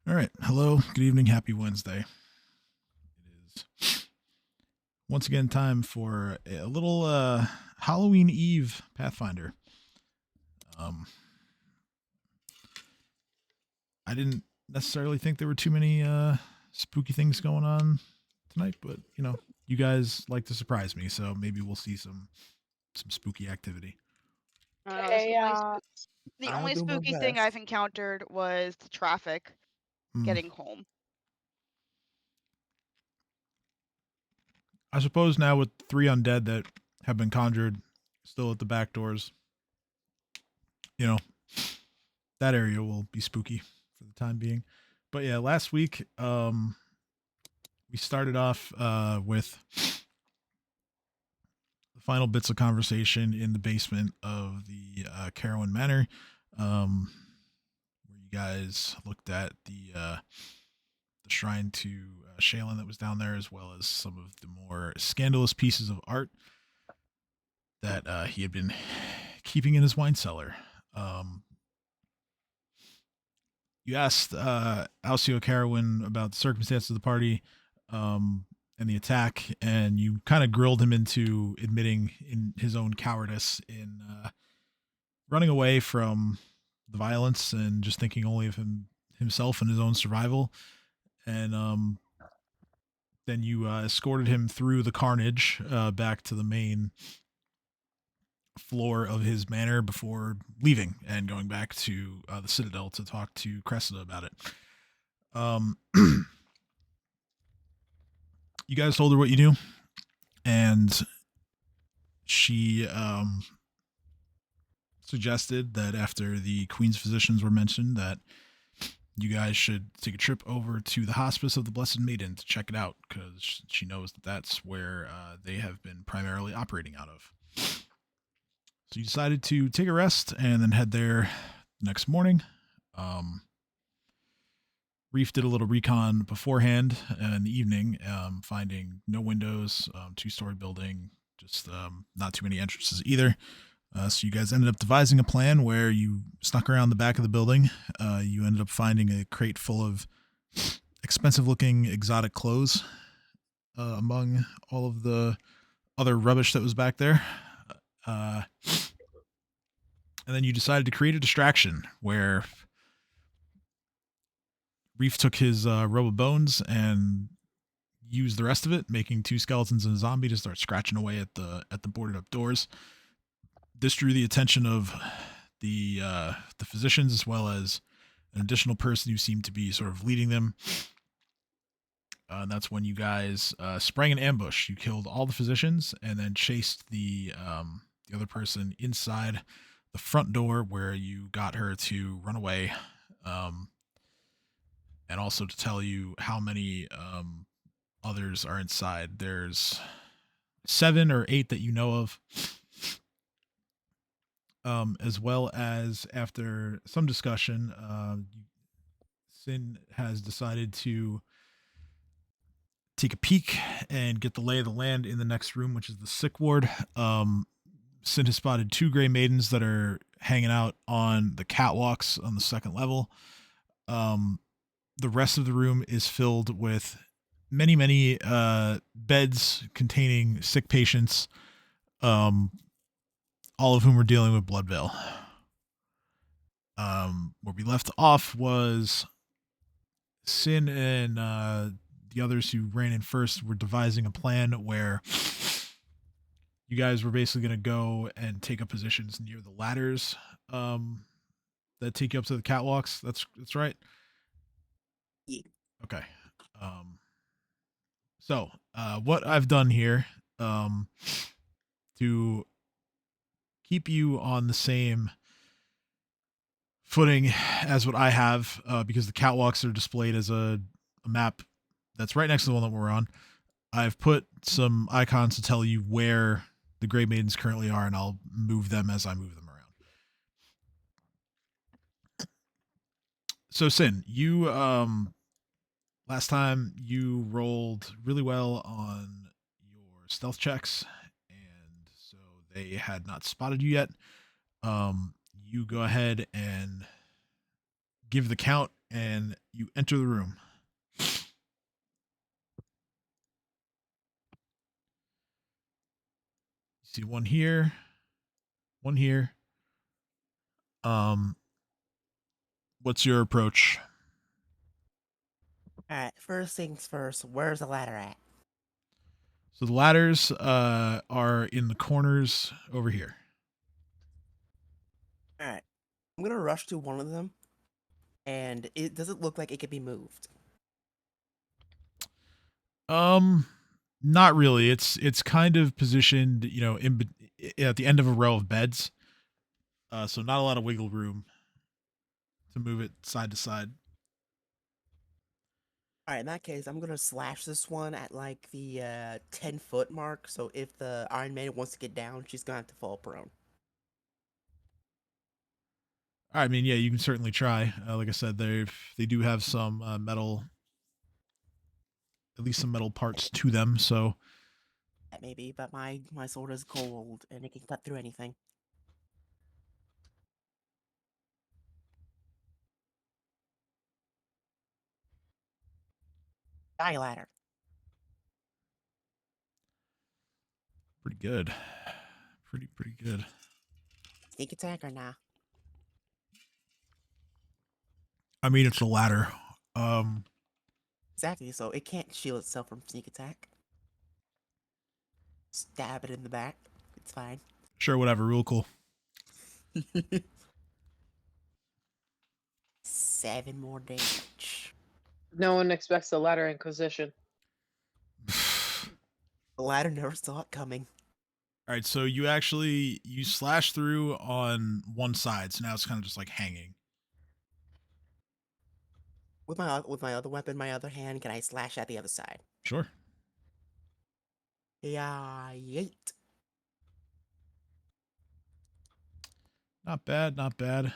All right. Hello. Good evening. Happy Wednesday. It is once again time for a little Halloween Eve Pathfinder. Um, I didn't necessarily think there were too many spooky things going on tonight, but you guys like to surprise me, so maybe we'll see some spooky activity. I don't know. Okay, The I'll only do my spooky thing I've best. encountered was the traffic Hmm. getting home. I suppose now with three undead that have been conjured still at the back doors, you know, that area will be spooky for the time being. But yeah, last week we started off with the final bits of conversation in the basement of the Carowin Manor, where you guys looked at the shrine to Shaylin that was down there, as well as some of the more scandalous pieces of art that he had been keeping in his wine cellar. Um, you asked Alcio Carowin about the circumstances of the party and the attack, and you kind of grilled him into admitting in his own cowardice in running away from the violence and just thinking only of himself and his own survival. And then you escorted him through the carnage back to the main floor of his manor before leaving and going back to the Citadel to talk to Cressida about it. Um, you guys told her what you knew, and she suggested that after the Queen's physicians were mentioned, that you guys should take a trip over to the Hospice of the Blessed Maiden to check it out, because she knows that that's where they have been primarily operating out of. So you decided to take a rest and then head there next morning. Um, Reef did a little recon beforehand in the evening, finding no windows, two-story building, just not too many entrances either. So you guys ended up devising a plan where you snuck around the back of the building. You ended up finding a crate full of expensive-looking exotic clothes among all of the other rubbish that was back there. Uh, and then you decided to create a distraction where Reef took his robe of bones and used the rest of it, making two skeletons and a zombie to start scratching away at the boarded up doors. This drew the attention of the physicians, as well as an additional person who seemed to be sort of leading them. And that's when you guys sprang an ambush. You killed all the physicians and then chased the other person inside the front door, where you got her to run away, um, and also to tell you how many others are inside. There's 7 or 8 that you know of, as well as after some discussion, Sin has decided to take a peek and get the lay of the land in the next room, which is the sick ward. Sin has spotted 2 gray maidens that are hanging out on the catwalks on the second level. Um, the rest of the room is filled with many beds containing sick patients, um, all of whom are dealing with blood veil. Where we left off was Sin and the others who ran in first were devising a plan where you guys were basically going to go and take up positions near the ladders that take you up to the catwalks. That's right. Yeah. Okay. Um, what I've done here, to keep you on the same footing as what I have, because the catwalks are displayed as a map that's right next to the one that we're on. I've put some icons to tell you where the Gray Maidens currently are, and I'll move them as I move them around. So, Sin, you last time you rolled really well on your stealth checks, and so they had not spotted you yet. You go ahead and give the count, and you enter the room. You see one here, one here. What's your approach? Alright, first things first, where's the ladder at? So the ladders are in the corners over here. Alright. I'm gonna rush to one of them, and it doesn't look like it can be moved. Not really. It's kind of positioned, at the end of a row of beds. So not a lot of wiggle room to move it side to side. Alright, in that case, I'm gonna slash this one at like the 10-foot mark, so if the Iron Maiden wants to get down, she's gonna have to fall prone. I mean, yeah, you can certainly try. Like I said, they do have some metal, at least some metal parts to them. So That maybe, but my sword is cold, and it can cut through anything. Die ladder. pretty good, pretty good. Sneak attack or nah? I mean, it's a ladder. Exactly, so it can't shield itself from sneak attack. Stab it in the back. It's fine. Sure, whatever. Real cool. 7 more damage. No one expects the ladder inquisition. The ladder never saw it coming. All right, so you slash through on one side, so now it's kind of just like hanging. With my other weapon, my other hand, can I slash at the other side? Sure. Yeah, yeet. Not bad, not bad.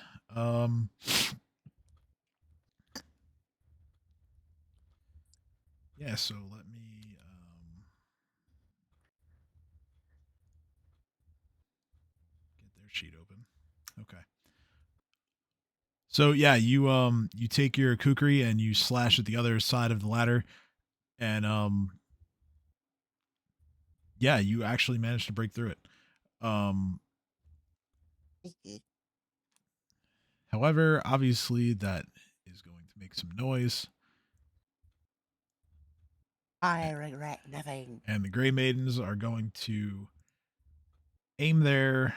Yeah, so let me get their sheet open. Okay. So yeah, you take your kukri and you slash at the other side of the ladder, and yeah, you actually managed to break through it. However, obviously that is going to make some noise. I regret nothing. And the Grey Maidens are going to aim their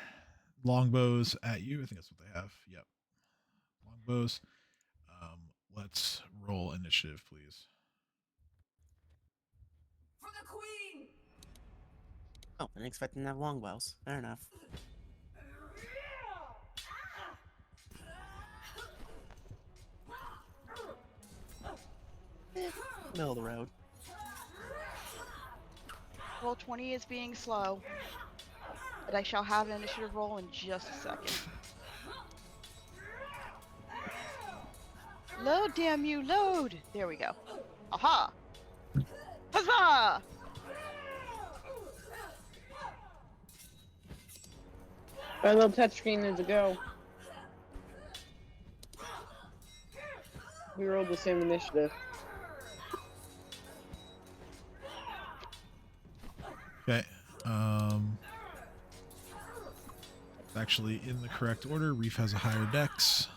longbows at you. I think that's what they have. Yep. Longbows. Let's roll initiative, please. For the queen! Oh, I didn't expect them to have longbows. Fair enough. Middle of the road. Roll 20 is being slow, but I shall have an initiative roll in just a second. Load, damn you, load! There we go. Aha! Huzzah! My little touchscreen needs to go. We rolled the same initiative. Okay. It's actually in the correct order. Reef has a higher dex.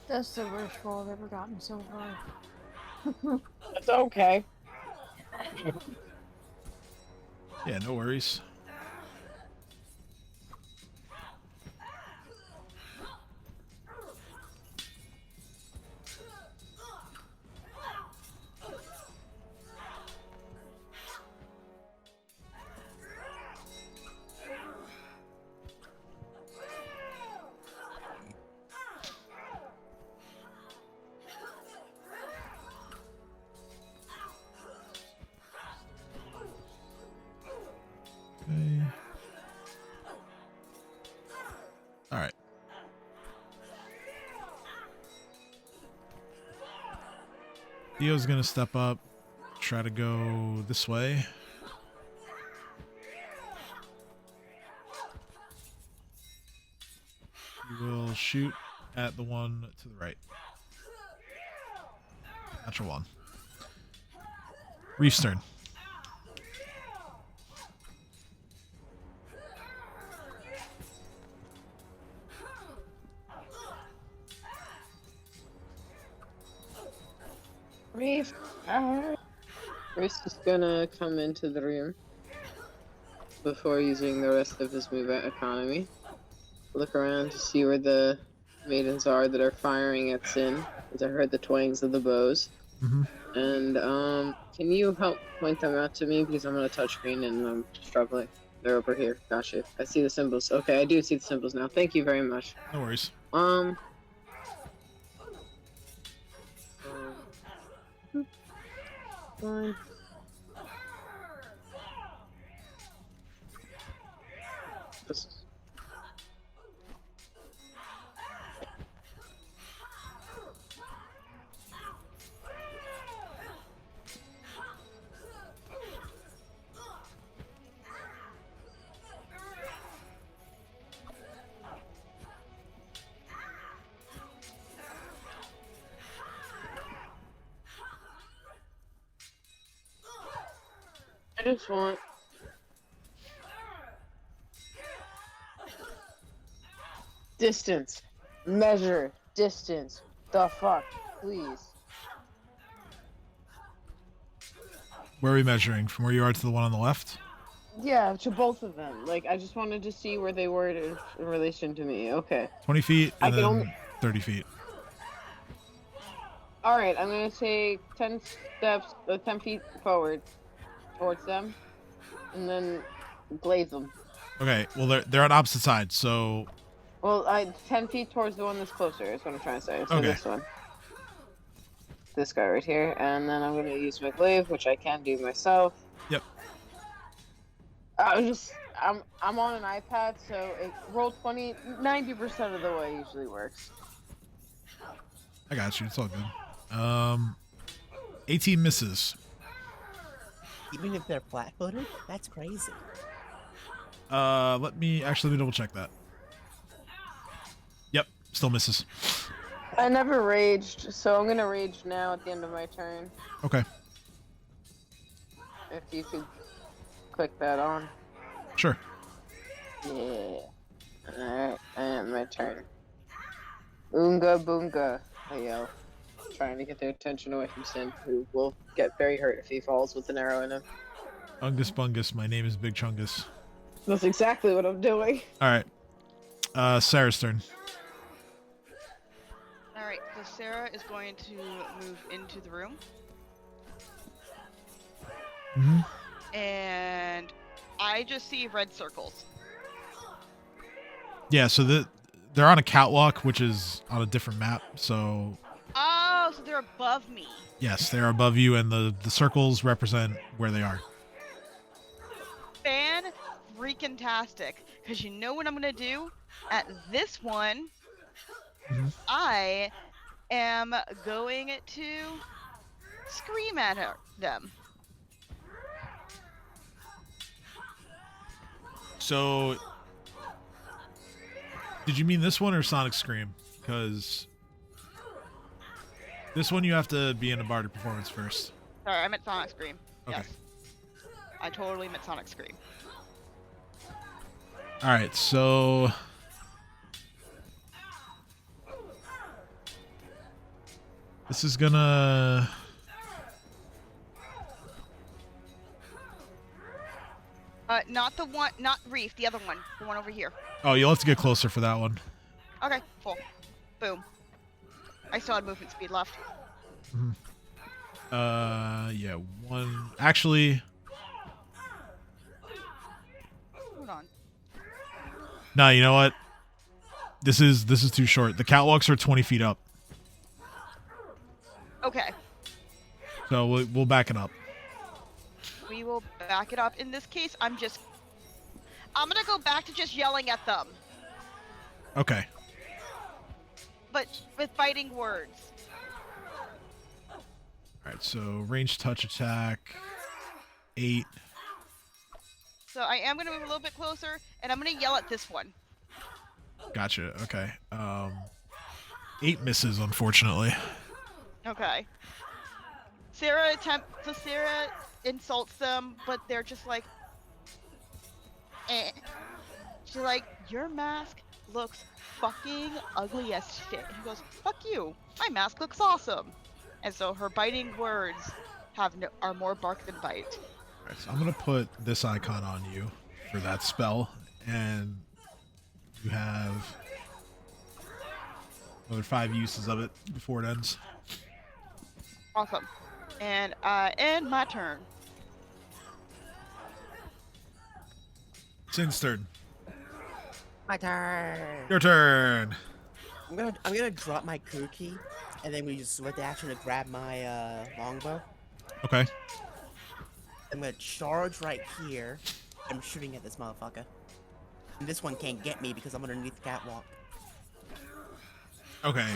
That's the worst roll I've ever gotten so far. It's okay. Yeah, no worries. Theo's gonna step up, try to go this way. He will shoot at the one to the right. Natural one. Reef's turn. Reef. Reef's just gonna come into the room before using the rest of his move economy. Look around to see where the maidens are that are firing at Sin, as I heard the twangs of the bows. Mm-hmm. And can you help point them out to me, because I'm on a touchscreen and I'm struggling. They're over here. Gotcha. I see the symbols. Okay, I do see the symbols now. Thank you very much. No worries. Fine. I just want distance. Measure distance. The fuck, please. Where are we measuring? From where you are to the one on the left? Yeah, to both of them. Like, I just wanted to see where they were in relation to me. Okay. 20 feet I and can then only- 30 feet. Alright, I'm gonna take 10 steps, 10 feet forward towards them, and then glaze them. Okay, well they're on opposite sides, so Well, 10 feet towards the one that's closer is what I'm trying to say. So Okay. this one. This guy right here, and then I'm gonna use my glaive, which I can do myself. Yep. I'm on an iPad, so it rolled 90% of the way usually works. I got you. It's all good. 18 misses. Even if they're flat-footed, that's crazy. Let me double check that. Yep, still misses. I never raged, so I'm gonna rage now at the end of my turn. Okay, If you could click that on. sure. Yeah. Alright, and my turn. Oonga boonga, I yell. Trying to get their attention away from Sin, who will get very hurt if he falls with an arrow in him. Ungus Bungus, my name is Big Chungus. That's exactly what I'm doing. Alright. Sarah's turn. Alright, so Sarah is going to move into the room. Mm-hmm. And I just see red circles. Yeah, so they're on a catwalk, which is on a different map, so Oh, so they're above me. yes, they're above you, and the circles represent where they are. Fan-freaking-tastic. Because you know what I'm going to do? At this one, Mhm. I am going to scream at them. So, did you mean this one or Sonic Scream? Because this one you have to be in a bardic performance first. Sorry, I meant Sonic Scream. Okay. Yes. I totally meant Sonic Scream. All right, so this is gonna. Not the one, not Reef, the other one. The one over here. Oh, you'll have to get closer for that one. Okay, full. Boom. I still had movement speed left. Yeah, one. Actually, Hold on. no. You know what? This is too short. The catwalks are 20 feet up, Okay. so we'll back it up. We will back it up. In this case, I'm gonna go back to just yelling at them, Okay. but with fighting words. All right. right, so range touch attack, 8. So I am gonna move a little bit closer, and I'm gonna yell at this one. Gotcha. Okay. 8 misses, unfortunately. Okay. Sarah insults them, but they're just like, eh. She's like, your mask looks fucking ugly as shit. He goes, fuck you. My mask looks awesome. And so her biting words are more bark than bite. All right, so I'm gonna put this icon on you for that spell, and you have another 5 uses of it before it ends. Awesome. And I end my turn. Sinister, My turn. your turn. I'm gonna drop my cookie, and then we just with the action to grab my longbow. Okay. I'm gonna charge right here. I'm shooting at this motherfucker. And this one can't get me because I'm underneath the catwalk. Okay.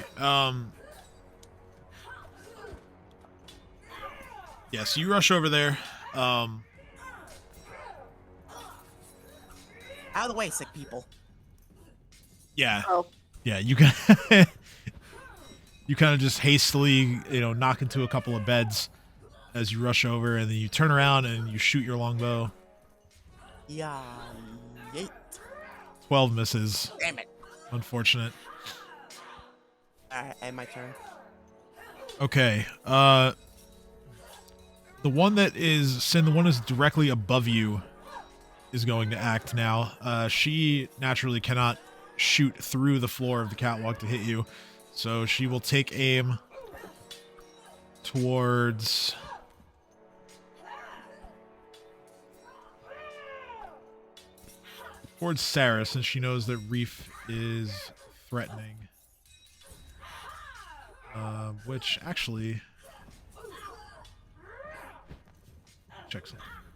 Yeah, so you rush over there. Out of the way, sick people. Yeah. Oh. Yeah, you can you kind of just hastily, knock into a couple of beds as you rush over, and then you turn around and you shoot your longbow. Yeah. Yeet. 12 misses. Damn it. Unfortunate. Alright, end my turn. Okay. The one that is directly above you is going to act now. She naturally cannot shoot through the floor of the catwalk to hit you, so she will take aim towards Sarah, since she knows that Reef is threatening. Which actually, check something real quick.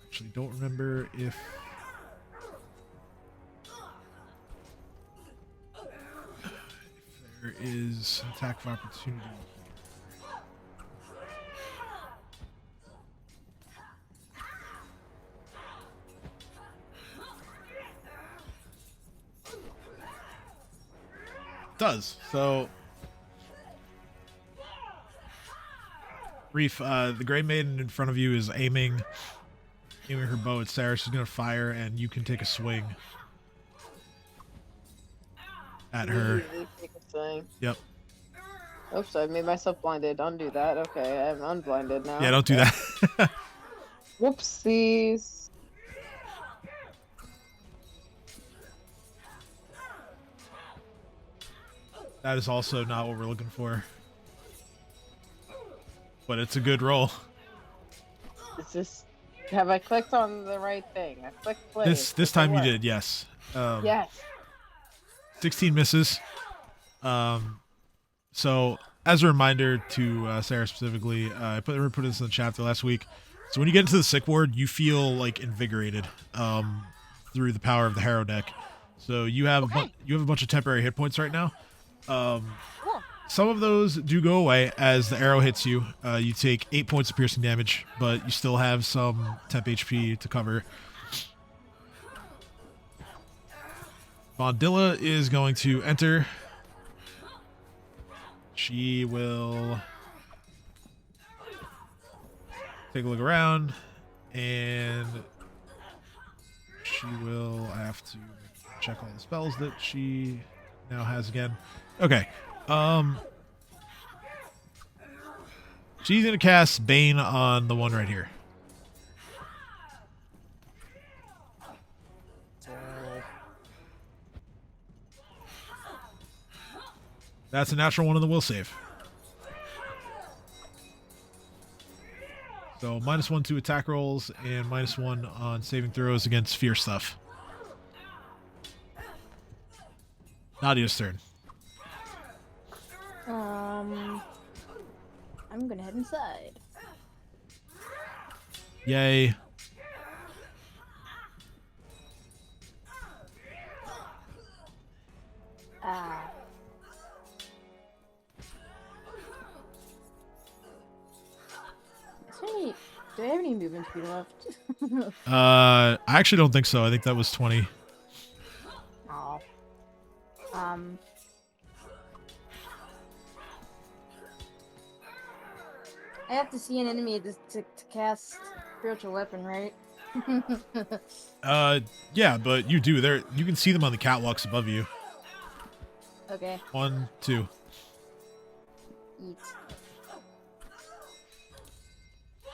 Actually, don't remember if there is an attack of opportunity. Does. So Reef, the Grey Maiden in front of you is aiming her bow at Sarah. She's gonna fire, and you can take a swing at her. Immediately take a swing. Yep. Oops, I made myself blinded. Don't do that. Okay, I'm unblinded now. Yeah, don't do that. Whoopsies. That is also not what we're looking for. But it's a good roll. It's just. Have I clicked on the right thing? I clicked play. This time you did, yes. Yes. 16 misses. So as a reminder to Sarah specifically, I put this in the chapter last week. So when you get into the sick ward, you feel like invigorated through the power of the Harrow deck. So you have a bunch of temporary hit points right now. Cool. Some of those do go away as the arrow hits you. You take 8 points of piercing damage, but you still have some temp HP to cover. Bondilla is going to enter. She will take a look around, and she will have to check all the spells that she now has again. Okay. She's gonna cast Bane on the one right here. So, That's a natural one on the will save. So -1 to attack rolls and -1 on saving throws against fear stuff. Nadia's turn. I'm gonna head inside. Yay. Ah. Do I have any movement speed left? I actually don't think so. I think that was 20. Oh. I have to see an enemy to cast spiritual weapon, right? Yeah, but you do. There, you can see them on the catwalks above you. Okay. 1, 2. Eat.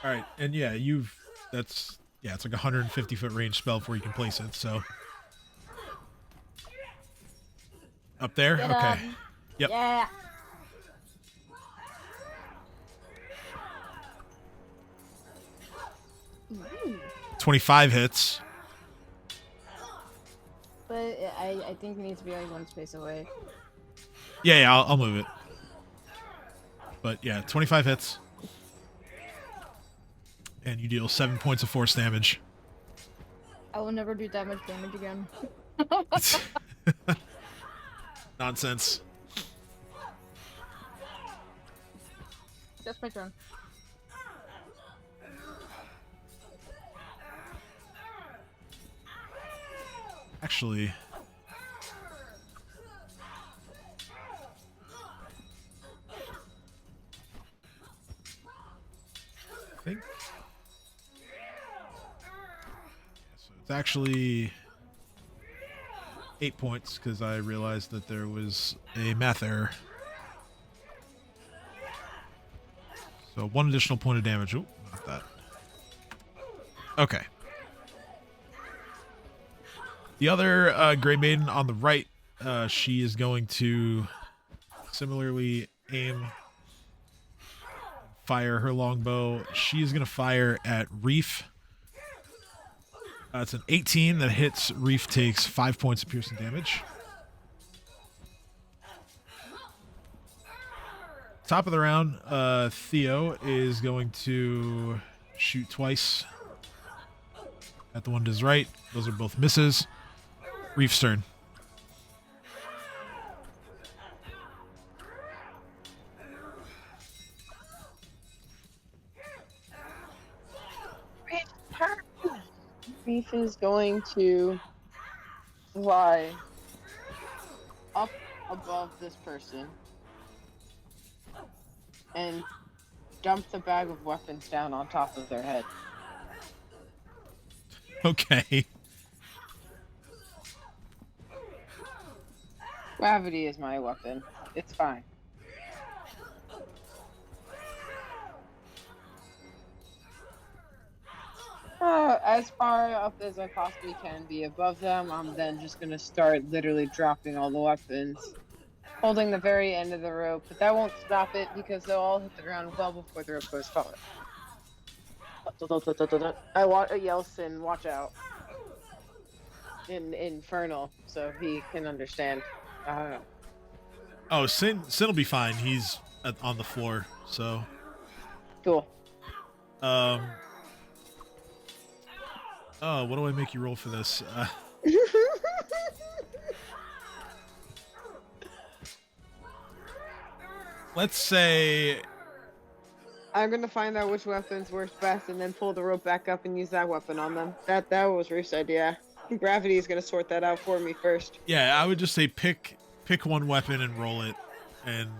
All right, and yeah, it's like a 150-foot range spell before you can place it. So up there, Get okay. up. Yep. Yeah. Ooh. 25 hits. But I think we need to be like one space away. Yeah, I'll move it. But yeah, 25 hits. And you deal 7 points of force damage. I will never do that much damage again. Nonsense. That's my turn. Actually, I think so. It's actually 8 points because I realized that there was a math error. So 1 additional point of damage. Ooh, not that. Okay. The other Grey Maiden on the right, she is going to similarly aim, fire her longbow. She is going to fire at Reef. It's an 18 that hits. Reef takes 5 points of piercing damage. Top of the round, Theo is going to shoot twice at the one to his right. Those are both misses. Reef's turn. Reef is going to fly up above this person and dump the bag of weapons down on top of their head. Okay. Gravity is my weapon. It's fine. As far up as I possibly can be above them, I'm then just gonna start literally dropping all the weapons, holding the very end of the rope, but that won't stop it because they'll all hit the ground well before the rope goes forward. I want a Yeltsin, watch out. In Infernal, so he can understand. Oh, Sin will be fine. He's on the floor, so. Cool. Oh, what do I make you roll for this? Let's say. I'm gonna find out which weapons works best and then pull the rope back up and use that weapon on them. That was Reef's idea. Gravity is gonna sort that out for me first. Yeah, I would just say pick one weapon and roll it, and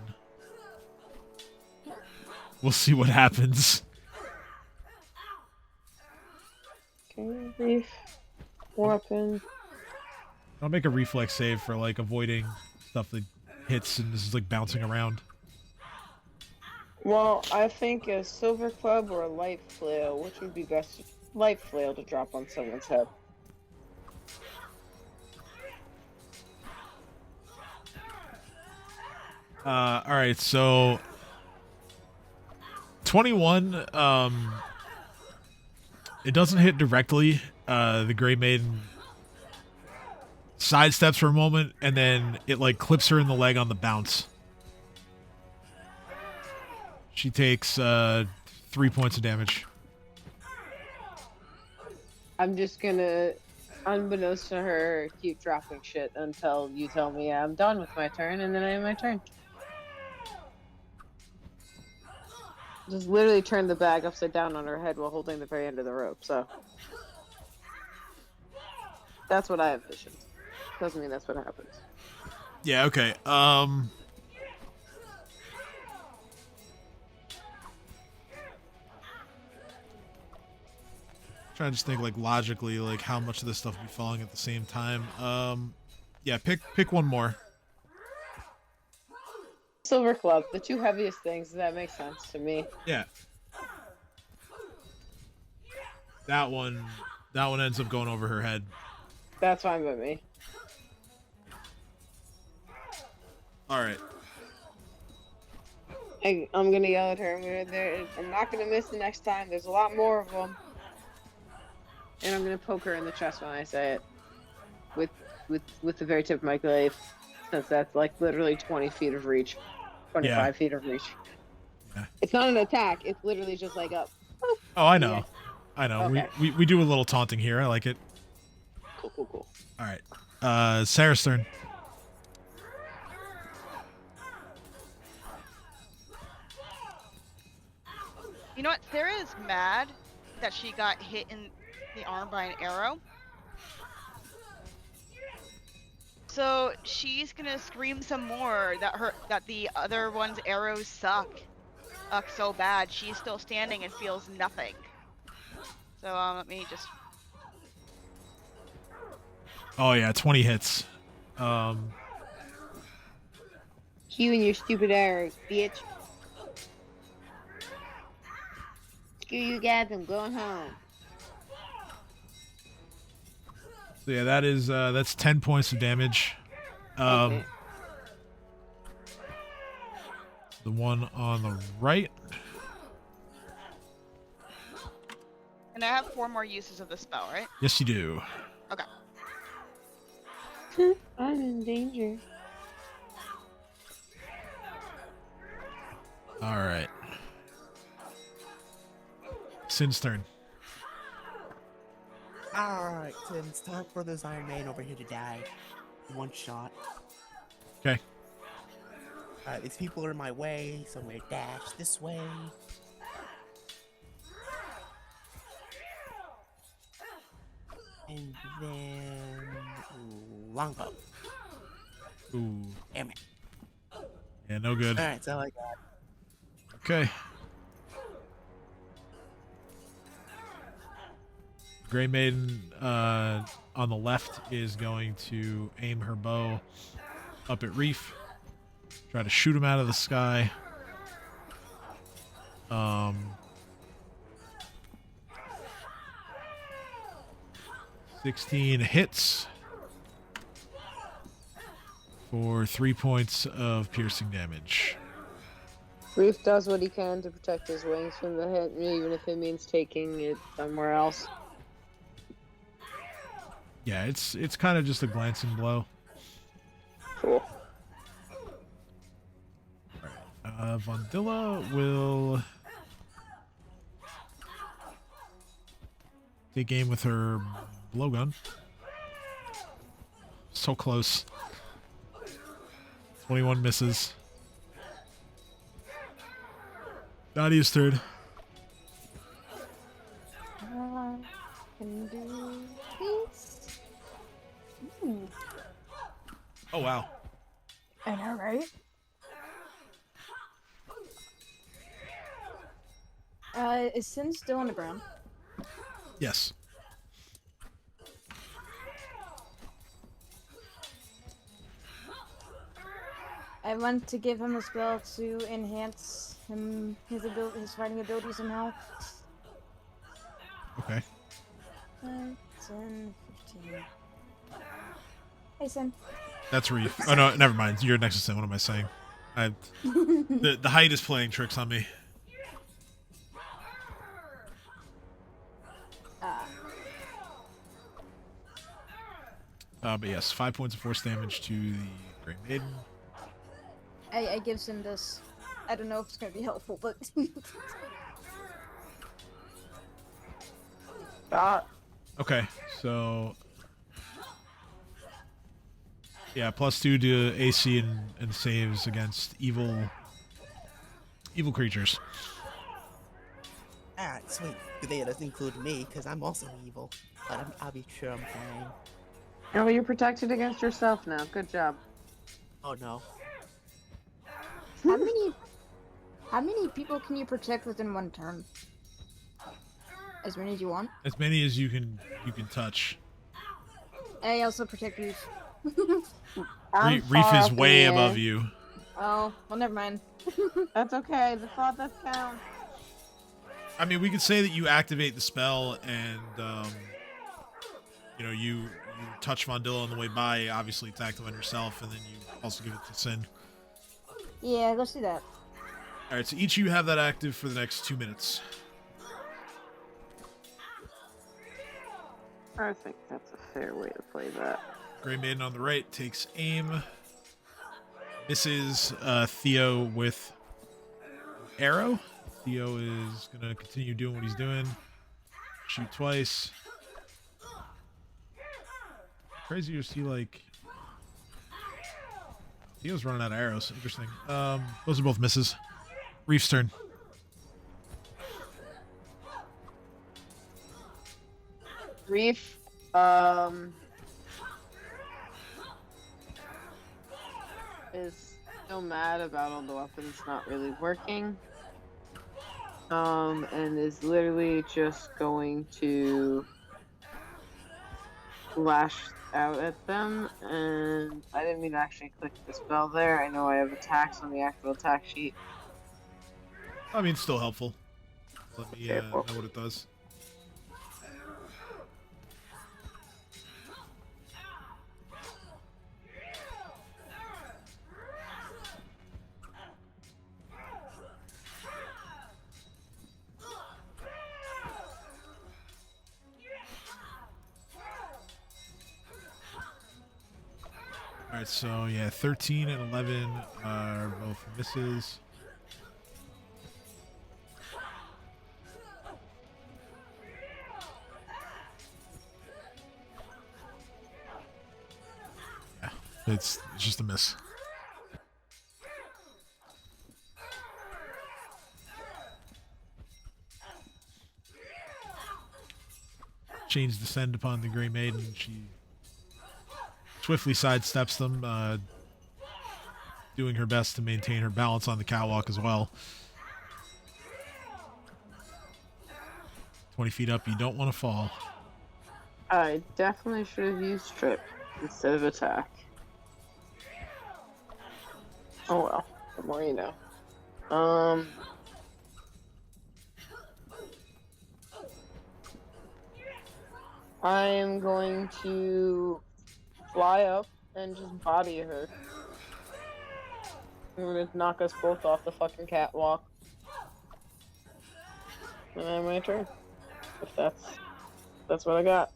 we'll see what happens. Okay, Reef. Weapon. I'll make a reflex save for like avoiding stuff that hits and is like bouncing around. Well, I think a silver club or a light flail, which would be best? Light flail to drop on someone's head. All right, so 21. It doesn't hit directly. The Grey Maiden sidesteps for a moment, and then it like clips her in the leg on the bounce. She takes 3 points of damage. I'm just gonna unbeknownst to her, keep dropping shit until you tell me I'm done with my turn, and then I have my turn. Just literally turn the bag upside down on her head while holding the very end of the rope, so. That's what I envisioned. Doesn't mean that's what happens. Yeah, okay. Trying to just think like logically, like how much of this stuff will be falling at the same time. Yeah, pick one more. Silver Club, the two heaviest things, that makes sense to me. Yeah. That one ends up going over her head. That's fine by me. All right. I'm gonna yell at her. I'm not gonna miss the next time. There's a lot more of them. And I'm gonna poke her in the chest when I say it, with the very tip of my glaive, since that's like literally 20 feet of reach, 25 feet of reach. Yeah. It's not an attack. It's literally just like up. Oh, I know. Yeah. I know. Okay. We do a little taunting here. I like it. Cool. All right. Sarah's turn. You know what? Sarah is mad that she got hit in the arm by an arrow. So she's gonna scream some more that the other one's arrows suck so bad. She's still standing and feels nothing. So let me just. Oh yeah, 20 hits. You and your stupid arrows, bitch. Screw you guys, I'm going home. So yeah, that's 10 points of damage. Okay. The one on the right. And I have 4 more uses of the spell, right? Yes, you do. Okay. I'm in danger. All right. Sin's turn. Alright, Tim, it's time for this Iron Man over here to die. One shot. Okay. These people are in my way, so I'm gonna dash this way. And then longbow. Ooh. Damn it. Yeah, no good. Alright, that's all I got. Okay. Grey Maiden on the left is going to aim her bow up at Reef. Try to shoot him out of the sky. 16 hits for 3 points of piercing damage. Reef does what he can to protect his wings from the hit, even if it means taking it somewhere else. Yeah, it's kind of just a glancing blow. Cool. Vondilla will take aim with her blowgun. So close. 21 misses. Nadia's turn. I can do this. Ooh. Oh, wow. I know, right? Is Sin still on the ground? Yes. I want to give him a spell to enhance his fighting ability somehow. Okay. 10, 15. Hey, Sin. That's Reef. Oh, no, never mind. You're next to Sin. What am I saying? The height is playing tricks on me. But yes, 5 points of force damage to the Grey Maiden. I give Sin this. I don't know if it's gonna be helpful, but Okay, so Yeah, +2 to AC and saves against evil creatures. Alright, sweet. Good thing it doesn't include me, because I'm also evil. But I'll be sure I'm fine. Oh, you're protected against yourself now. Good job. Oh no. How many people can you protect within one turn? As many as you want. As many as you can touch. I also protect Reef. I'm Reef far is up in way the above air. you. Oh, well, never mind. That's okay. The thought that counts. I mean, we could say that you activate the spell and, you touch Vondilla on the way by, obviously attack them on yourself, and then you also give it to Sin. Yeah, let's do that. Alright, so each of you have that active for the next 2 minutes. I think that's a fair way to play that. Grey Maiden on the right takes aim. Misses Theo with arrow. Theo is going to continue doing what he's doing. Shoot twice. Crazy to see, like... Theo's running out of arrows. Interesting. Those are both misses. Reef's turn. Reef, is so mad about all the weapons not really working. And is literally just going to lash out at them. And I didn't mean to actually click the spell there. I know I have attacks on the actual attack sheet. I mean, still helpful. Let me Okay, know well. what it does. Alright, so yeah, 13 and 11 are both misses. Yeah, it's just a miss. Chains descend upon the Grey Maiden. She swiftly sidesteps them, doing her best to maintain her balance on the catwalk as well. 20 feet up, you don't want to fall. I definitely should have used strip instead of attack. Oh well, the more you know. I am going to fly up and just body her. I'm gonna knock us both off the fucking catwalk. And then my turn. If that's what I got.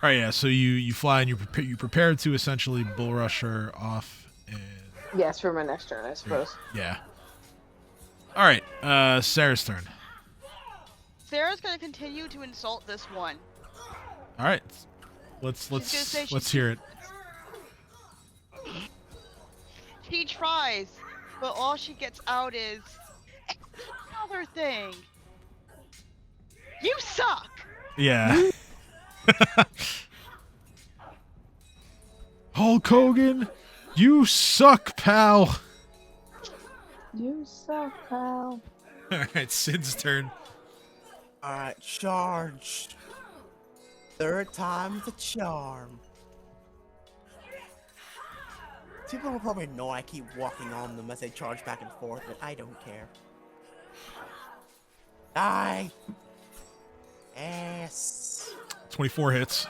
All right, yeah. So you fly and you prepare to essentially bull rush her off. And Yes, for my next turn, I suppose. yeah. All right, Sarah's turn. Sarah's gonna continue to insult this one. All right, let's gonna say hear it. She tries, but all she gets out is another thing. You suck. Yeah. Hulk Hogan, you suck, pal. You suck, pal. All right, Sid's turn. Alright, charge. Third time's the charm. People will probably know I keep walking on them as they charge back and forth, but I don't care. Die! Yes! 24 hits.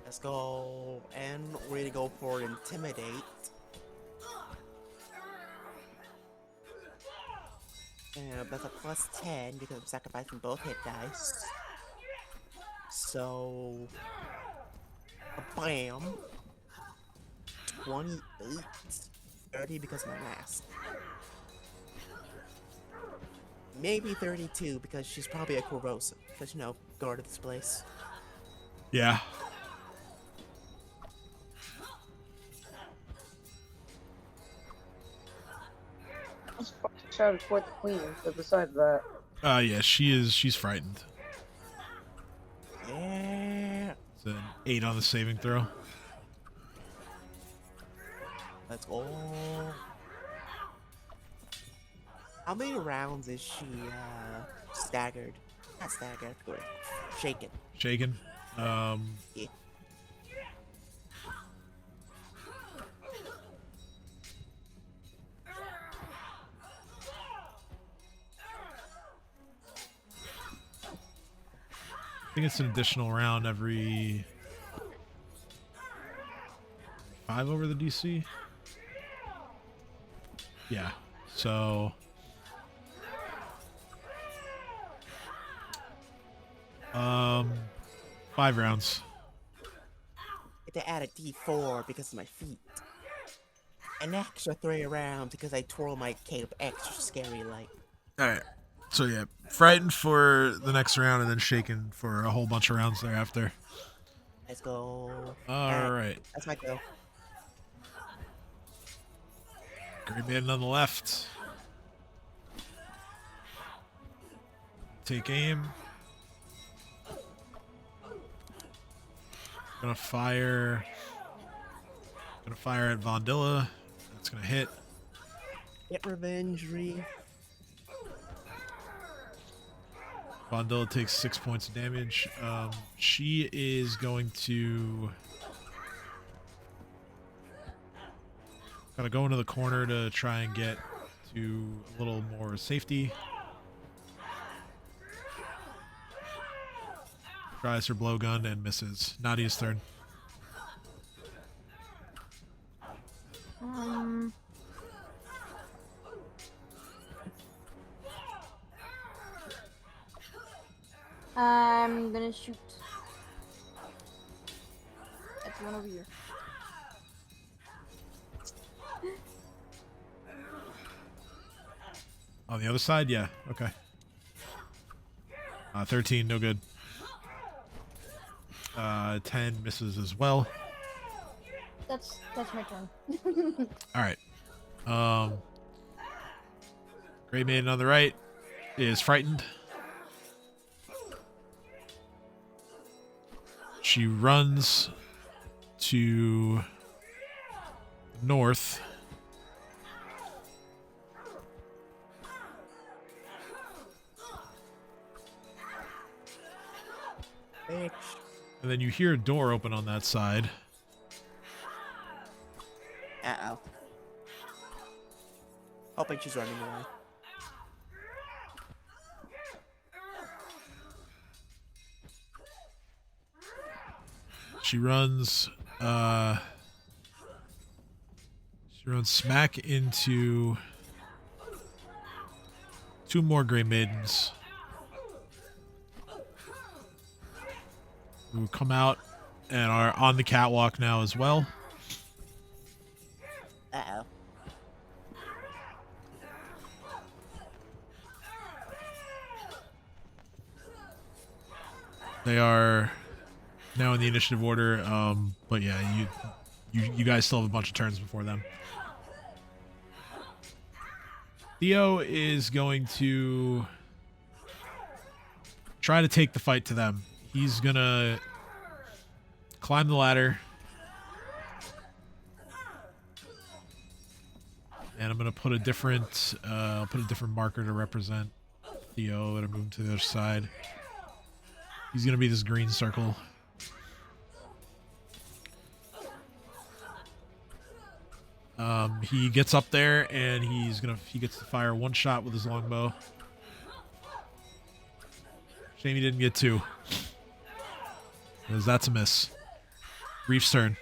Let's go. And we're gonna go for Intimidate. And that's a +10 because I'm sacrificing both hit dice. So... Bam! 28. 30 because of my mask. Maybe 32 because she's probably a corrosive. Because, guard of this place. Yeah. Let's fucking shouted for the queen, but besides that. Yeah, she's frightened. Yeah. It's an 8 on the saving throw. Let's go. How many rounds is she staggered? Not staggered, but shaken. Shaken. Yeah. I think it's an additional round every 5 over the DC. Yeah. So 5 rounds. Get to add a D4 because of my feet. An extra 3 rounds because I twirl my cape extra scary like. All right. So yeah, frightened for the next round and then shaken for a whole bunch of rounds thereafter. Let's go. All right. That's my go. Grey Maiden on the left. Take aim. Gonna fire at Vondilla. That's gonna hit. Get revengery. Vondilla takes 6 points of damage. She is going to go into the corner to try and get to a little more safety. Tries her blowgun and misses. Nadia's turn. I'm gonna shoot at the one over here. On the other side, yeah. Okay. 13, no good. 10 misses as well. That's my turn. All right. Grey Maiden on the right is frightened. She runs to the north. Bitch. And then you hear a door open on that side. Uh-oh. Hoping she's running away. She runs smack into 2 more Grey Maidens who come out and are on the catwalk now as well. Uh-oh. They are now in the initiative order, but yeah, you guys still have a bunch of turns before them. Theo is going to try to take the fight to them. He's gonna climb the ladder, and I'm gonna put a different marker to represent Theo and move him to the other side. He's gonna be this green circle. He gets up there and he gets to fire 1 shot with his longbow. Shame he didn't get 2. Because that's a miss. Reef's turn.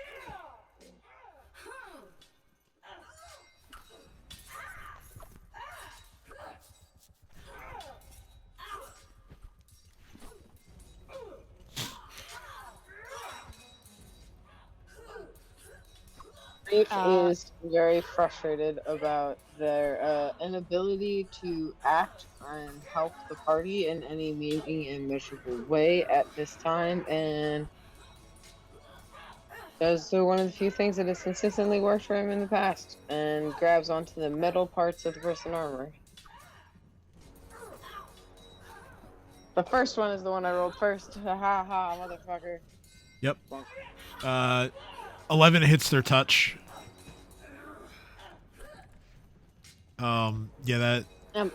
Reef is very frustrated about their inability to act and help the party in any meaningful and measurable way at this time, and Does one of the few things that has consistently worked for him in the past, and grabs onto the metal parts of the person armor. The first one is the one I rolled first. Ha ha, motherfucker. Yep. 11 hits their touch. Yeah, that. I'm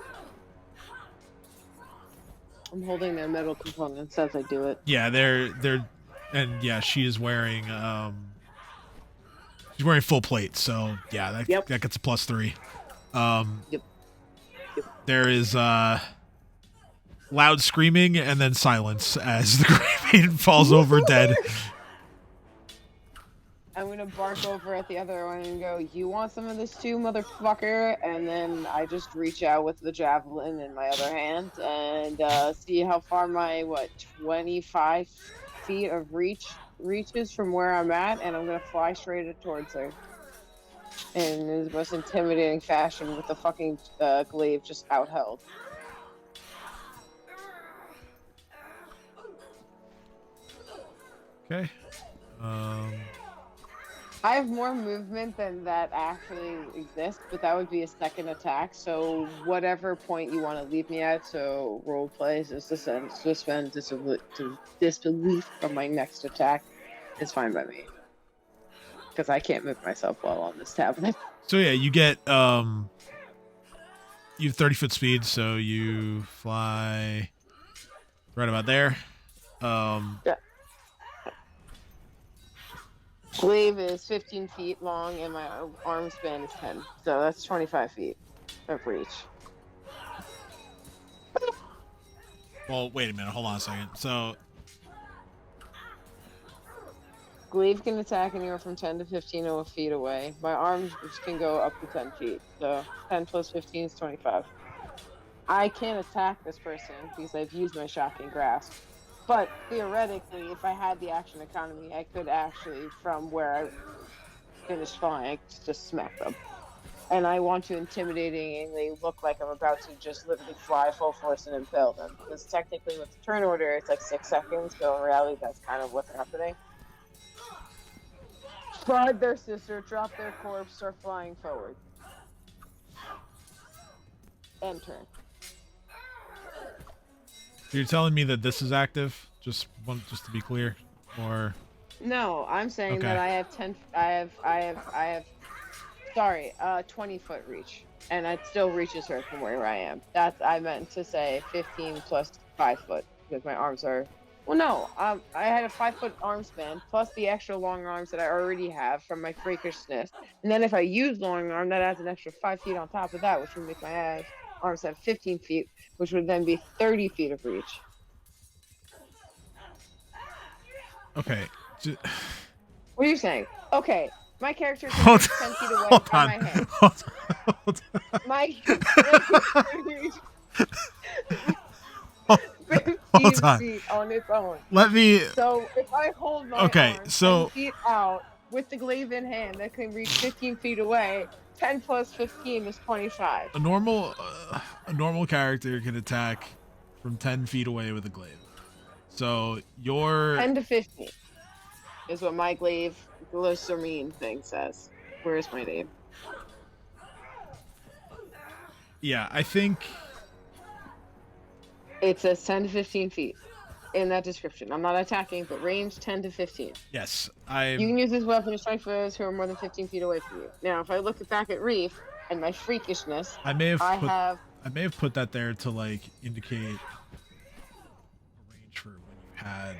holding their metal components as I do it. Yeah, they're, and yeah, she is wearing she's wearing full plate, so yeah, that gets a +3. Yep. There is loud screaming and then silence as the Grey Maiden falls over dead. I'm gonna bark over at the other one and go, "You want some of this too, motherfucker?" And then I just reach out with the javelin in my other hand and see how far my 25 feet of reaches from where I'm at, and I'm gonna fly straight towards her in the most intimidating fashion with the fucking glaive just outheld. Okay. I have more movement than that actually exists, but that would be a second attack. So whatever point you want to leave me at, so role plays is suspend disbelief from my next attack is fine by me. Because I can't move myself well on this tablet. So yeah, you get you have 30-foot speed, so you fly right about there. Yeah. Glaive is 15 feet long, and my arm span is 10. So that's 25 feet of reach. Well, wait a minute. Hold on a second. So Glaive can attack anywhere from 10 to 15 feet away. My arms can go up to 10 feet. So 10 plus 15 is 25. I can't attack this person because I've used my shocking grasp. But theoretically, if I had the action economy, I could actually, from where I finished flying, just smack them. And I want to intimidatingly look like I'm about to just literally fly full force and impale them. Because technically with the turn order, it's like 6 seconds, so in reality, that's kind of what's happening. Find their sister, drop their corpse, start flying forward. End turn. you're telling me that this is active? Just to be clear, or No, I'm saying Okay. that I have 20 foot reach, and it still reaches her from where I am. I meant to say 15 plus 5 foot because my arms are. Well, no, I had a 5 foot arm span plus the extra long arms that I already have from my freakishness, and then if I use long arm, that adds an extra 5 feet on top of that, which would make my arms have 15 feet, which would then be 30 feet of reach. okay. What are you saying? Okay, my character can Hold reach 10 feet away Hold by on. my hand. Hold on. My character can reach 15 Hold on. feet on its own. Let me. So if I hold my Okay, arm so 10 feet out with the glaive in hand that can reach 15 feet away, 10 plus 15 is 25. A normal character can attack from 10 feet away with a glaive. So your 10 to 15 is what my glaive glycerine thing says. Where's my name? yeah, I think It says 10 to 15 feet in that description. I'm not attacking, but range 10 to 15. yes. You can use this weapon to strike foes who are more than 15 feet away from you. Now, if I look back at Reef and my freakishness, I may have I put have I may have put that there to like indicate a range for when you had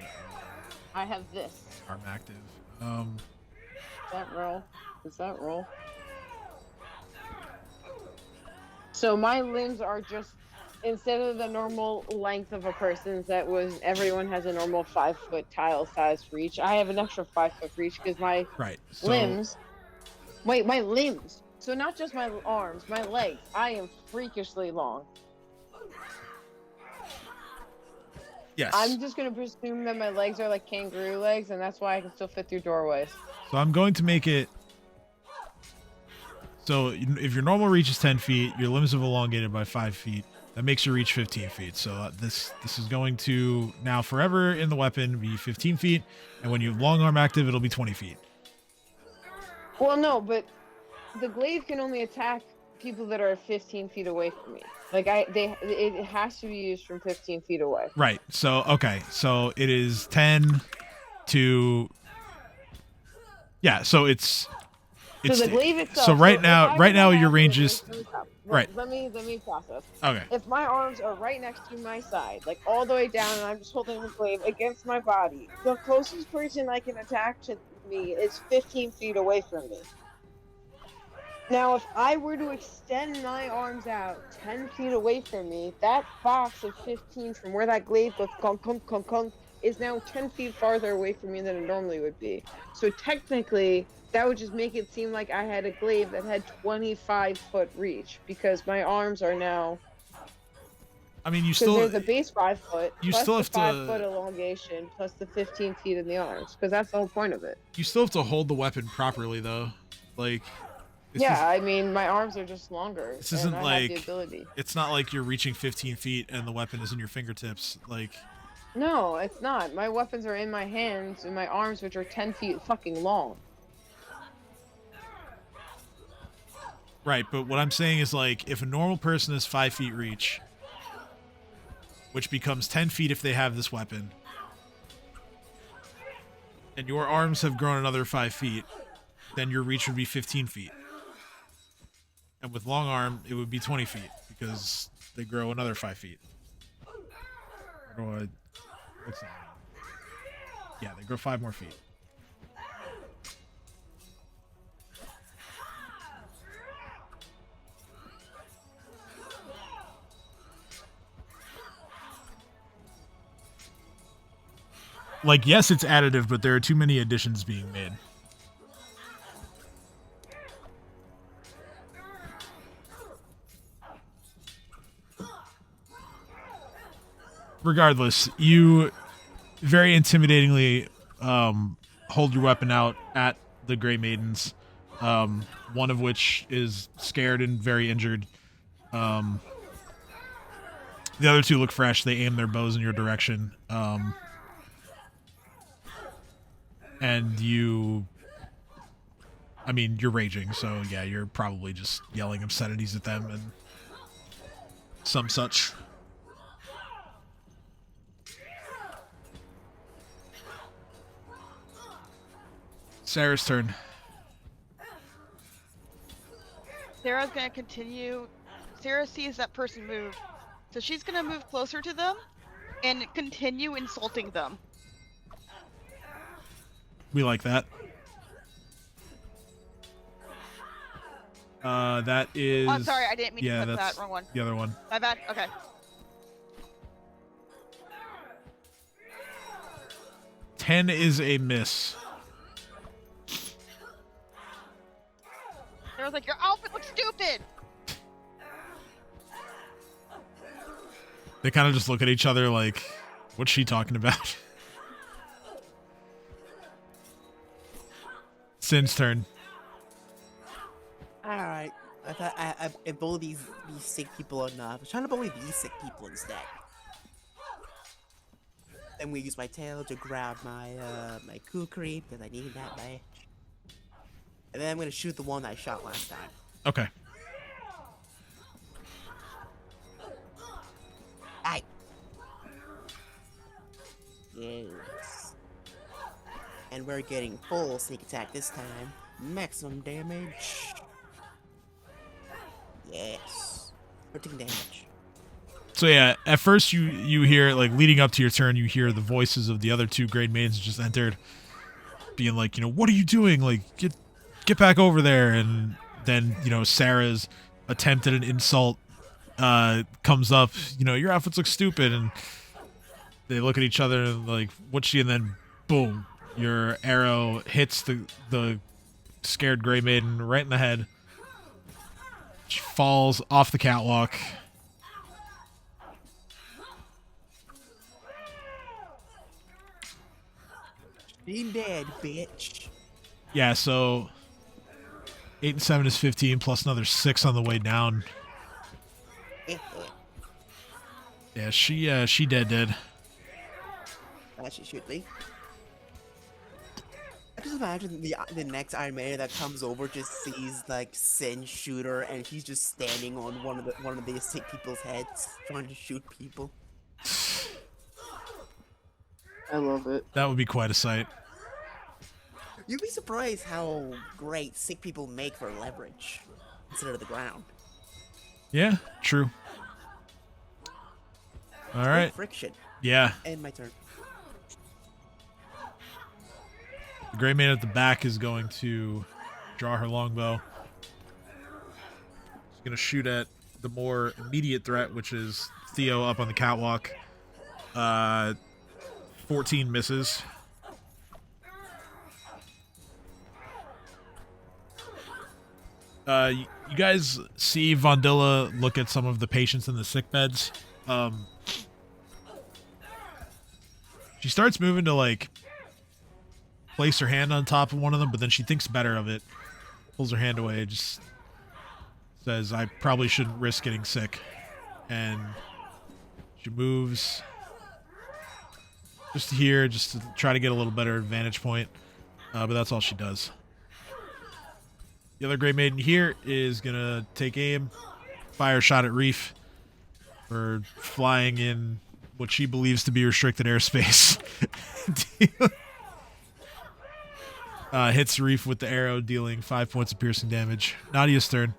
I have this. arm active. Is that roll? So my limbs are just, instead of the normal length of a person's that was, everyone has a normal 5 foot tile size reach. I have an extra 5 foot reach because my Right. So limbs. Wait, my limbs. So not just my arms, my legs. I am freakishly long. yes. I'm just gonna presume that my legs are like kangaroo legs, and that's why I can still fit through doorways. So I'm going to make it so if your normal reach is 10 feet, your limbs have elongated by 5 feet. That makes your reach 15 feet. So this is going to now forever in the weapon be 15 feet, and when you have long arm active, it'll be 20 feet. Well, no, but the glaive can only attack people that are 15 feet away from me. Like it has to be used from 15 feet away. Right. So okay. So it is 10 to. Yeah. So it's. So the glaive itself. So right now, your have range is. Right. Let me process. Okay. If my arms are right next to my side, like all the way down, and I'm just holding the glaive against my body, the closest person I can attack to me is 15 feet away from me. Now, if I were to extend my arms out 10 feet away from me, that box of 15 from where that glaive goes conk, conk, conk, conk, is now 10 feet farther away from me than it normally would be. So technically, that would just make it seem like I had a glaive that had 25-foot reach, because my arms are now... I mean, you still... there's a base 5 foot, you plus still the have 5 to... foot elongation, plus the 15 feet in the arms, because that's the whole point of it. You still have to hold the weapon properly, though. Like... Yeah, I mean, my arms are just longer. This isn't and I have the ability. It's not like you're reaching 15 feet and the weapon is in your fingertips. Like, no, it's not. My weapons are in my hands and my arms, which are 10 feet fucking long. Right, but what I'm saying is, like, if a normal person has 5 feet reach, which becomes 10 feet if they have this weapon, and your arms have grown another 5 feet, then your reach would be 15 feet. And with long arm, it would be 20 feet, because they grow another 5 feet. What's that? Yeah, they grow 5 more feet. Like, yes, it's additive, but there are too many additions being made. Regardless, you very intimidatingly hold your weapon out at the Grey Maidens, one of which is scared and very injured. The other two look fresh. They aim their bows in your direction. And you... I mean, you're raging, so yeah, you're probably just yelling obscenities at them and some such. Sarah's turn. Sarah's gonna continue. Sarah sees that person move, so she's gonna move closer to them and continue insulting them. We like that. That is... Oh, I'm sorry, I didn't mean to click that's that. Wrong one. The other one. My bad. Okay. 10 is a miss. Sarah's like, your outfit looks stupid! They kind of just look at each other like, what's she talking about? Sin's turn. Alright. I thought I bully these sick people enough. I was trying to bully these sick people instead. Then we use my tail to grab my my kukri, because I need that badge. And then I'm gonna shoot the one I shot last time. Okay. Aye. Yes. And we're getting full sneak attack this time. Maximum damage. Yes. 13 damage. So yeah, at first you hear, like, leading up to your turn, you hear the voices of the other two Great Maidens just entered, being like, you know, what are you doing? Like, get back over there. And then, you know, Sarah's attempt at an insult comes up, you know, your outfits look stupid. And they look at each other and like, what's she? And then boom, your arrow hits the scared Grey Maiden right in the head. She falls off the catwalk. Being dead, bitch. Yeah, so 8 and 7 is 15, plus another 6 on the way down. Yeah, she dead. That she should be. I just imagine the next Iron Man that comes over just sees like Sin Shooter and he's just standing on one of these sick people's heads trying to shoot people. I love it. That would be quite a sight. You'd be surprised how great sick people make for leverage instead of the ground. Yeah, true. All Great right. friction. Yeah. End my turn. The Grey Maid at the back is going to draw her longbow. She's going to shoot at the more immediate threat, which is Theo up on the catwalk. 14 misses. You guys see Vondilla look at some of the patients in the sick beds. She starts moving to, like, place her hand on top of one of them, but then she thinks better of it. Pulls her hand away, just says, I probably shouldn't risk getting sick. And she moves just here, just to try to get a little better vantage point. But that's all she does. The other Grey Maiden here is going to take aim, fire a shot at Reef for flying in what she believes to be restricted airspace. Hits Reef with the arrow, dealing 5 points of piercing damage. Nadia's turn.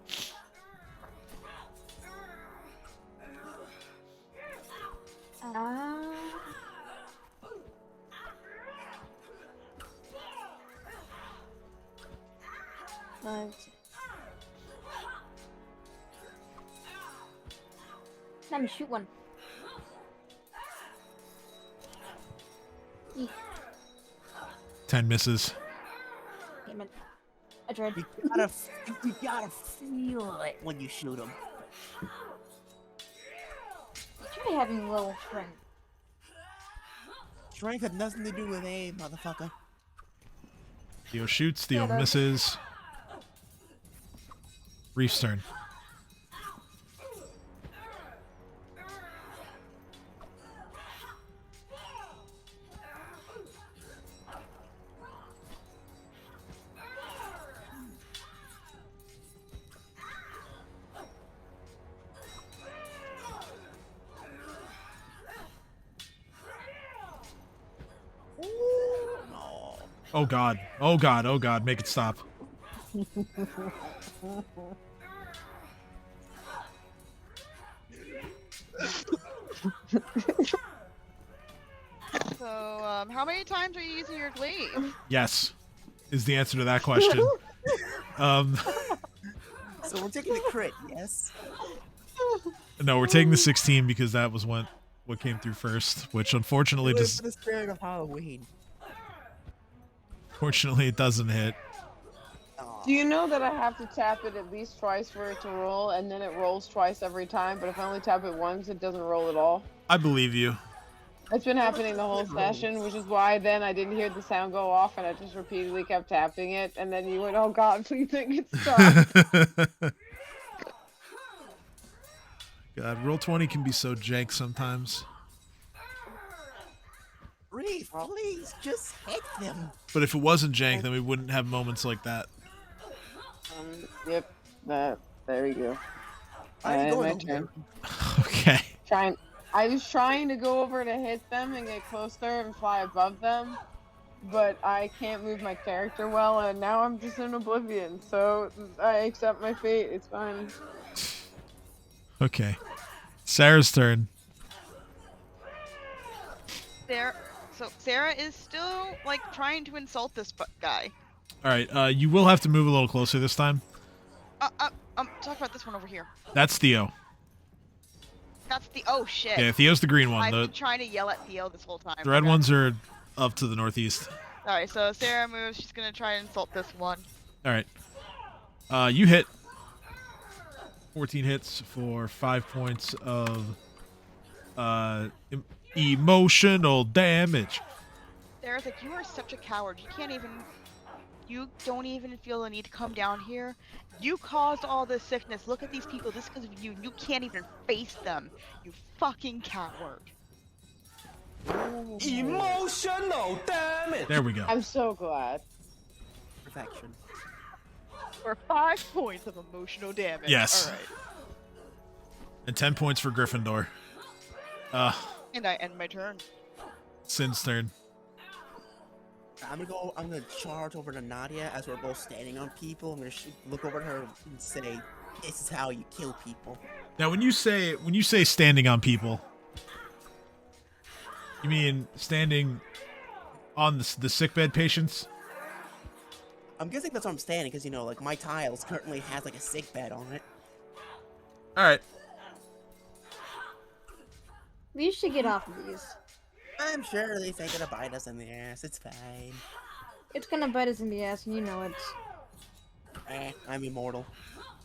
Let me shoot one. 10 misses. Damn it. I tried. You gotta feel it when you shoot them. Try having a little strength. Strength had nothing to do with aim, motherfucker. Theo shoots, Theo Yeah, misses. Reef's turn. Oh god. Oh god. Oh god. Make it stop. So, how many times are you using your glaive? Yes. Is the answer to that question. So we're taking the crit, yes? No, we're taking the 16 because that was what came through first, which unfortunately Do it does. for the spirit of Halloween. Fortunately, it doesn't hit. Do you know that I have to tap it at least twice for it to roll, and then it rolls twice every time, but if I only tap it once, it doesn't roll at all? I believe you. It's been happening the whole session, which is why then I didn't hear the sound go off, and I just repeatedly kept tapping it, and then you went, oh god, please make it stop. God, Roll20 can be so jank sometimes. Reef, please, just hit them. But if it wasn't jank, then we wouldn't have moments like that. Yep, there we go. I ain't My going turn. Okay. I was trying to go over to hit them and get closer and fly above them, but I can't move my character well, and now I'm just in oblivion, so I accept my fate, it's fine. Okay. Sarah's turn. Sarah is still, like, trying to insult this guy. Alright, you will have to move a little closer this time. Talk about this one over here. That's Theo. That's the, oh shit. Yeah, Theo's the green one. I've The been trying to yell at Theo this whole time. red Okay. ones are up to the northeast. Alright, so Sarah moves, she's gonna try and insult this one. Alright. You hit. 14 hits for 5 points of emotional damage. Sarah's like, you are such a coward. You don't even feel the need to come down here. You caused all this sickness. Look at these people. This is because of you. You can't even face them. You fucking coward. Emotional damage. There we go. I'm so glad. perfection. For 5 points of emotional damage. Yes. All right. And 10 points for Gryffindor. And I end my turn. Sin's turn. I'm gonna charge over to Nadia as we're both standing on people. I'm gonna look over at her and say, "This is how you kill people." Now, when you say standing on people, you mean standing on the sickbed patients? I'm guessing that's where I'm standing because, you know, like, my tiles currently has, like, a sick bed on it. All right. We should get off of these. I'm sure they ain't gonna bite us in the ass. It's fine. It's gonna bite us in the ass, and you know it. I'm immortal.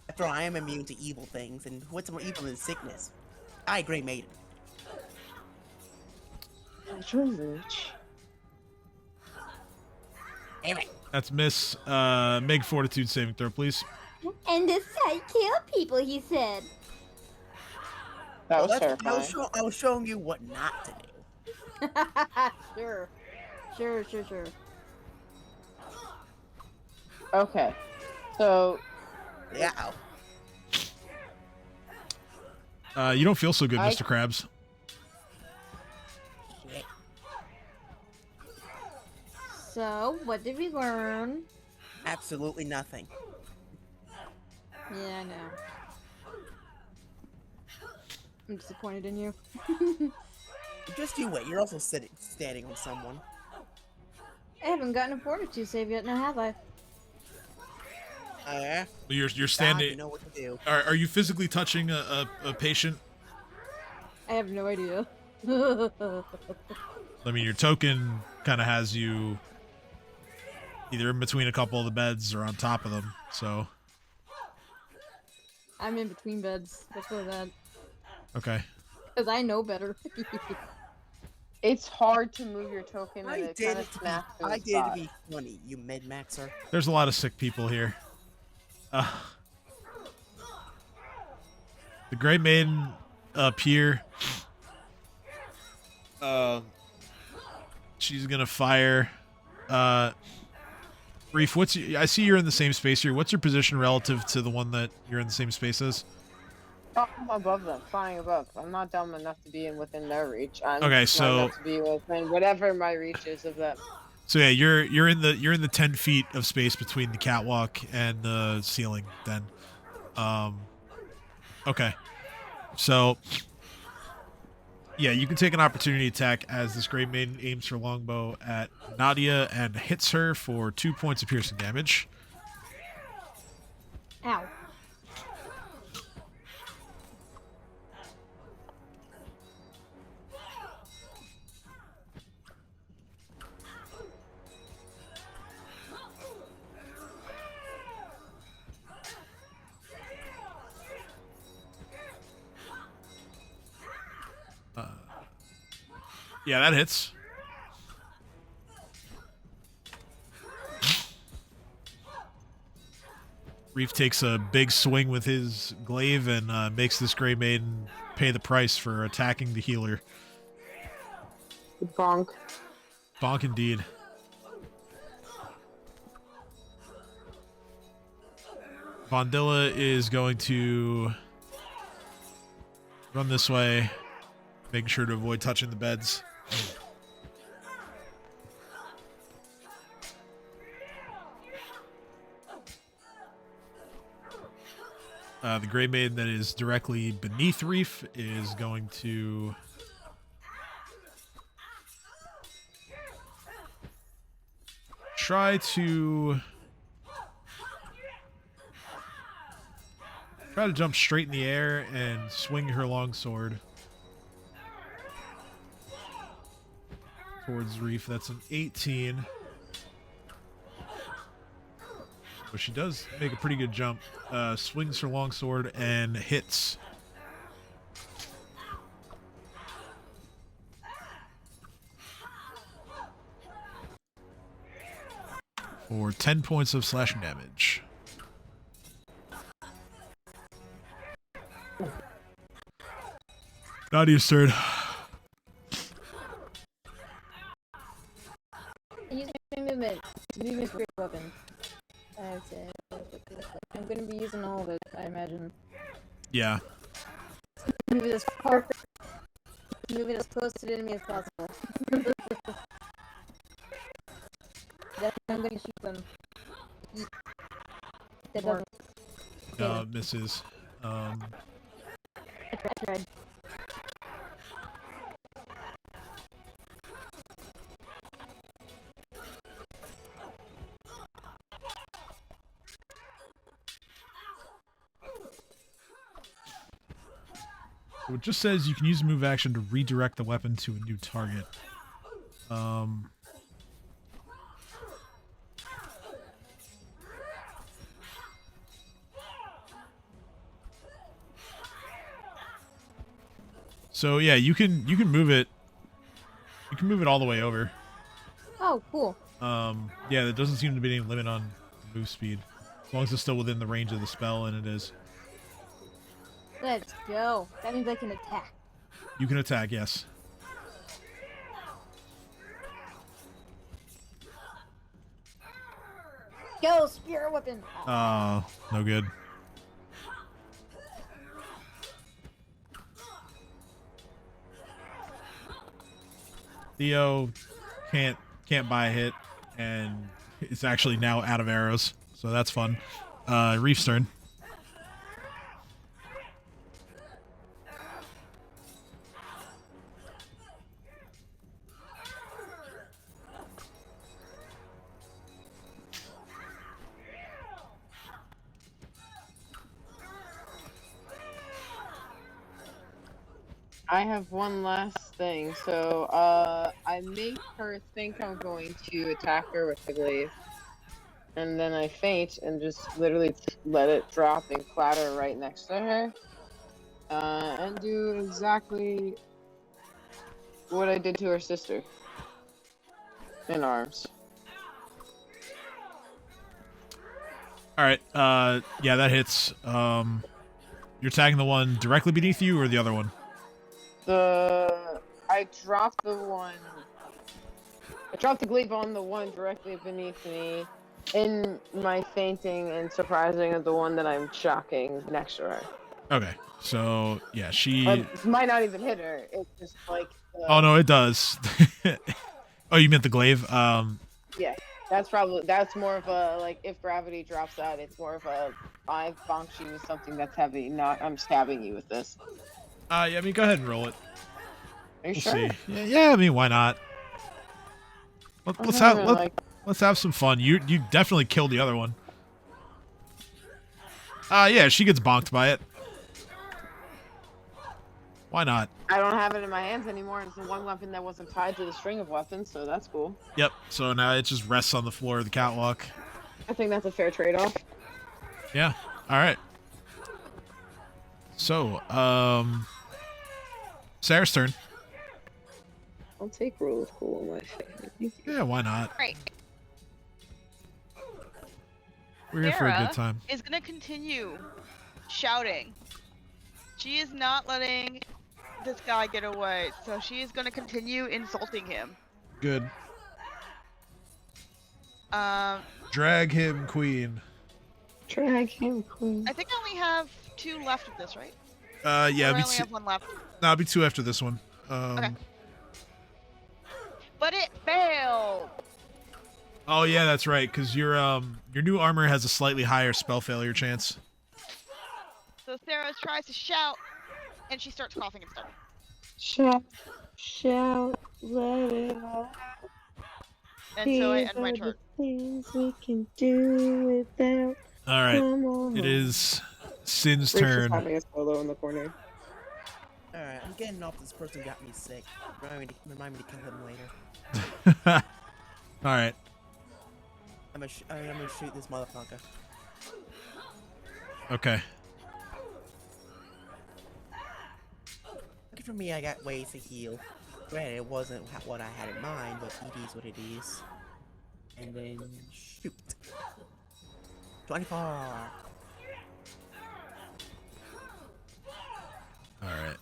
After all, I am immune to evil things, and what's more evil than sickness? I, Grey Maiden. Damn it. That's Miss. Make Fortitude saving throw, please. And this I kill people, he said. That was Well, terrifying. I was showing you what not to do. Sure. Sure. Okay. So, Yeah. You don't feel so good, I- Mr. Krabs. Shit. So, what did we learn? Absolutely nothing. Yeah, I know. I'm disappointed in you. Just you wait. You're also standing on someone. I haven't gotten a fortitude save yet, now have I? Yeah. You're God, standing. you know what to do. Are you physically touching a patient? I have no idea. I mean, your token kind of has you either in between a couple of the beds or on top of them. So, I'm in between beds. Let's go with that. okay. Because I know better. it's hard to move your token I and it did kind it of to be, snaps to I a did it to spot. be funny, you mid-maxer. There's a lot of sick people here. The Great Maiden up here. She's gonna fire. Reef, I see you're in the same space here. What's your position relative to the one that you're in the same space as? Oh, I'm above them, flying above. I'm not dumb enough to be within their reach. I'm Okay, smart so- enough to be within whatever my reach is of them. So yeah, you're in the 10 feet of space between the catwalk and the ceiling. Then, okay. So, yeah, you can take an opportunity attack as this Great Maiden aims her longbow at Nadia and hits her for 2 points of piercing damage. Ow. Yeah, that hits. Reef takes a big swing with his glaive and makes this Grey Maiden pay the price for attacking the healer. Bonk. Bonk indeed. Vondilla is going to run this way, making sure to avoid touching the beds. The Grey Maiden that is directly beneath Reef is going to try to jump straight in the air and swing her longsword towards Reef. That's an 18. But she does make a pretty good jump. Swings her longsword and hits. For 10 points of slashing damage. Nadia's turn. Use my movement to move his great weapon. Yeah. Move it as far. Move it as close to the enemy as possible. Then I'm gonna shoot them. That doesn't. Misses. I tried. So it just says you can use a move action to redirect the weapon to a new target. So yeah, you can move it. You can move it all the way over. Oh, cool. Yeah, there doesn't seem to be any limit on move speed, as long as it's still within the range of the spell, and it is. Let's go. That means I can attack. You can attack, yes. Go, spear weapon. No good. Theo can't buy a hit, and it's actually now out of arrows, so that's fun. Reef's turn. I have one last thing. So, I make her think I'm going to attack her with the glaive. And then I faint and just literally let it drop and clatter right next to her. And do exactly what I did to her sister. In arms. Alright, yeah, that hits. You're attacking the one directly beneath you, or the other one? I dropped the one. I dropped the glaive on the one directly beneath me in my fainting and surprising of the one that I'm shocking next to her. Okay, so, yeah, she... It might not even hit her. It's just like... Oh, no, it does. Oh, you meant the glaive? Yeah, that's more of a, like, if gravity drops out, it's more of a, I bonked you with something that's heavy, not I'm stabbing you with this. Yeah, I mean, go ahead and roll it. Are you We'll sure? see. Yeah, I mean, why not? Let's have some fun. You definitely killed the other one. Yeah, she gets bonked by it. Why not? I don't have it in my hands anymore. It's the one weapon that wasn't tied to the string of weapons, so that's cool. Yep. So now it just rests on the floor of the catwalk. I think that's a fair trade-off. Yeah. All right. So, Sarah's turn. I'll take roll of cool on my face. Yeah, why not? Right. We're here for a Sarah good time. is gonna continue shouting. She is not letting this guy get away, so she is gonna continue insulting him. Good. Drag him, queen. Drag him, queen. I think I only have 2 left of this, right? Yeah, Or I only have 1 left. no, it'll be 2 after this one. Okay. But it failed. Oh yeah, that's right, because your new armor has a slightly higher spell failure chance. So Sarah tries to shout, and she starts coughing and stuff. Shout, let it out. And so I end my turn. Things we can do without. All right, it is Sin's turn. Having a solo in the corner. Alright, I'm getting off. This person got me sick. Remind me to kill him later. All right. I'm gonna shoot this motherfucker. Okay. Lucky for me, I got ways to heal. Granted, it wasn't what I had in mind, but it is what it is. And then shoot. 24. All right.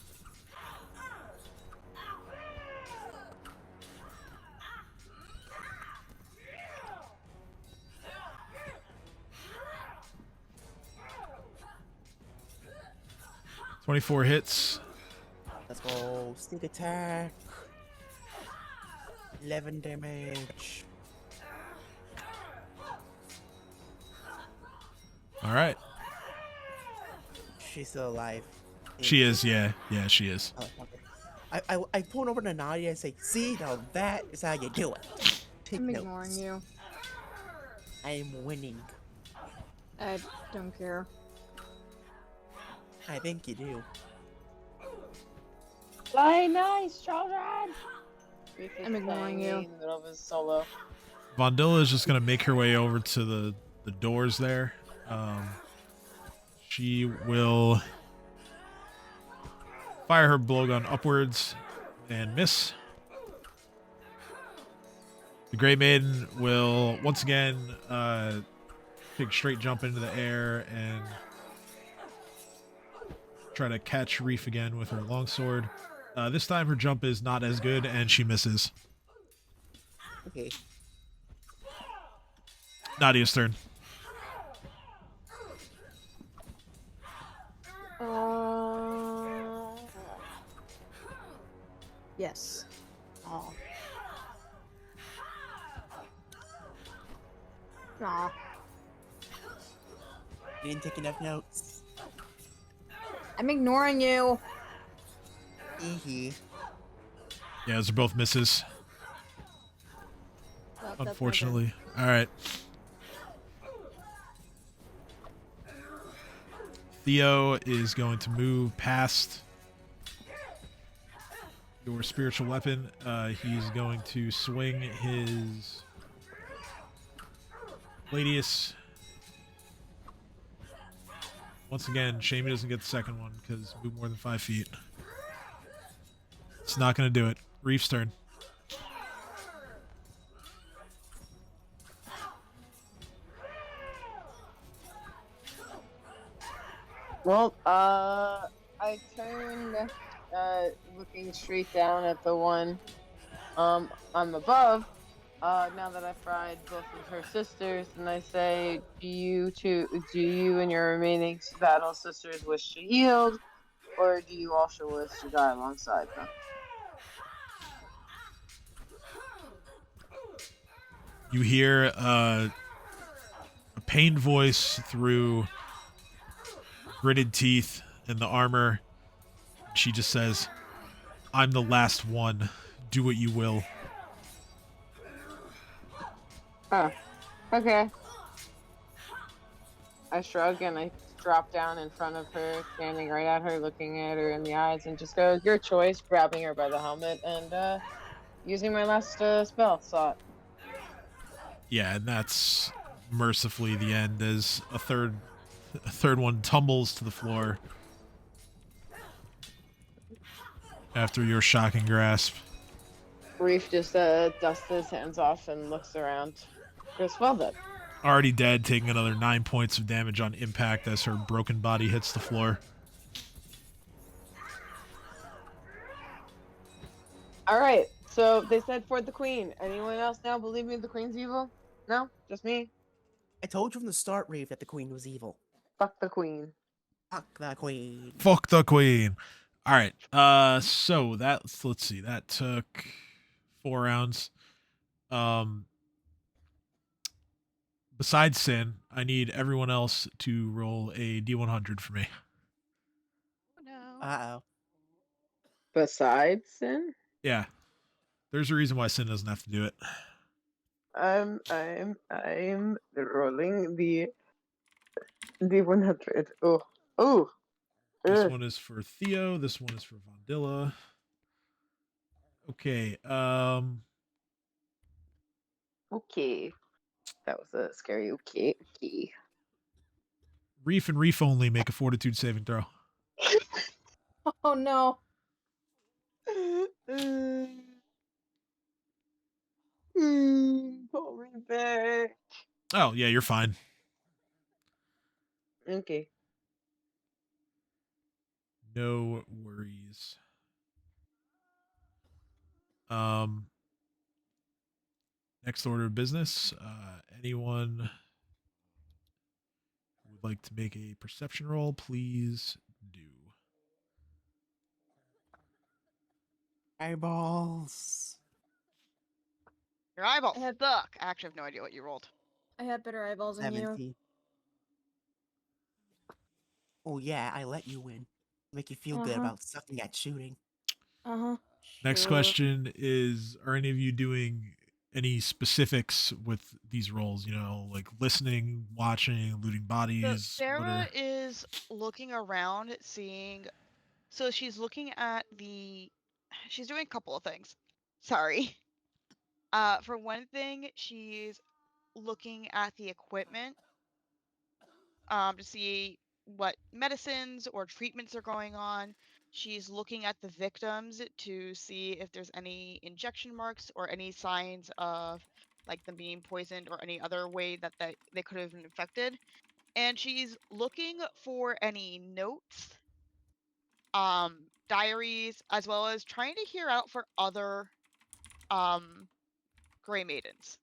24 hits. Let's go. Sneak attack. 11 damage. All right. She's still alive. She is, yeah. Yeah, she is. Oh, okay. I pulled over to Nadia and say, see, now that is how you do it. Take I'm notes. ignoring you. I am winning. I don't care. I think you do. Play nice, children. I'm ignoring you. In the middle of his solo. Vondilla is just going to make her way over to the doors there. She will fire her blowgun upwards and miss. The Grey Maiden will once again take a straight jump into the air and try to catch Reef again with her longsword. This time her jump is not as good and she misses. Okay. Nadia's turn. Yes. Oh. Aw. You didn't take enough notes. I'm ignoring you. Hee. Yeah, those are both misses. Well, that's my turn. Unfortunately. All right. Theo is going to move past your spiritual weapon. He's going to swing his Gladius. Once again, shame he doesn't get the second one because move more than 5 feet. It's not going to do it. Reef's turn. Well, I turned, looking straight down at the one, I'm above, now that I fried both of her sisters, and I say, do you and your remaining battle sisters wish to yield, or do you also wish to die alongside them? You hear a pained voice through gritted teeth and the armor. She just says, I'm the last one. Do what you will. Oh, okay. I shrug and I drop down in front of her, standing right at her, looking at her in the eyes, and just go, your choice, grabbing her by the helmet and using my last spell slot. Yeah, and that's mercifully the end as a third one tumbles to the floor after your shocking grasp. Reef just dusts his hands off and looks around. Goes, well then. Already dead, taking another 9 points of damage on impact as her broken body hits the floor. Alright, so they said for the queen. Anyone else now believe me the queen's evil? No? Just me? I told you from the start, Reeve, that the queen was evil. Fuck the queen. Fuck the queen. Fuck the queen. All right. So let's see. That took 4 rounds. Besides Sin, I need everyone else to roll a D100 for me. Oh, no. Uh-oh. Besides Sin? Yeah. There's a reason why Sin doesn't have to do it. I'm rolling the 100. Oh. This Ugh. one is for Theo. This one is for Vondilla. Okay. Okay. That was a scary okay. Reef and Reef only make a fortitude saving throw. Oh no. Pull me back. Oh, yeah, you're fine. Okay. No worries. Next order of business. Anyone who would like to make a perception roll, please do. Eyeballs. Your eyeballs I have- suck. I actually have no idea what you rolled. I have better eyeballs than you. 17. Oh yeah, I let you win. Make you feel good Uh-huh. about sucking at shooting. Uh-huh. Next Sure. question is: are any of you doing any specifics with these roles? You know, like listening, watching, looting So bodies. What Sarah are... is looking around, seeing. So she's looking at the. She's doing a couple of things. Sorry. For one thing, she's looking at the equipment to see what medicines or treatments are going on. She's looking at the victims to see if there's any injection marks or any signs of like them being poisoned or any other way that they could have been infected. And she's looking for any notes, diaries, as well as trying to hear out for other gray maidens.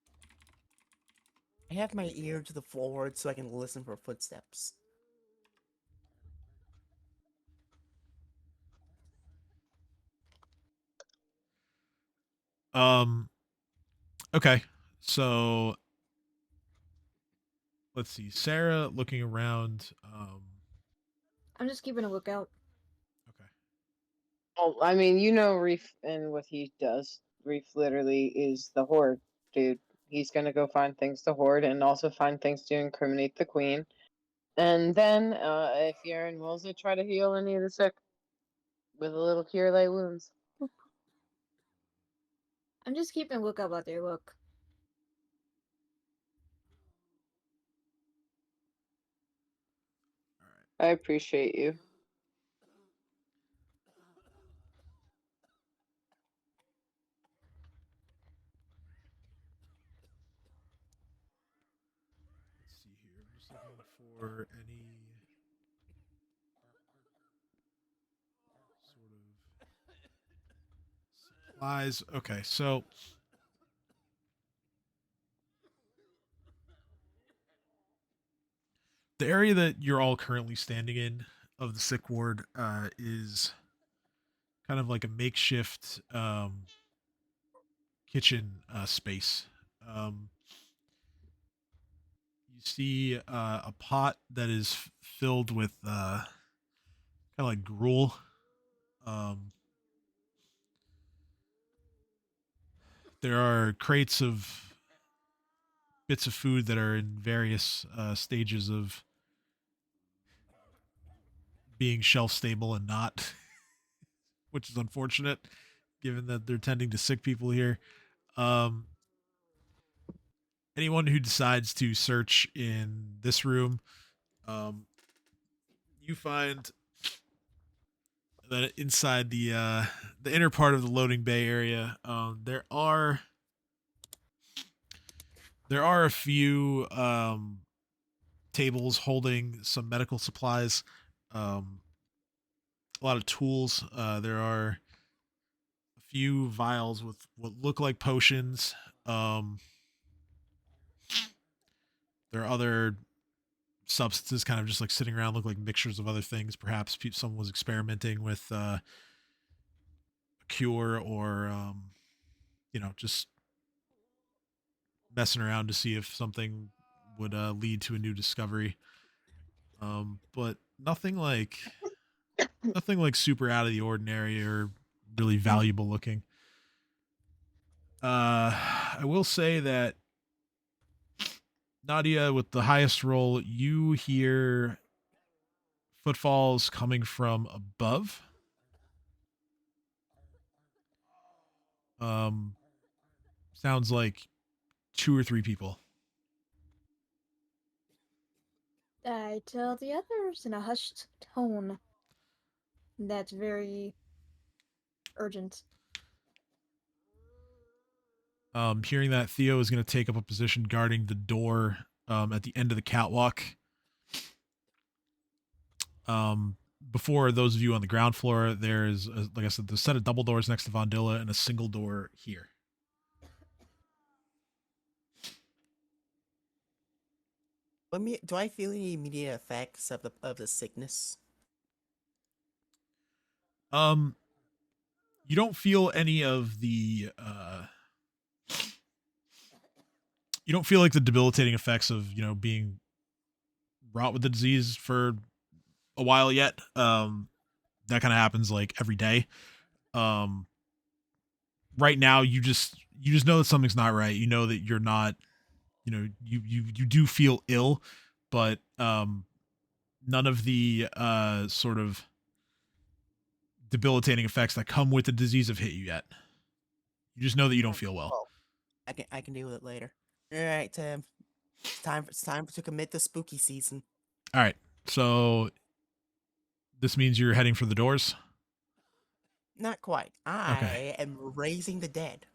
I have my ear to the forward so I can listen for footsteps. Okay, so let's see. Sarah looking around. I'm just keeping a lookout. Okay. Oh, I mean, you know Reef and what he does. Reef literally is the Hoard, dude. He's gonna go find things to hoard and also find things to incriminate the queen. And then, if Yaren wills it, try to heal any of the sick with a little cure light wounds. I'm just keeping a lookout out there. Look. I appreciate you. Let's see here. I'm just looking for any sort of supplies. Okay, so the area that you're all currently standing in of the sick ward is kind of like a makeshift kitchen space. Um, you see a pot that is filled with kind of like gruel. Um, there are crates of bits of food that are in various stages of being shelf stable and not, which is unfortunate given that they're tending to sick people here. Um, anyone who decides to search in this room, um, you find that inside the inner part of the loading bay area, there are a few tables holding some medical supplies, a lot of tools. There are a few vials with what look like potions. There are other substances kind of just like sitting around, look like mixtures of other things. Perhaps someone was experimenting with a cure or, just messing around to see if something would lead to a new discovery. But nothing like super out of the ordinary or really valuable looking. I will say that Nadia, with the highest roll, you hear footfalls coming from above. Um, sounds like 2 or 3 people. I tell the others in a hushed tone. That's very urgent. Hearing that, Theo is going to take up a position guarding the door at the end of the catwalk. Before those of you on the ground floor, there's, like I said, the set of double doors next to Vondilla and a single door here. Do I feel any immediate effects of the sickness? Um, you don't feel any of the you don't feel like the debilitating effects of being wrought with the disease for a while yet. That kind of happens like every day. Um, right now, you just know that something's not right. You know that you're not. You do feel ill, but none of the sort of debilitating effects that come with the disease have hit you yet. You just know that you don't feel well. Well, I can deal with it later. All right, Tim. It's time to commit the spooky season. All right, so this means you're heading for the doors. Not quite. Okay. I am raising the dead.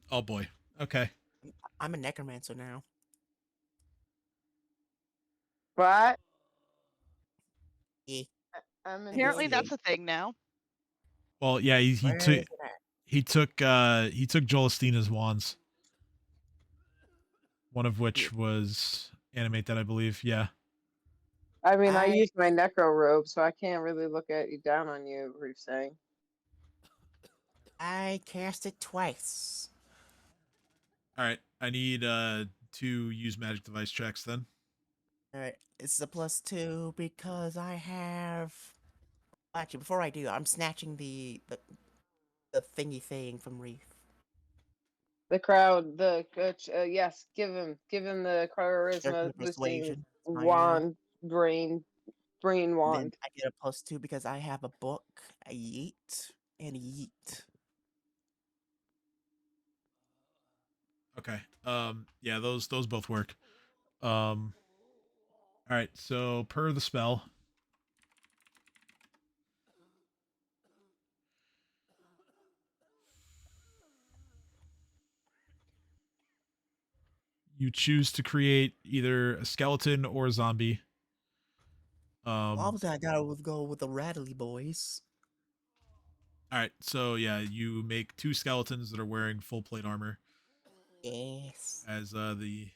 Oh boy. Okay. I'm a necromancer now. What? Eh, I'm Apparently, Yes, that's engaged. a thing now. Well, yeah, he Where took is it at? he took Jolastina's wands, one of Yeah. which was animate that I believe. Yeah. I mean, I I use my necro robe, so I can't really look at you down on you, Reef saying. I cast it twice. All right. I need to use magic device checks then. All right, it's a +2 because I have. Actually, before I do, I'm snatching the thingy thing from Reef. The crowd, yes, give him the charisma 13 boosting persuasion. It's fine now. wand, brain And then wand. I get a +2 because I have a book, a yeet, and a yeet. Okay. Yeah, those both work. All right. So per the spell, you choose to create either a skeleton or a zombie. Obviously, I gotta go with the Rattly Boys. All right. So yeah, you make two skeletons that are wearing full plate armor Yes. as the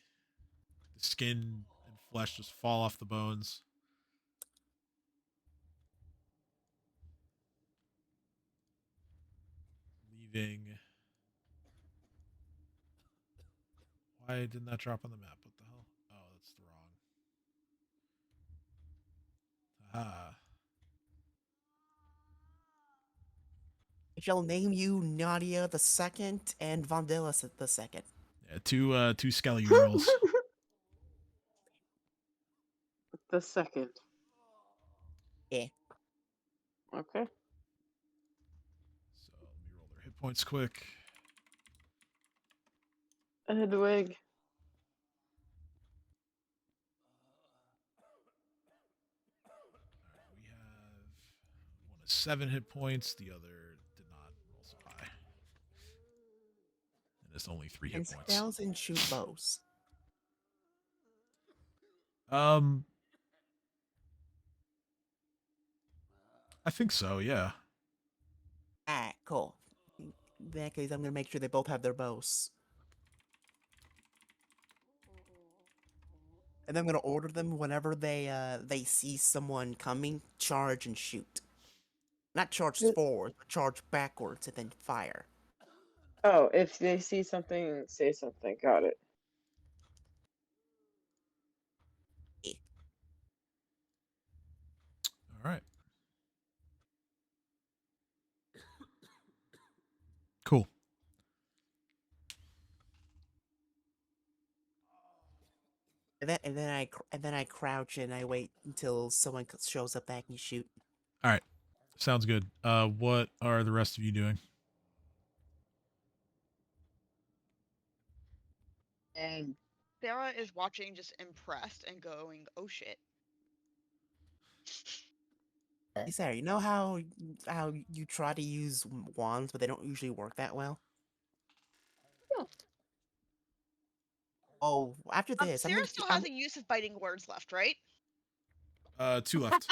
skin and flesh just fall off the bones. Leaving. Why didn't that drop on the map? What the hell? Oh, that's the wrong. Ah. I shall name you Nadia the Second and Vandellis the Second. Yeah, two skelly girls. The second. Yeah. Okay. So let me roll their hit points quick. Hedwig. We have one is 7 hit points. The other did not roll so high, and it's only 3 And hit points. spells and shoot bows. I think so. Yeah. Ah, cool. In that case, I'm gonna make sure they both have their bows. And I'm gonna order them whenever they see someone coming, charge and shoot. Not charge Th- forward, but charge backwards and then fire. Oh, if they see something, say something. Got it. All right. Cool. And then I crouch and I wait until someone shows up that can shoot. All right. Sounds good. What are the rest of you doing? And Sarah is watching, just impressed and going, "Oh shit." Hey, Sarah, you know how you try to use wands, but they don't usually work that well? Yeah. Oh, after this, I'm Sarah gonna. still has a use of biting words left, right? 2 left.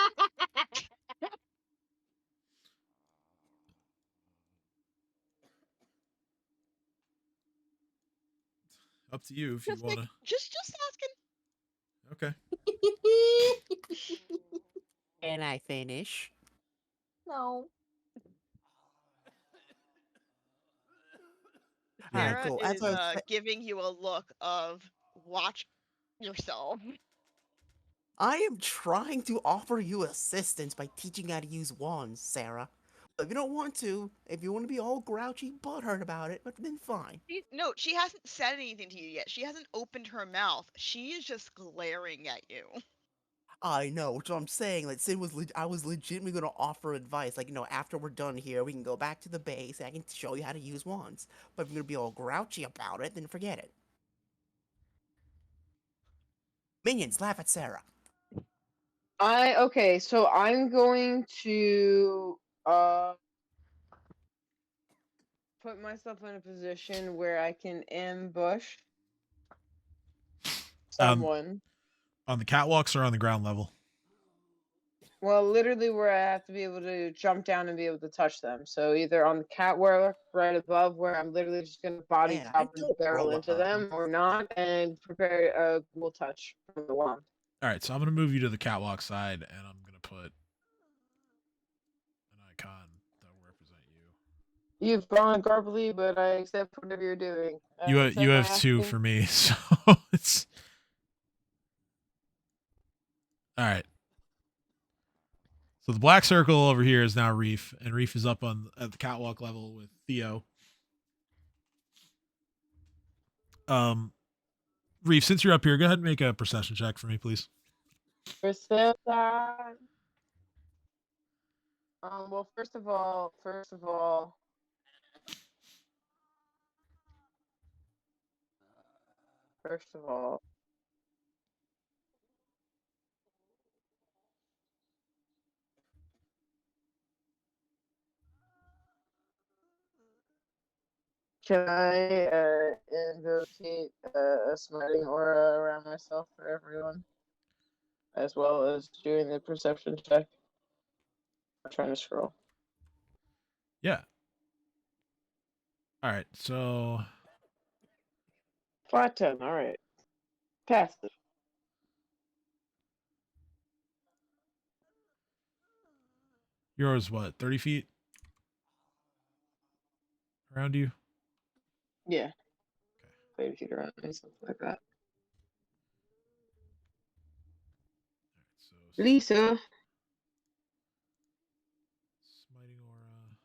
Up to you if you Just want to. just asking. Okay. Can I finish? No. Alright, Sarah cool. As is I was giving you a look of watch yourself. I am trying to offer you assistance by teaching you how to use wands, Sarah. But if you don't want to, if you want to be all grouchy butthurt about it, then fine. No, she hasn't said anything to you yet. She hasn't opened her mouth. She is just glaring at you. I know, which I'm saying, like, I was legitimately gonna offer advice, like, after we're done here, we can go back to the base, and I can show you how to use wands. But if you're gonna be all grouchy about it, then forget it. Minions, laugh at Sarah. Okay, so I'm going to put myself in a position where I can ambush someone. On the catwalks or on the ground level? Well, literally where I have to be able to jump down and be able to touch them. So either on the catwalk right above where I'm literally just gonna body Man, I top and don't barrel roll into above. them, or not, and prepare a cool touch from the wand. All right, so I'm gonna move you to the catwalk side, and I'm gonna put an icon that will represent you. You've gone garbly, but I accept whatever you're doing. You Accept my have two asking. for me, so it's all right. So the black circle over here is now Reef, and Reef is up on at the catwalk level with Theo. Reef, since you're up here, go ahead and make a perception check for me, please. Accept that. Well, first of all, can I invocate a smiting aura around myself for everyone, as well as doing the perception check? I'm trying to scroll. Yeah. All right. So Flat 10. All right. Passed it. yours what? 30 feet around you. Yeah. 30 feet around me, something like that. So Lisa. smiting aura.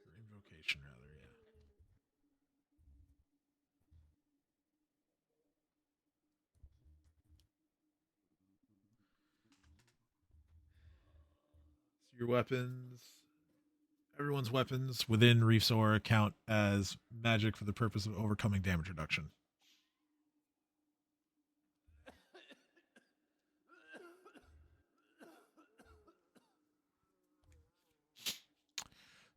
Or invocation, rather. Yeah. So your weapons, everyone's weapons within Reef's aura count as magic for the purpose of overcoming damage reduction.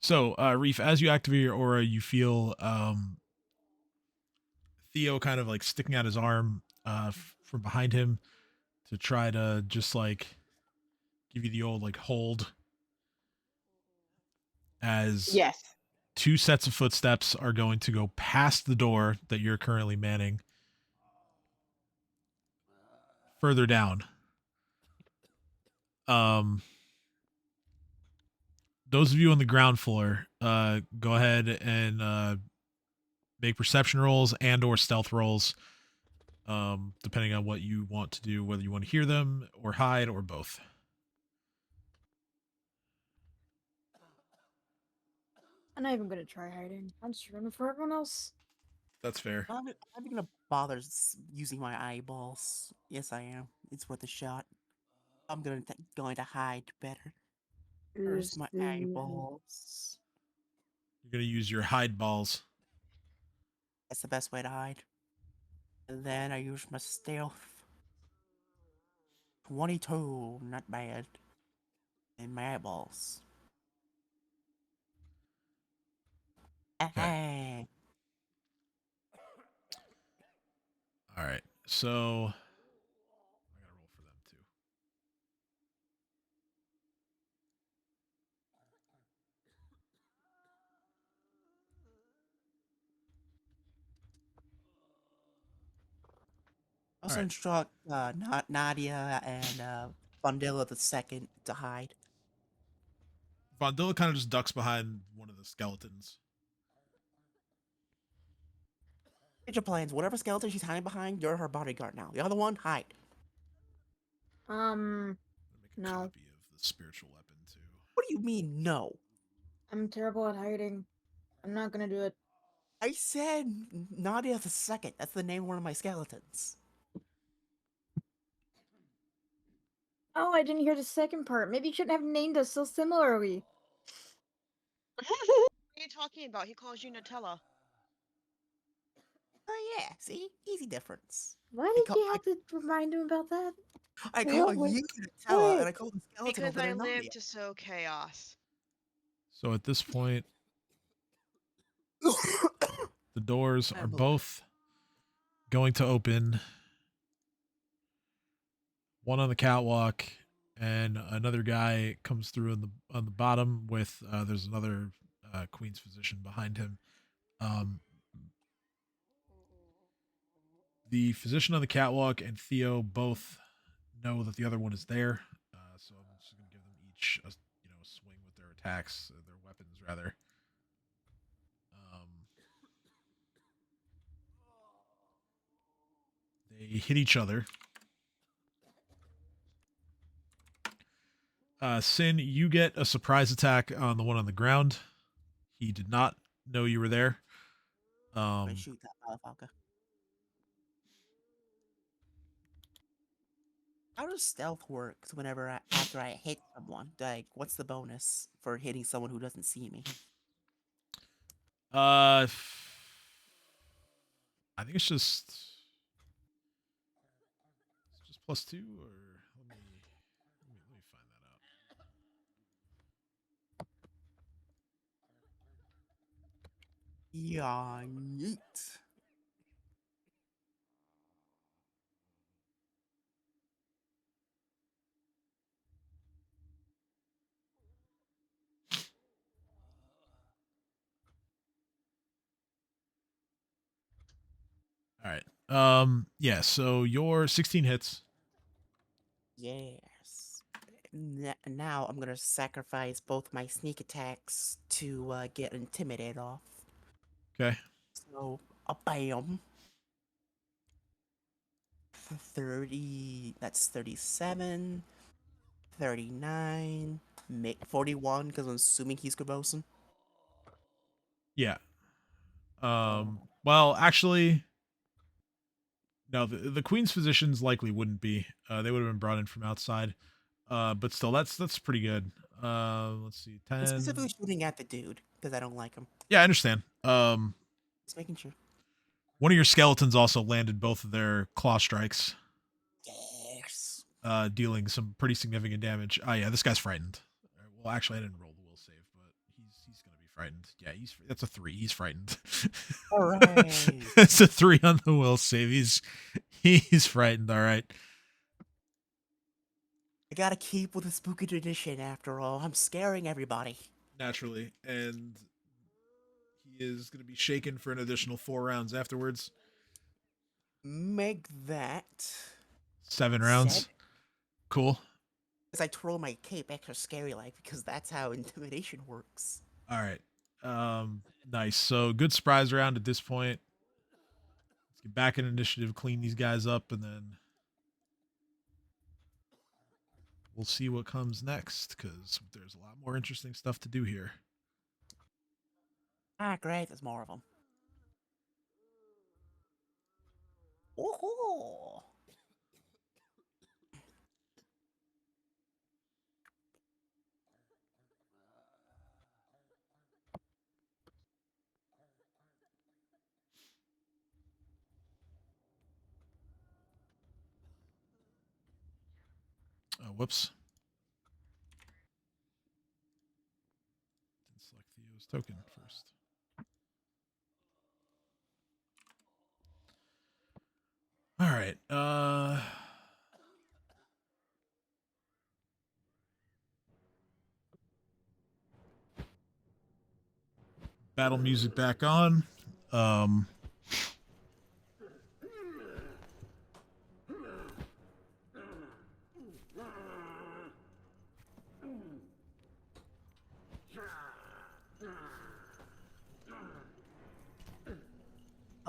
So, Reef, as you activate your aura, you feel Theo kind of like sticking out his arm from behind him to try to just like give you the old like hold as Yes. two sets of footsteps are going to go past the door that you're currently manning further down. Um, those of you on the ground floor, go ahead and make perception rolls and or stealth rolls, depending on what you want to do, whether you want to hear them or hide or both. I'm not even gonna try hiding. I'm just running for everyone else. That's fair. I'm not gonna bother using my eyeballs. Yes, I am. It's worth a shot. I'm going to hide better. Where's my eyeballs? You're going to use your hide balls. That's the best way to hide. And then I use my stealth. 22, not bad. And my eyeballs. Okay. All right. So I got to roll for them too. Also right. instruct Nadia and Bundilla the second to hide. Bondilla kind of just ducks behind one of the skeletons. Get your plans. Whatever skeleton she's hiding behind, you're her bodyguard now. The other one, hide. I'm gonna make a No. copy of the spiritual weapon too. What do you mean, no? I'm terrible at hiding. I'm not gonna do it. I said Nadia the Second. That's the name of one of my skeletons. Oh, I didn't hear the second part. Maybe you shouldn't have named us so similarly. What are you talking about? He calls you Nutella. Oh yeah, see? Easy difference. Why did you have to remind him about that? I Yeah, call wait, you Nutella, wait. and I call the skeleton Because over I there live Nadia. to sow chaos. So at this point, the doors are both going to open. One on the catwalk, and another guy comes through on the bottom with. There's another Queen's physician behind him. The physician on the catwalk and Theo both know that the other one is there, so I'm just going to give them each a swing with their attacks, their weapons rather. They hit each other. Sin, you get a surprise attack on the one on the ground. He did not know you were there. Shoot that motherfucker. How does stealth work after I hit someone? Like, what's the bonus for hitting someone who doesn't see me? I think it's just +2, or let me find that out. Yeah, yeet. All right. Yeah, so your 16 hits. Yes. Now I'm gonna sacrifice both my sneak attacks to get intimidated off. Okay. So a bam. 30. That's 37. 39. 41. Because I'm assuming he's Cabosin. Yeah. Well, actually, no. The Queen's physicians likely wouldn't be. They would have been brought in from outside. But still, that's pretty good. Let's see, I'm 10. specifically shooting at the dude because I don't like him. Yeah, I understand. Just making sure. One of your skeletons also landed both of their claw strikes, Yes. dealing some pretty significant damage. Oh yeah, this guy's frightened. Well, actually, I didn't roll the will save, but he's gonna be frightened. Yeah, that's a 3. He's frightened. All right. It's a 3 on the will save. He's frightened. All right. I gotta keep with the spooky tradition after all. I'm scaring everybody. Naturally, and he is going to be shaken for an additional 4 rounds afterwards. Make that 7 rounds. 7. Cool. As I twirl my cape extra scary like because that's how intimidation works. All right. Nice. So good surprise round at this point. Let's get back in initiative, clean these guys up, and then we'll see what comes next, because there's a lot more interesting stuff to do here. Ah, great. There's more of them. Woohoo! Whoops. Didn't select Theo's token first. All right. Battle music back on.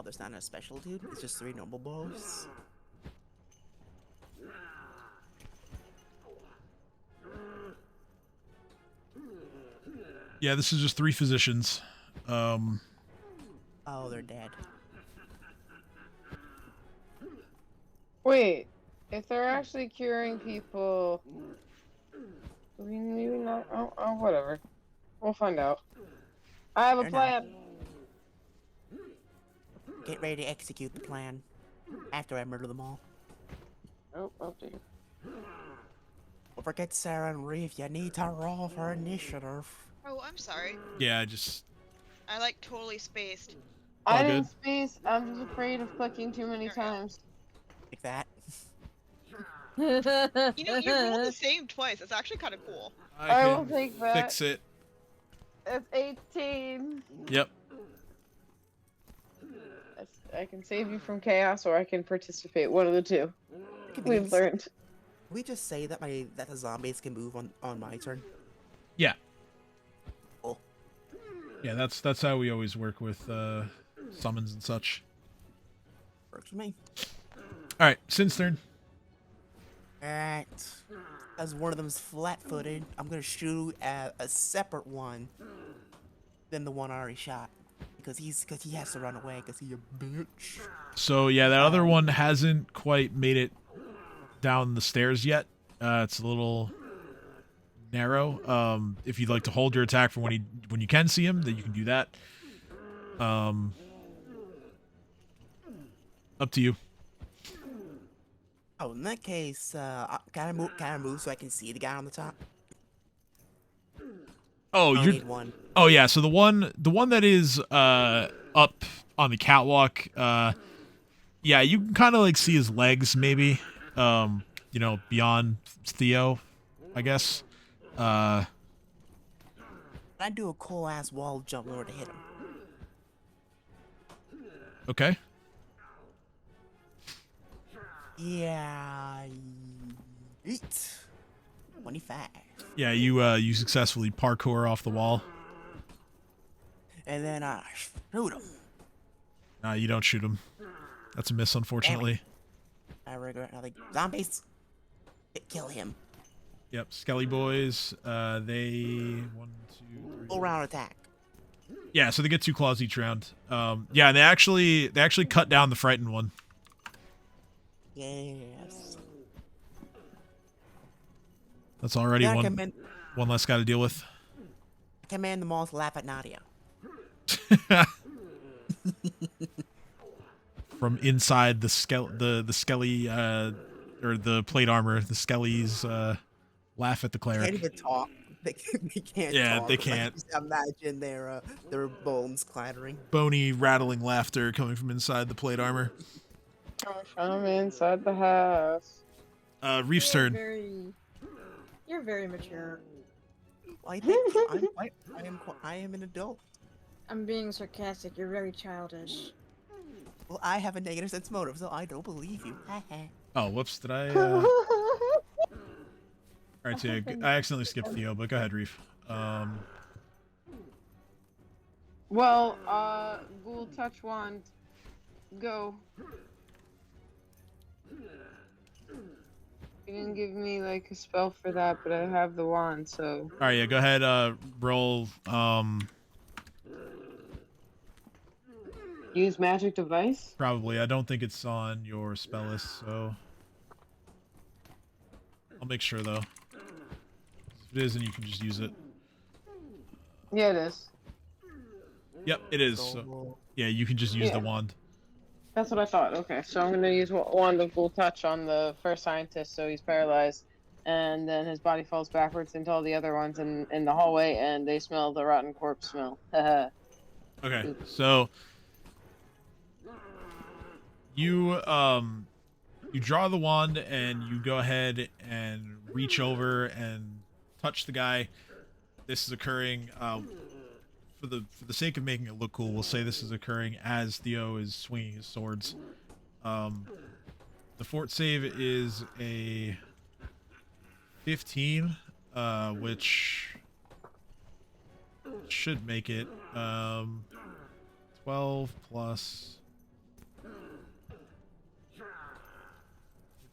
Oh, there's not a special dude. It's just 3 normal blows. Yeah, this is just 3 physicians. Oh, they're dead. Wait, if they're actually curing people, we maybe not. Oh, whatever. We'll find out. I have a They're plan. Get ready to execute the plan after I murder them all. Oh, dear. Don't forget, Sarah and Reef, you need to roll for initiative. Oh, I'm sorry. Yeah, I just I like totally spaced. All I good. didn't space. I'm just afraid of clicking too many There we go. times. Like that. You know, you rolled the same twice. It's actually kind of cool. I will can take that. fix it. It's 18. Yep. I can save you from chaos, or I can participate. One of the two. Can We've learned. we just say that that the zombies can move on my turn? Yeah. Cool. Yeah, that's how we always work with summons and such. Works for me. All right, Sin's turn. Alright. As one of them's flat-footed, I'm gonna shoot at a separate one than the one I already shot. Because he has to run away because he's a bitch. So yeah, that other one hasn't quite made it down the stairs yet. It's a little narrow. If you'd like to hold your attack for when you can see him, then you can do that. Up to you. Oh, in that case, can I move so I can see the guy on the top? Oh, I you're. need one. Oh yeah, so the one that is up on the catwalk, yeah, you can kind of like see his legs maybe, you know, beyond Theo, I guess. I do a cool ass wall jump in order to hit him. Okay. Yeah. Eat. 25. Yeah, you successfully parkour off the wall. And then I shoot him. Nah, you don't shoot him. That's a miss, unfortunately. I regret nothing. Zombies. Kill him. Yep, Skelly boys. They 1, 2, 3. Full round attack. Yeah, so they get 2 claws each round. Yeah, and they actually cut down the frightened one. Yes. That's already Yeah, one less guy to deal with. command them all to laugh at Nadia. From inside the skelly or the plate armor, the skellies laugh at the They can't cleric. even talk. They can't Yeah, talk. they I can't. just imagine their bones clattering. Bony rattling laughter coming from inside the plate armor. I'm inside the house. Reef's turn. You're very mature. I think I am an adult. I'm being sarcastic. You're very childish. Well, I have a negative sense motive, so I don't believe you. Oh, whoops! Did I? All right, so yeah, I accidentally skipped Theo, but go ahead, Reef. Well, Ghoul Touch Wand. Go. You didn't give me like a spell for that, but I have the wand, so. All right, yeah, go ahead. Roll. Use magic device. Probably. I don't think it's on your spell list, so I'll make sure though. If it is, then you can just use it. Yeah, it is. Yep, it is. So, yeah, you can just use the wand. That's what I thought. Okay, so I'm gonna use Wand of Ghoul Touch on the first scientist, so he's paralyzed, and then his body falls backwards into all the other ones in the hallway, and they smell the rotten corpse smell. Okay, so you draw the wand and you go ahead and reach over and touch the guy. This is occurring for the sake of making it look cool. We'll say this is occurring as Theo is swinging his swords. The fort save is a 15, which should make it 12 plus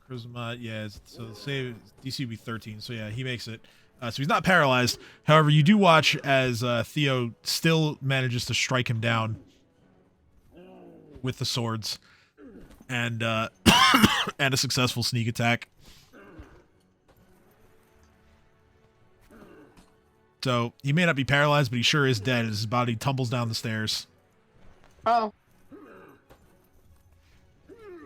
Charisma, yeah. So save DC would be 13. So yeah, he makes it. So he's not paralyzed. However, you do watch as Theo still manages to strike him down with the swords, and and a successful sneak attack. So he may not be paralyzed, but he sure is dead as his body tumbles down the stairs. Oh.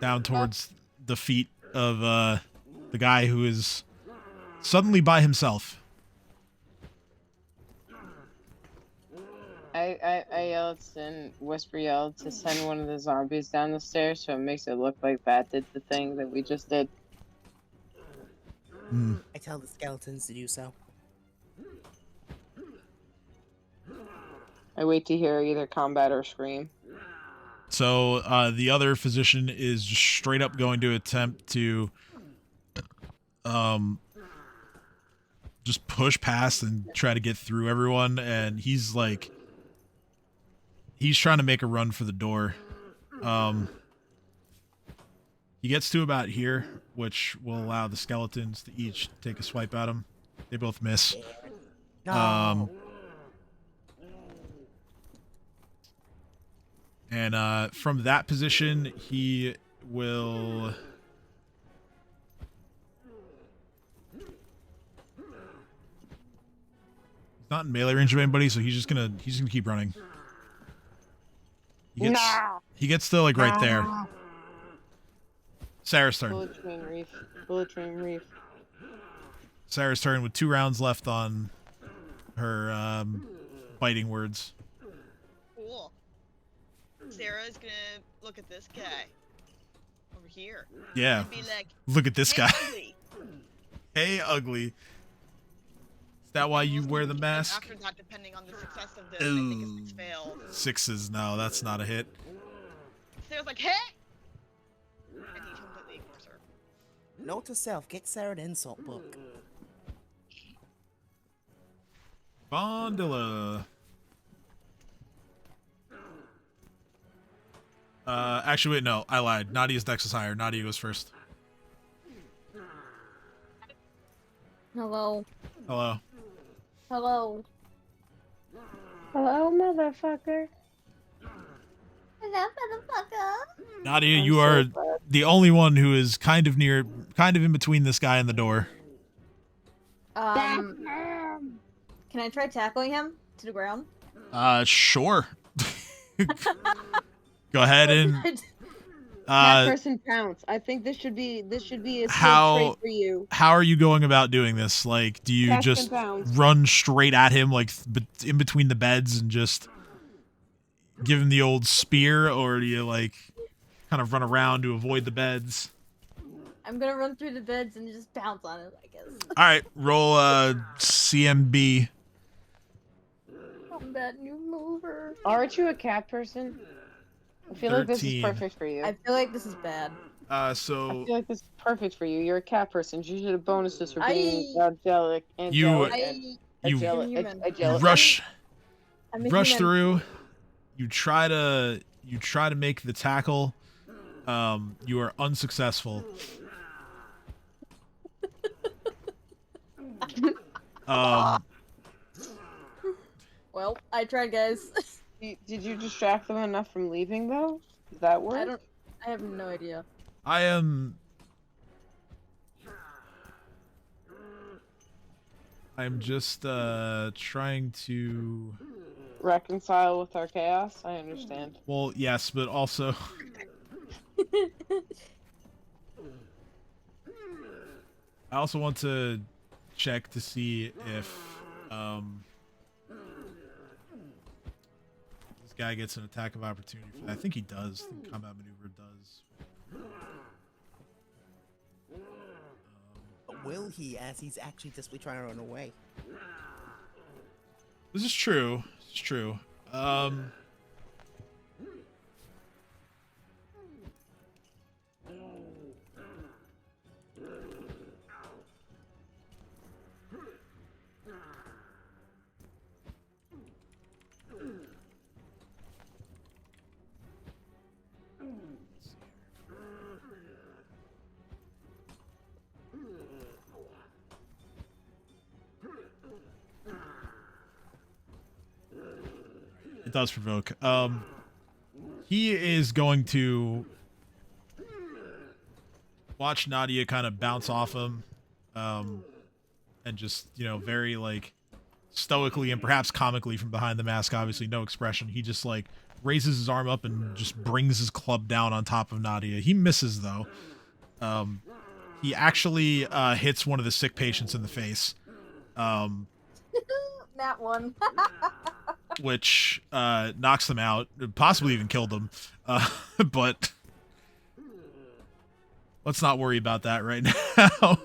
Down towards the feet of the guy who is suddenly by himself. I yelled and whisper yelled to send one of the zombies down the stairs so it makes it look like that did the thing that we just did. I tell the skeletons to do so. I wait to hear either combat or scream. So the other physician is just straight up going to attempt to just push past and try to get through everyone, and he's like trying to make a run for the door. He gets to about here, which will allow the skeletons to each take a swipe at him. They both miss. No. And from that position, he will... He's not in melee range of anybody, so he's gonna keep running. He gets to like right there. Sarah's turn. Bullet train reef. Bullet train reef. Sarah's turn with 2 rounds left on her biting words. Cool. Sarah's gonna look at this guy over here. Yeah. And be like, Look at this "Hey, guy. ugly." Hey, ugly. Is that why you Almost wear the gonna mask? After that, depending on the success of this, I think Ooh. it's failed. 6s. No, that's not a hit. Sarah's like, hey! And he completely ignores her. Note to self: get Sarah an insult book. Bondilla. Actually, wait, no, I lied. Nadia's dex is higher. Nadia goes first. Hello. Hello. Hello. Hello, motherfucker. Hello, motherfucker. Nadia, you are the only one who is kind of in between this guy and the door. Can I try tackling him to the ground? Sure. Go ahead and That person pounce. I think this should be a skill how trait for you. how are you going about doing this? Like, do you Cast just and bounce. run straight at him, like in between the beds, and just give him the old spear, or do you like kind of run around to avoid the beds? I'm gonna run through the beds and just pounce on it, I guess. All right, roll CMB. Combat new mover. Aren't you a cat person? I feel like this is 13. perfect for you. I feel like this is bad. I So feel like this is perfect for you. You're a cat person. You should have bonuses for being I- angelic. You- and you human. rush I'm a rush human. through. You try to make the tackle. You are unsuccessful. Well, I tried, guys. Did you distract them enough from leaving though? Does that work? I have no idea. I'm just trying to. Reconcile with our chaos? I understand. Well, yes, but also I also want to check to see if this guy gets an attack of opportunity. I think he does. I think combat maneuver does. But will he, as he's actually just trying to run away? This is true. It's true. does provoke. He is going to watch Nadia kind of bounce off him, and just, you know, very like stoically and perhaps comically from behind the mask, obviously no expression. He just like raises his arm up and just brings his club down on top of Nadia. He misses though. He actually hits one of the sick patients in the face. That one. Which knocks them out, possibly even killed them. But let's not worry about that right now.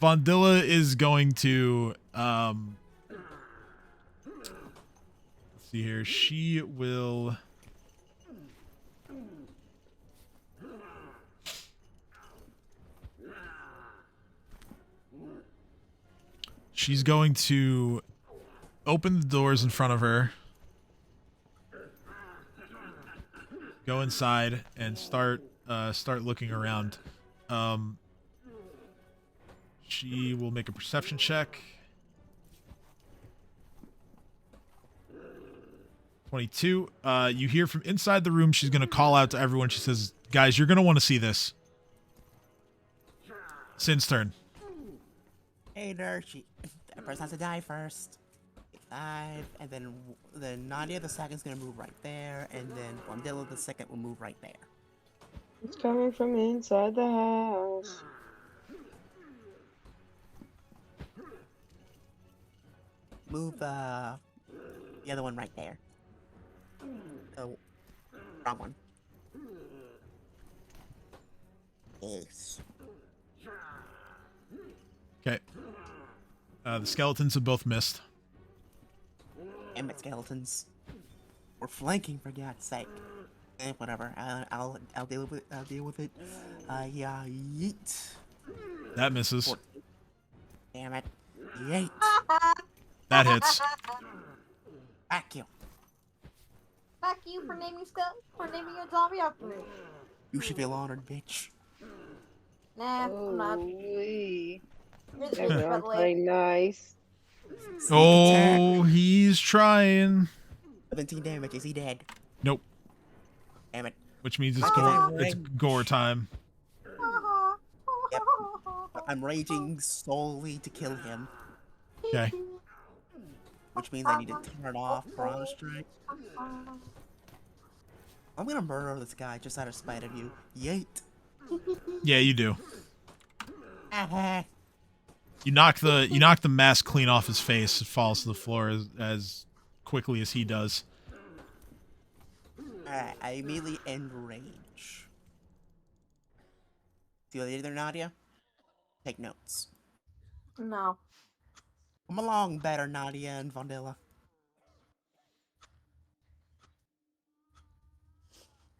Vondilla is going to let's see here. She will she's going to open the doors in front of her, go inside, and start looking around. She will make a perception check. 22. You hear from inside the room. She's going to call out to everyone. She says, guys, you're going to want to see this. Sin's turn. Hey, Dirty. That person has to die first. 5, and then Nadia the second's gonna move right there, and then Wandilla the second will move right there. It's coming from inside the house. Move the other one right there. Oh, wrong one. Yes. Okay. The skeletons have both missed. Damn it, skeletons. We're flanking, for God's sake. Whatever. I'll deal with it. I'll deal with it. Yeah, yeet. That misses. 14. Damn it. Yeet. That hits. Back you. Fuck you for naming a zombie after me. You should feel honored, bitch. Nah, I'm not. Ooh-wee. It's Everyone but play nice. Oh, he's trying. 17 damage. Is he dead? Nope. Damn it. Which means Oh. it's gore time. Yep. I'm raging solely to kill him, Okay. which means I need to turn off Piranha Strike. I'm gonna murder this guy just out of spite of you. Yeet. Yeah, you do. Ah. You knock the mask clean off his face. It falls to the floor as quickly as he does. Alright, I immediately end rage. See what I did there, Nadia? Take notes. No. Come along, better Nadia and Vondilla.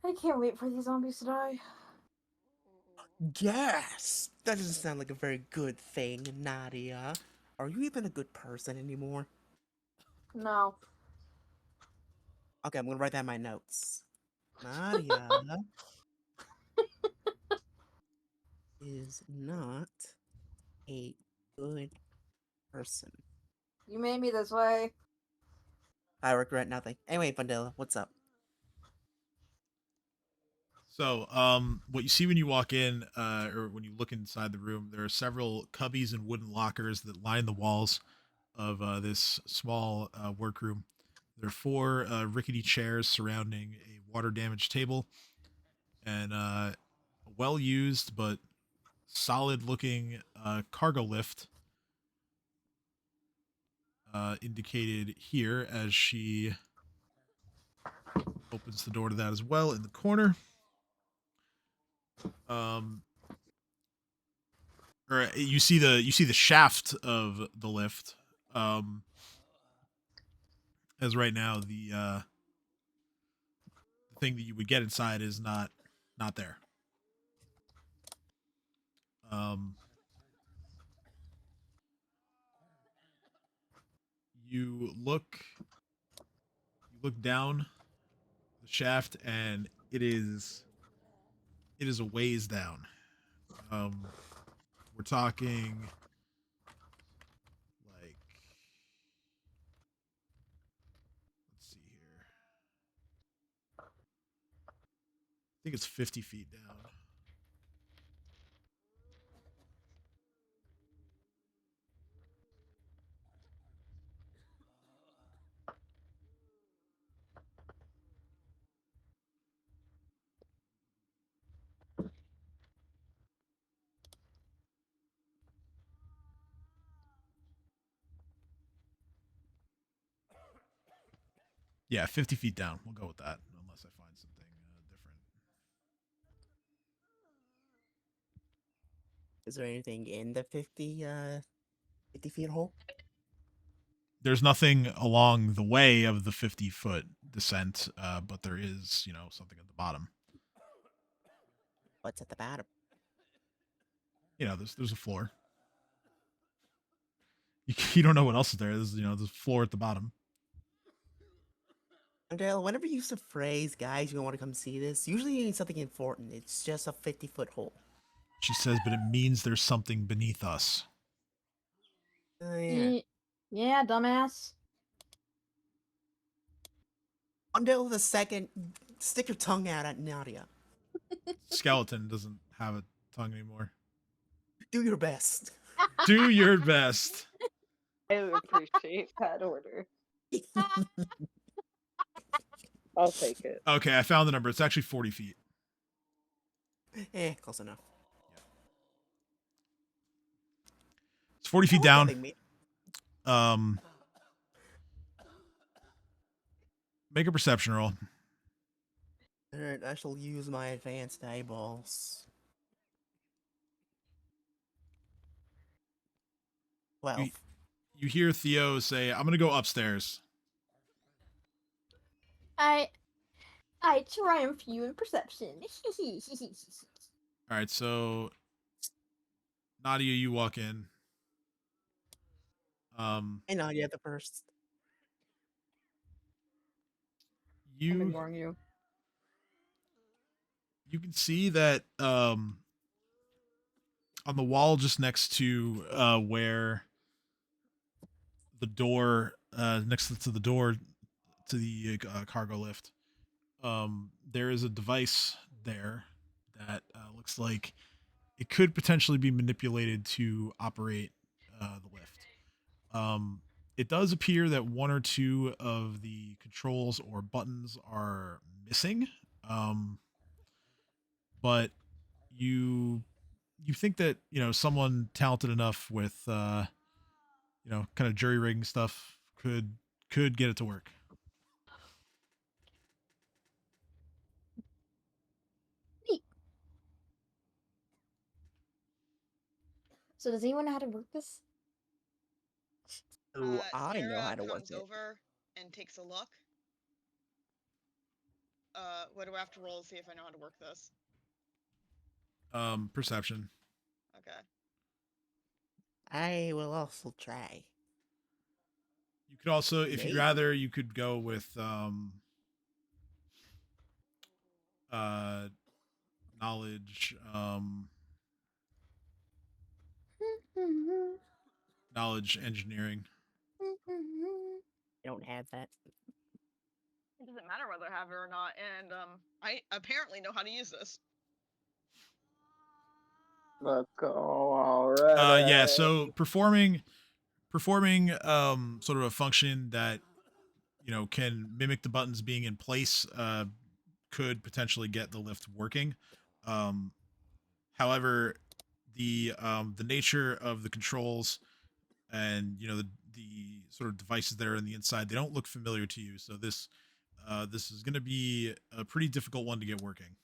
I can't wait for these zombies to die. Yes! That doesn't sound like a very good thing, Nadia. Are you even a good person anymore? No. Okay, I'm gonna write that in my notes. Nadia is not a good person. You made me this way. I regret nothing. Anyway, Vandilla, what's up? So, what you see when you walk in, or when you look inside the room, there are several cubbies and wooden lockers that line the walls of this small workroom. There are 4 rickety chairs surrounding a water-damaged table, and a well-used but solid-looking cargo lift indicated here as she opens the door to that as well in the corner. Or you see the shaft of the lift. As right now the thing that you would get inside is not there. You look down the shaft, and it is a ways down. We're talking like think it's 50 feet down. Yeah, 50 feet down. We'll go with that, unless I find something different. Is there anything in the 50 feet hole? There's nothing along the way of the 50-foot descent, but there is, something at the bottom. What's at the bottom? There's a floor. You don't know what else is there. There's a floor at the bottom. Andale, whenever you use the phrase, guys, you want to come see this, usually you need something important. It's just a 50-foot hole. She says, but it means there's something beneath us. Yeah. Yeah, dumbass. Andale the second, stick your tongue out at Nadia. Skeleton doesn't have a tongue anymore. Do your best. Do your best. I appreciate that order. I'll take it. Okay, I found the number. It's actually 40 feet. Close enough. It's 40 feet down. Make a perception roll. Alright, I shall use my advanced eyeballs. 12. You hear Theo say, I'm going to go upstairs. I triumph you in perception. All right, so Nadia, you walk in. Hey, Nadia, the first. I'm ignoring you. You can see that on the wall just next to where the door next to the door to the cargo lift, there is a device there that looks like it could potentially be manipulated to operate the lift. It does appear that one or two of the controls or buttons are missing, but you think that someone talented enough with kind of jury rigging stuff could get it to work. So does anyone know how to work this? So I know Sarah how to work comes it. over and takes a look. What do I have to roll to see if I know how to work this? Perception. Okay. I will also try. You could also, if you'd Maybe. rather, you could go with knowledge knowledge engineering. I don't have that. It doesn't matter whether I have it or not, and I apparently know how to use this. Let's go already. Yeah, so performing sort of a function that can mimic the buttons being in place could potentially get the lift working. However, the nature of the controls and the sort of devices that are on the inside, they don't look familiar to you. So this is going to be a pretty difficult one to get working.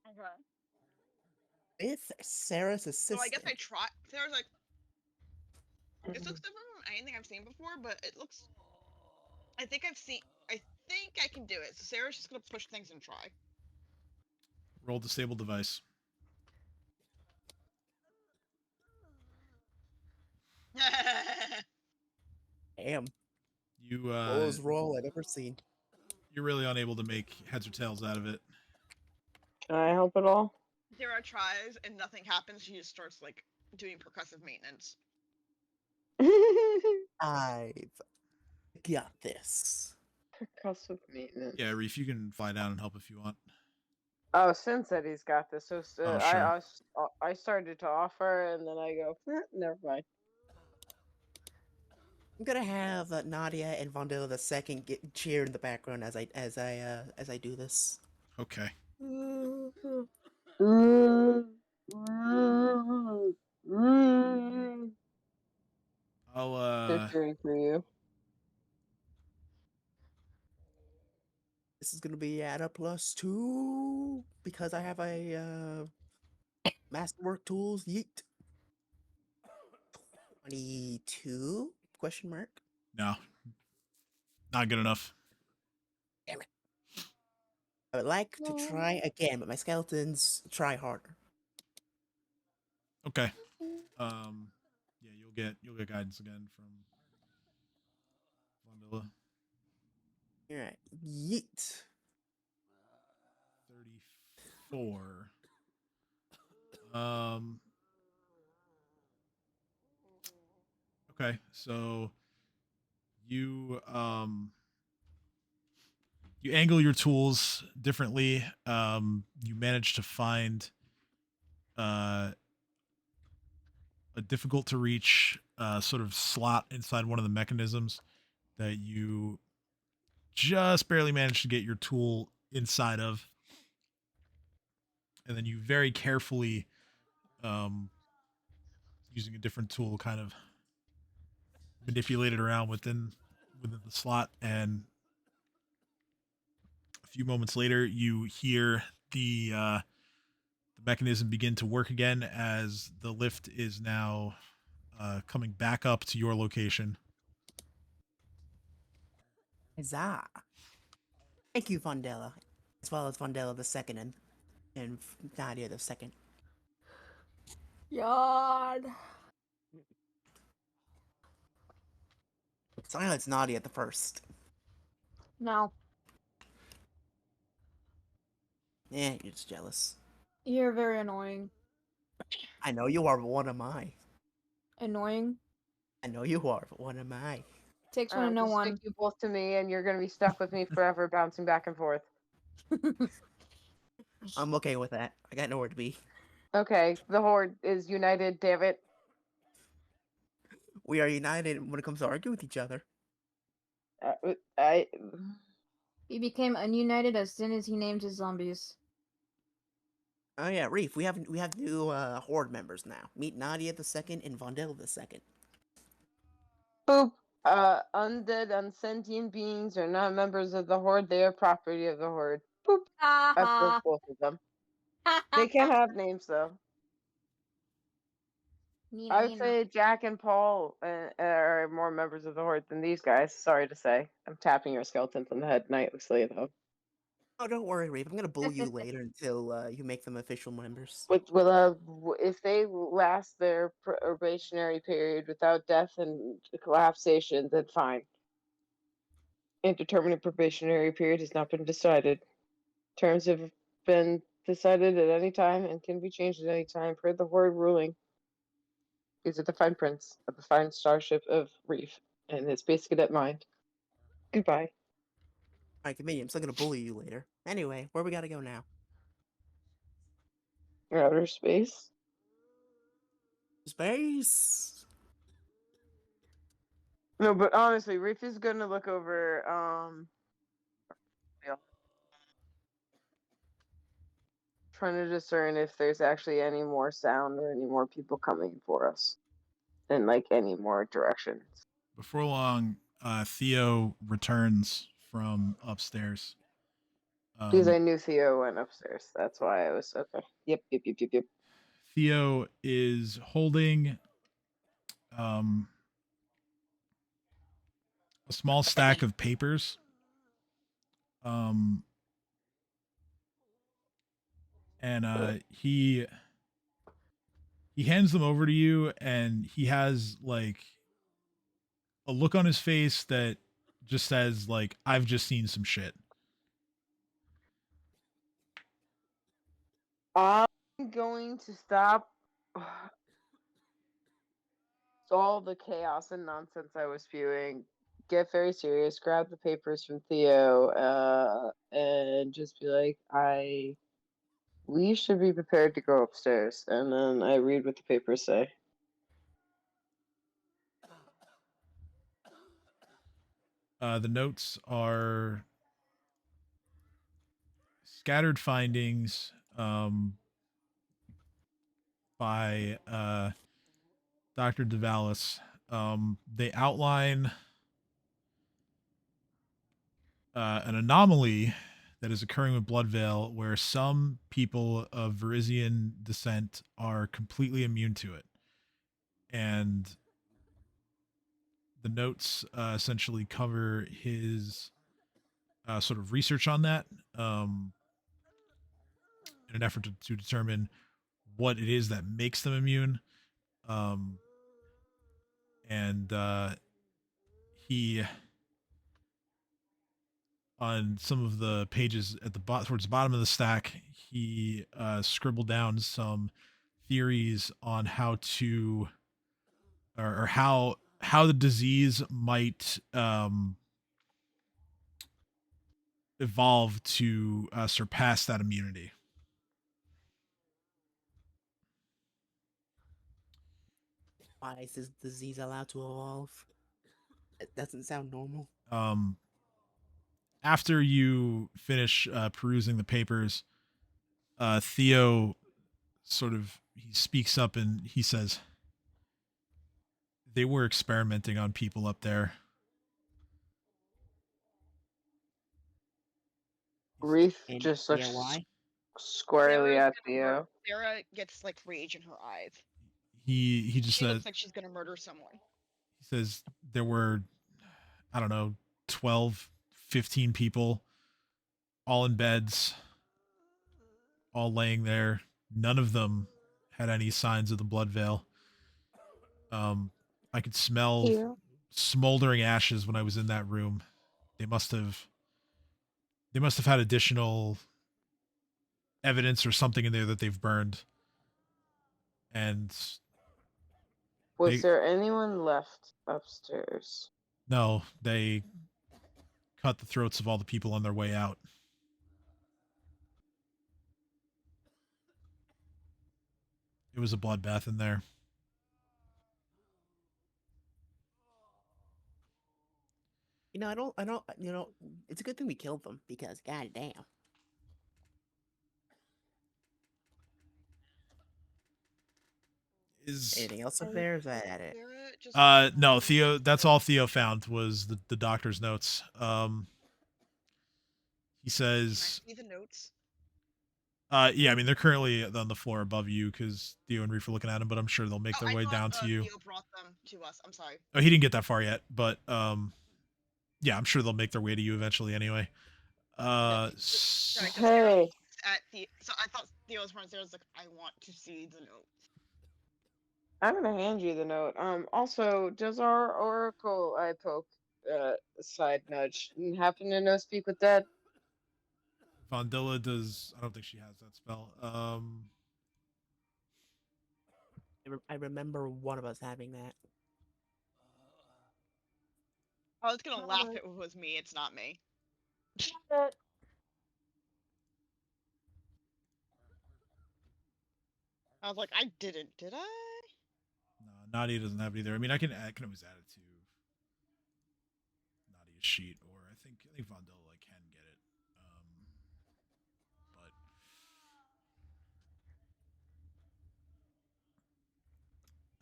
Okay. With Sarah's assistant. So I guess I try. Sarah's like, this looks different from anything I've seen before, but it looks. I think I can do it. So Sarah's just gonna push things and try. Roll disable device. Damn. You Lowest roll I've ever seen. you're really unable to make heads or tails out of it. Can I help at all? Sarah tries and nothing happens. She just starts like doing percussive maintenance. I've got this. Percussive maintenance. Yeah, Reef, you can fly down and help if you want. Oh, Sin said he's got this. So Oh, sure. I started to offer, and then I go, never mind. I'm gonna have Nadia and Vondela the second cheer in the background as I do this. Okay. I'll They're cheering for you. This is gonna be at a +2 because I have a masterwork tools. Yeet. 22? Question mark. no, not good enough. Damn it. I would like to try again, but my skeletons try harder. Okay. Yeah, you'll get guidance again from Vandilla. Alright. Yeet. 34. Um. Okay, so you you angle your tools differently. You manage to find a difficult to reach sort of slot inside one of the mechanisms that you just barely managed to get your tool inside of, and then you very carefully, um, using a different tool, kind of manipulate it around within the slot, and a few moments later, you hear the mechanism begin to work again as the lift is now coming back up to your location. Huzzah. Thank you, Vondela. As well as Vondela the second and Nadia the second. God. Silence Nadia the first. No. Yeah, you're just jealous. You're very annoying. I know you are, but what am I? Annoying? I know you are, but what am I? Takes one to know Just one. stick you both to me, and you're gonna be stuck with me forever, bouncing back and forth. I'm okay with that. I got nowhere to be. Okay, the Horde is united, damn it. We are united when it comes to arguing with each other. I He became ununited as soon as he named his zombies. Oh yeah, Reef. We have new Horde members now. Meet Nadia the second and Vondela the second. Boop. Undead, unsentient beings are not members of the Horde. They are property of the Horde. Boop. I broke both of them. They can't have names though. I would say Jack and Paul are more members of the Horde than these guys. Sorry to say. I'm tapping your skeletons on the head nightly though. Oh, don't worry, Reef. I'm gonna bully you later until you make them official members. If they last their probationary period without death and collapsation, then fine. Indeterminate probationary period has not been decided. Terms have been decided at any time and can be changed at any time per the Horde ruling. These are the fine prints of the fine starship of Reef and its base cadet mind. Goodbye. Alright, convenient. I'm still gonna bully you later. Anyway, where we gotta go now? Outer space. Space. No, but honestly, Reef is gonna look over trying to discern if there's actually any more sound or any more people coming for us in like any more directions. Before long, Theo returns from upstairs. Because I knew Theo went upstairs. That's why I was okay. Yep. Theo is holding a small stack of papers. And he hands them over to you, and he has like a look on his face that just says like, I've just seen some shit. I'm going to stop all the chaos and nonsense I was spewing get very serious, grab the papers from Theo, and just be like, we should be prepared to go upstairs. And then I read what the papers say. The notes are scattered findings by Dr. DeValis. They outline an anomaly that is occurring with Bloodveil where some people of Verizian descent are completely immune to it. And the notes essentially cover his sort of research on that in an effort to determine what it is that makes them immune. And he, on some of the pages at the towards the bottom of the stack, he scribbled down some theories on how to, or how the disease might evolve to surpass that immunity. Why is this disease allowed to evolve? It doesn't sound normal. After you finish perusing the papers, Theo he speaks up and he says, they were experimenting on people up there. Reef And just yeah, looks why? squarely Sarah's at gonna mur- Theo. Sarah gets like rage in her eyes. He just She says, looks like she's gonna murder someone. he says there were, I don't know, 12, 15 people all in beds, all laying there. None of them had any signs of the blood veil. I could smell Here. smoldering ashes when I was in that room. They must have had additional evidence or something in there that they've burned. And Was there anyone left upstairs? no, they cut the throats of all the people on their way out. It was a bloodbath in there. I don't, it's a good thing we killed them because, goddamn. Anything else up there? Is that it? Sarah just No, Theo. That's all Theo found was the doctor's notes. He says, see the notes. yeah, I mean they're currently on the floor above you because Theo and Reef are looking at them, but I'm sure they'll make their way down to you. Theo brought them to us. I'm sorry. Oh, he didn't get that far yet, but yeah, I'm sure they'll make their way to you eventually anyway. Sorry, 'cause Hey. so I thought Theo was front. Sarah was like, I want to see the notes. I'm gonna hand you the note. Also, does our Oracle eye poke side nudge happen to know speak with dead? Vondilla does. I don't think she has that spell. I remember one of us having that. I was gonna laugh if it was me. It's not me. I was like, I didn't, did I? No, Nadia doesn't have it either. I mean, I can always add it to Nadia's sheet, or I think Vondilla can get it.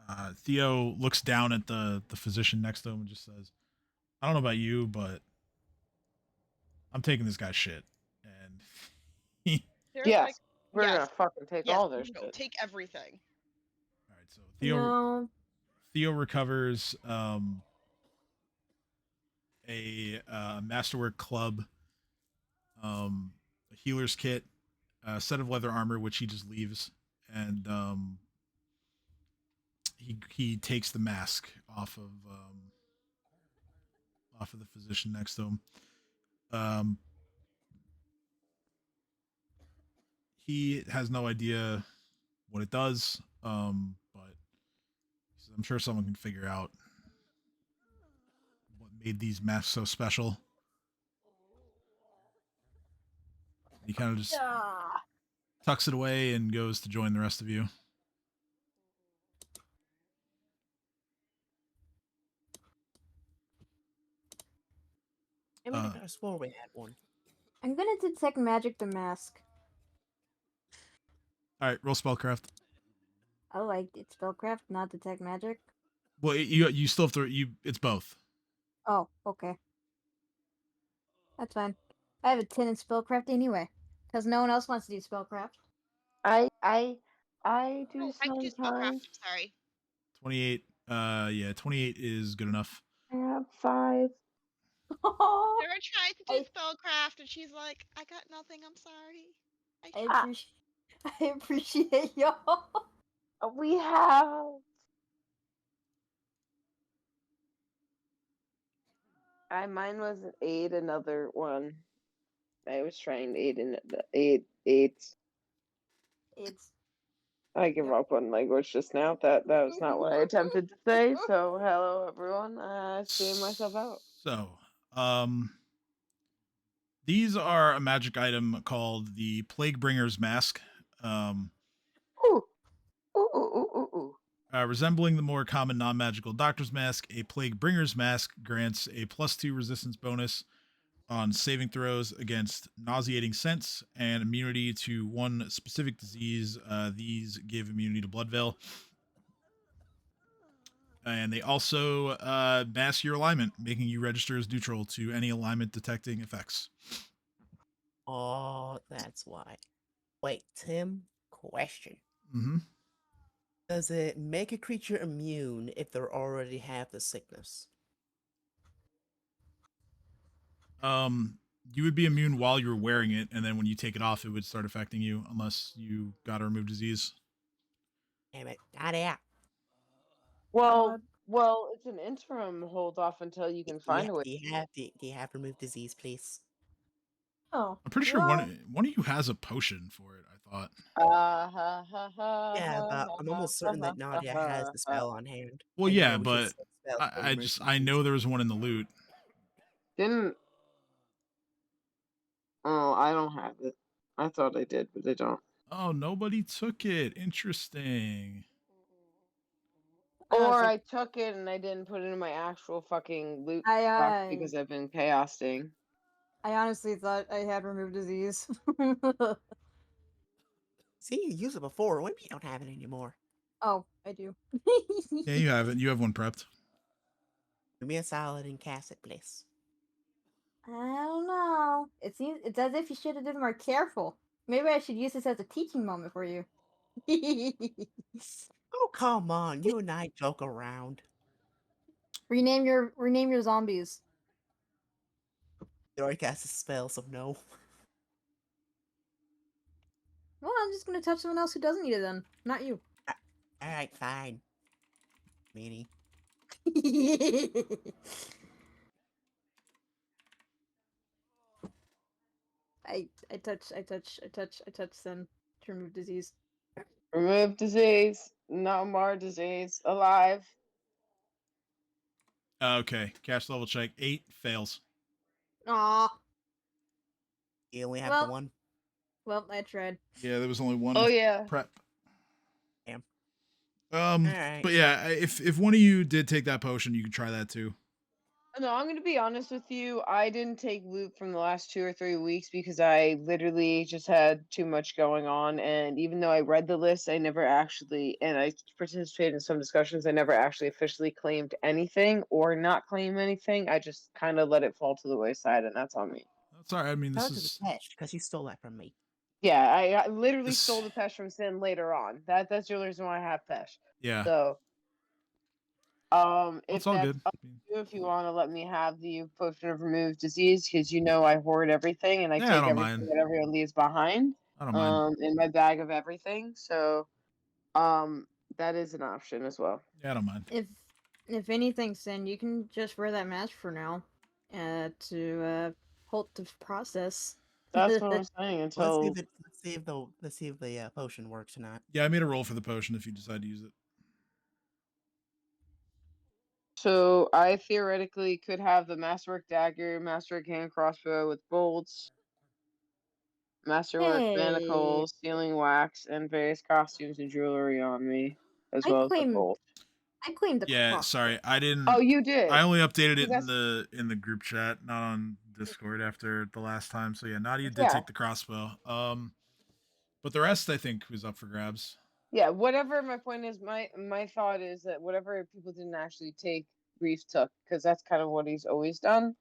But Theo looks down at the physician next to him and just says, I don't know about you, but I'm taking this guy's shit. And yes, like, we're gonna fucking take all their no, shit. take everything. All right, so Theo recovers a Masterwork club, a healer's kit, a set of leather armor, which he just leaves, and he takes the mask off of the physician next to him. He has no idea what it does, but I'm sure someone can figure out what made these masks so special. He kind of just tucks it away and goes to join the rest of you. I mean, I swore we had one. I'm gonna detect magic the mask. All right, roll spellcraft. Oh, it's spellcraft, not detect magic. Well, you still have to. It's both. Oh, okay. That's fine. I have a 10 in spellcraft anyway, because no one else wants to do spellcraft. I do I can do spellcraft. sometimes. I'm sorry. 28. Yeah, 28 is good enough. I have 5. Sarah tried to do spellcraft, and she's like, "I got nothing. I'm sorry." I appreciate y'all. We have. Mine was an 8. Another one. I was trying to 8 in the 8. It's I give up on language just now. That was not what I attempted to say. So hello everyone. Seeing myself out. So, these are a magic item called the Plague Bringer's Mask. Ooh. Ooh. Resembling the more common non-magical Doctor's Mask, a Plague Bringer's Mask grants a +2 resistance bonus on saving throws against nauseating scents and immunity to one specific disease. These give immunity to Blood Veil. And they also mask your alignment, making you register as neutral to any alignment detecting effects. Oh, that's why. Wait, Tim, question. Mm-hmm. Does it make a creature immune if they already have the sickness? You would be immune while you were wearing it, and then when you take it off, it would start affecting you unless you got to remove disease. Damn it, got out. Well, it's an interim hold off until you can find a way. Do you have remove disease, please? Oh. I'm pretty sure one of you has a potion for it, I thought. Yeah, but I'm almost certain that Nadia has the spell on hand. Well, And, yeah, we should but set spell for I emergencies. know there was one in the loot. Didn't. Oh, I don't have it. I thought I did, but I don't. Oh, nobody took it. Interesting. Or so- I took it and I didn't put it in my actual fucking loot I, box because I've been chaosing. I honestly thought I had removed disease. See, you used it before. What if you don't have it anymore? Oh, I do. Yeah, you have it. You have one prepped. Do me a solid and cast it, please. I don't know. It's as if you should have been more careful. Maybe I should use this as a teaching moment for you. Oh, come on. You and I joke around. rename your zombies. You already cast a spell, so no. Well, I'm just gonna touch someone else who doesn't need it then, not you. Alright, fine. Meanie. I touch then to remove disease. Remove disease. No more disease. Alive. Okay, cash level check. 8 fails. Aw. You only have Well- the one. Well, I tried. Yeah, there was only one. Oh yeah. Prep. Damn. But yeah, if one of you did take that potion, you could try that too. No, I'm gonna be honest with you. I didn't take loot from the last 2 or 3 weeks because I literally just had too much going on. And even though I read the list, I never actually, and I participated in some discussions, I never actually officially claimed anything or not claim anything. I just kind of let it fall to the wayside, and that's on me. That's all right. I mean, this That was is a patch because you stole that from me. Yeah, I literally This- stole the Pesh from Sin later on. That's the only reason why I have Pesh. yeah. So, if It's all that's good. up to you, if you want to let me have the potion of remove disease, because you know I hoard everything and I Yeah, I take don't everything mind. that everyone leaves behind. I don't mind. In my bag of everything. So, that is an option as well. Yeah, I don't mind. If anything, Sin, you can just wear that mask for now, to halt the process. That's what I'm saying. Until Let's see if the potion works or not. Yeah, I made a roll for the potion if you decide to use it. So I theoretically could have the masterwork dagger, masterwork hand crossbow with bolts, masterwork Hey, manacles, sealing wax, and various costumes and jewelry on me, as I well as the claim bolt. I claimed the Yeah, crossbow. sorry, I didn't. Oh, you did. I only updated See, it that's in the group chat, not on Discord after the last time. So yeah, Nadia did yeah, take the crossbow. But the rest I think was up for grabs. yeah. Whatever my point is, my thought is that whatever people didn't actually take, Reef took, because that's kind of what he's always done.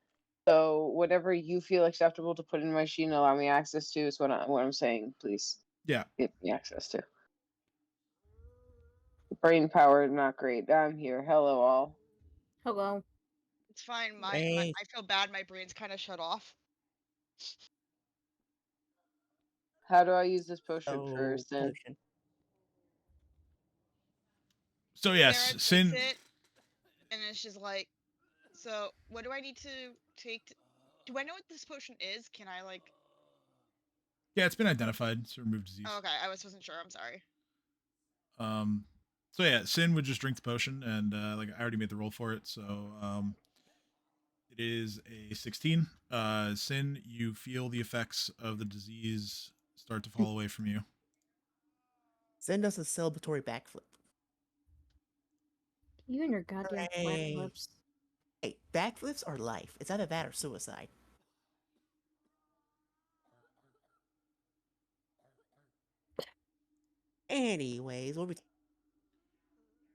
So whatever you feel acceptable to put in my machine, allow me access to is what I'm saying. Please Yeah. give me access to. Brain power not great. I'm here. Hello all. Hello. It's fine. Hey. I feel bad. My brain's kind of shut off. How do I use this potion Oh, first? Then potion. So Sarah yes, takes Sin. it, and then she's like, "So, what do I need to take? Do I know what this potion is? Can I like?" Yeah, it's been identified. It's removed disease. Oh, okay, I wasn't sure. I'm sorry. So yeah, Sin would just drink the potion, and like I already made the roll for it, so it is a 16. Sin, you feel the effects of the disease start to fall away from you. Send us a celebratory backflip. You and your goddamn flat Hooray. lips. Hey, backflips are life. It's either that or suicide. Anyways, what we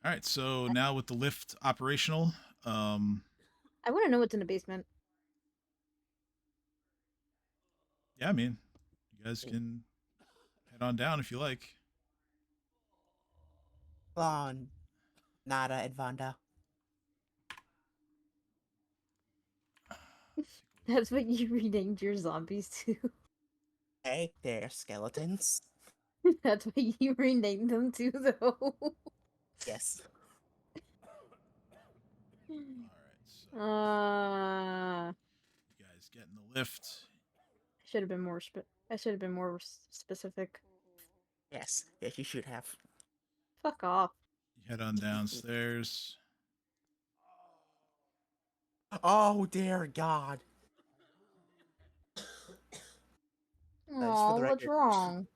All right, so now with the lift operational, I want to know what's in the basement. yeah, I mean, you guys can head on down if you like. on Nada and Vanda. That's what you renamed your zombies to. Hey, they're skeletons. That's what you renamed them to, though. Yes. All right, so you guys get in the lift. Should have been more. I should have been more specific. Yes. Yes, you should have. Fuck off. You head on downstairs. Oh dear God. Aw, the what's record. wrong?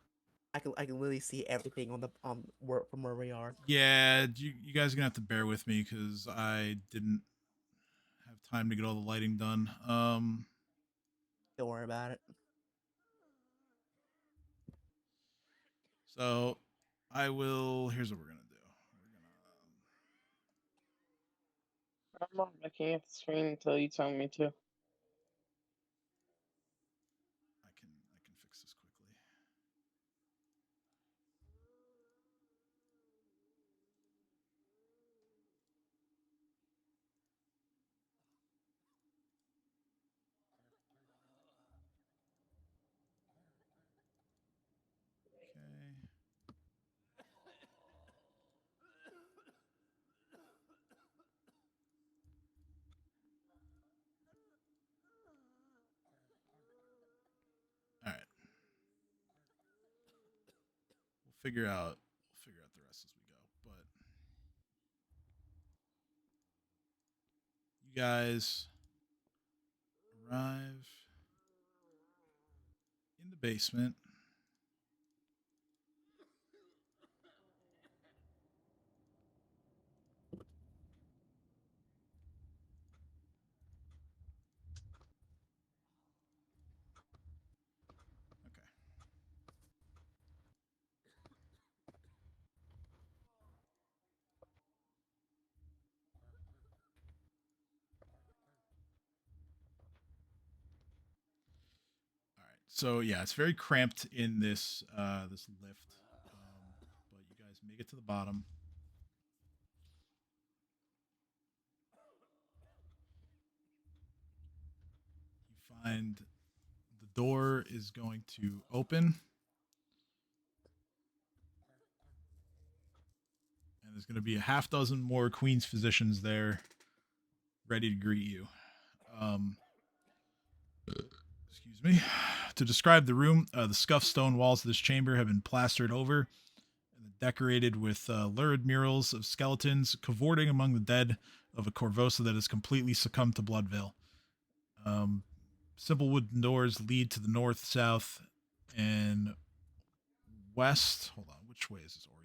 I can literally see everything on the from where we are. Yeah, you guys are gonna have to bear with me because I didn't have time to get all the lighting done. Don't worry about it. So I will. Here's what we're gonna do. I'm not looking at the screen until you tell me to. I can fix this quickly. Okay. All right. We'll figure out the rest as we go. But you guys arrive in the basement. Okay. All right. So yeah, it's very cramped in this this lift, but you guys make it to the bottom. You find the door is going to open, and there's going to be a half dozen more Queen's physicians there, ready to greet you. Excuse me. To describe the room, the scuffed stone walls of this chamber have been plastered over and decorated with lurid murals of skeletons cavorting among the dead, of a Corvosa that has completely succumbed to Bloodveil. Simple wooden doors lead to the north, south, and west. Hold on, which way is this oriented?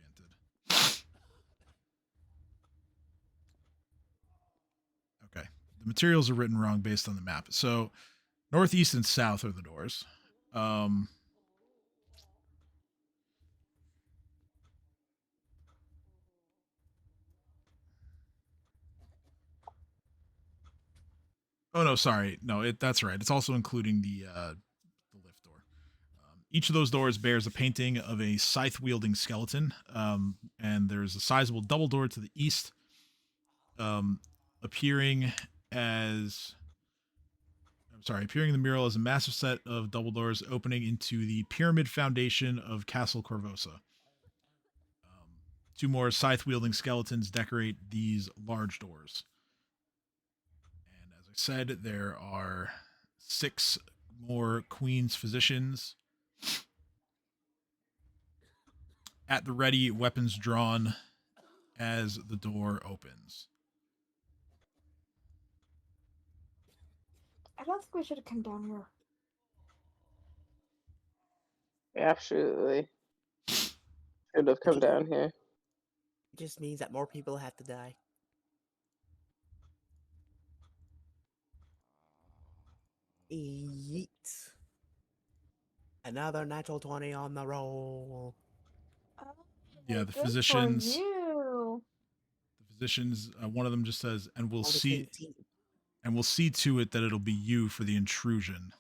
Okay, the materials are written wrong based on the map. So northeast and south are the doors. Oh no, sorry, no, that's right. It's also including the lift door. Each of those doors bears a painting of a scythe-wielding skeleton, and there's a sizable double door to the east, appearing appearing in the mural as a massive set of double doors opening into the pyramid foundation of Castle Corvosa. Two more scythe-wielding skeletons decorate these large doors. And as I said, there are 6 more Queen's physicians at the ready, weapons drawn as the door opens. I don't think we should have come down here. Absolutely. Should have come down here. It just means that more people have to die. Yeet. Another natural 20 on the roll. Yeah, the Good for physicians. you. The physicians. One of them just says, "And we'll On the see, same team. and we'll see to it that it'll be you for the intrusion."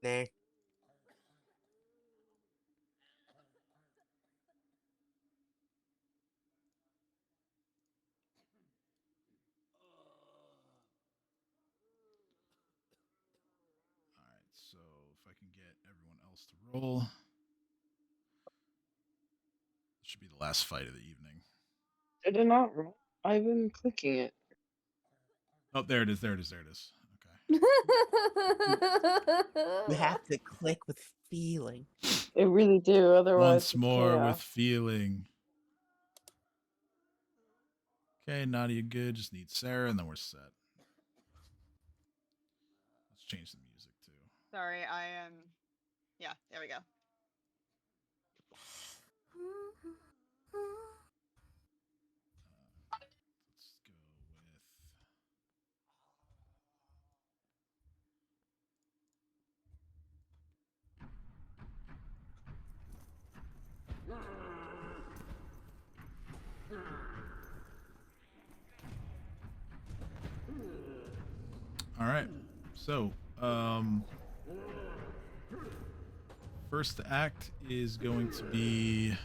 Nah. All right, so if I can get everyone else to roll, this should be the last fight of the evening. Did it not roll? I've been clicking it. Oh, there it is. There it is. There it is. You have to click with feeling. They really do. Otherwise, Once it's more chaos. with feeling. Okay, Nadia, good. Just need Sarah, and then we're set. Let's change the music too. Sorry, I am. Yeah, there we go. Let's go with. All right. So, first act is going to be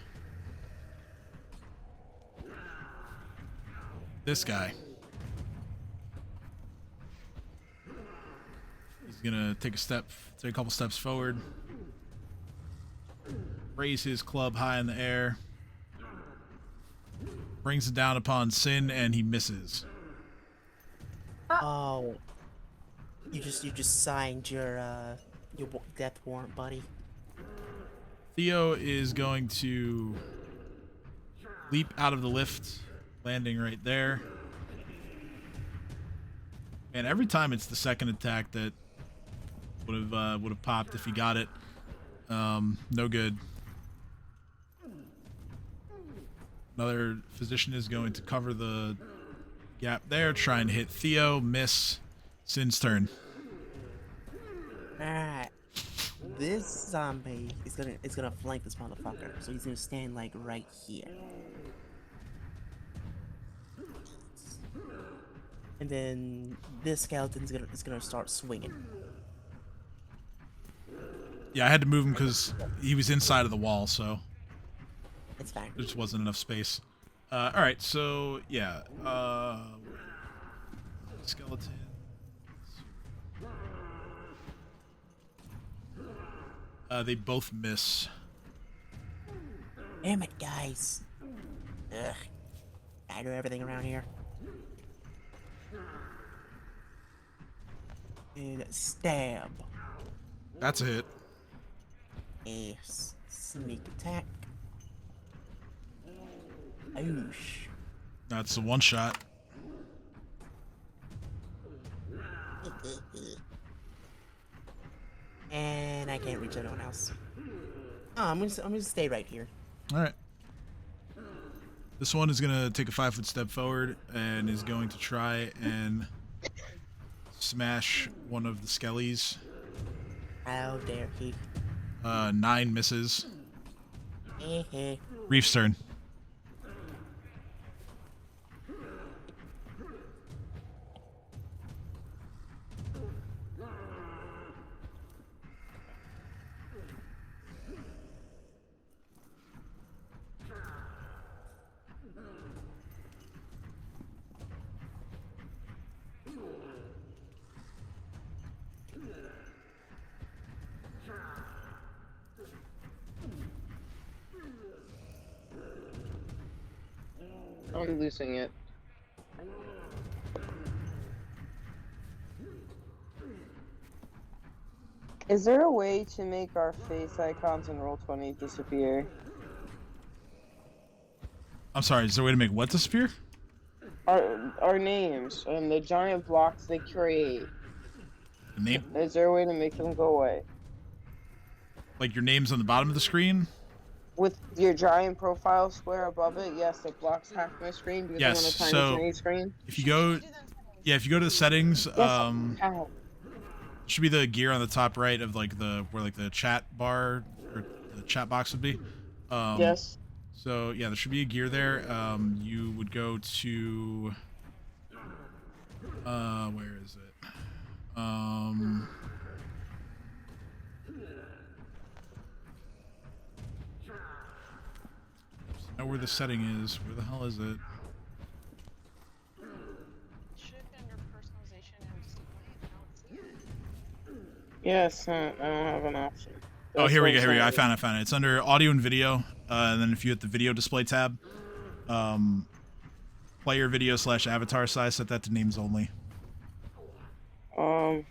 this guy. He's gonna take a couple steps forward, raise his club high in the air, brings it down upon Sin, and he misses. Oh. You just signed your death warrant, buddy. Theo is going to leap out of the lift, landing right there. And every time it's the second attack that would have popped if he got it. No good. Another physician is going to cover the gap there, trying to hit Theo. Miss. Sin's turn. Alright. This zombie is gonna flank this motherfucker. So he's gonna stand like right here. And then this skeleton's gonna start swinging. Yeah, I had to move him because he was inside of the wall, so It's fine. there just wasn't enough space. All right, so yeah, skeleton. They both miss. Damn it, guys. Ugh. I do everything around here. And stab. That's a hit. Sneak attack. Oosh. That's a one shot. And I can't reach anyone else. Oh, I'm gonna stay right here. All right. This one is gonna take a 5-foot step forward and is going to try and smash one of the skellies. How dare he? 9 misses. Heh. Reef's turn. I'm losing it. Is there a way to make our face icons in Roll20 disappear? I'm sorry, is there a way to make what disappear? Our names and the giant blocks they create. The name, Is there a way to make them go away? like your name's on the bottom of the screen? With your giant profile square above it, yes, it blocks half my screen because Yes, I'm on a tiny, so- tiny screen. If you go, yeah, if you go to the settings, Ow. should be the gear on the top right of like where like the chat bar or the chat box would be. Yes. So yeah, there should be a gear there. You would go to where is it? Know where the setting is. Where the hell is it? Should have been under personalization and display. I don't see it. Yes, I don't have an option. Oh, That's here we what go. I'm Here we go. I saying. found it. It's under audio and video. And then if you hit the video display tab, player video / avatar size, set that to names only. Oh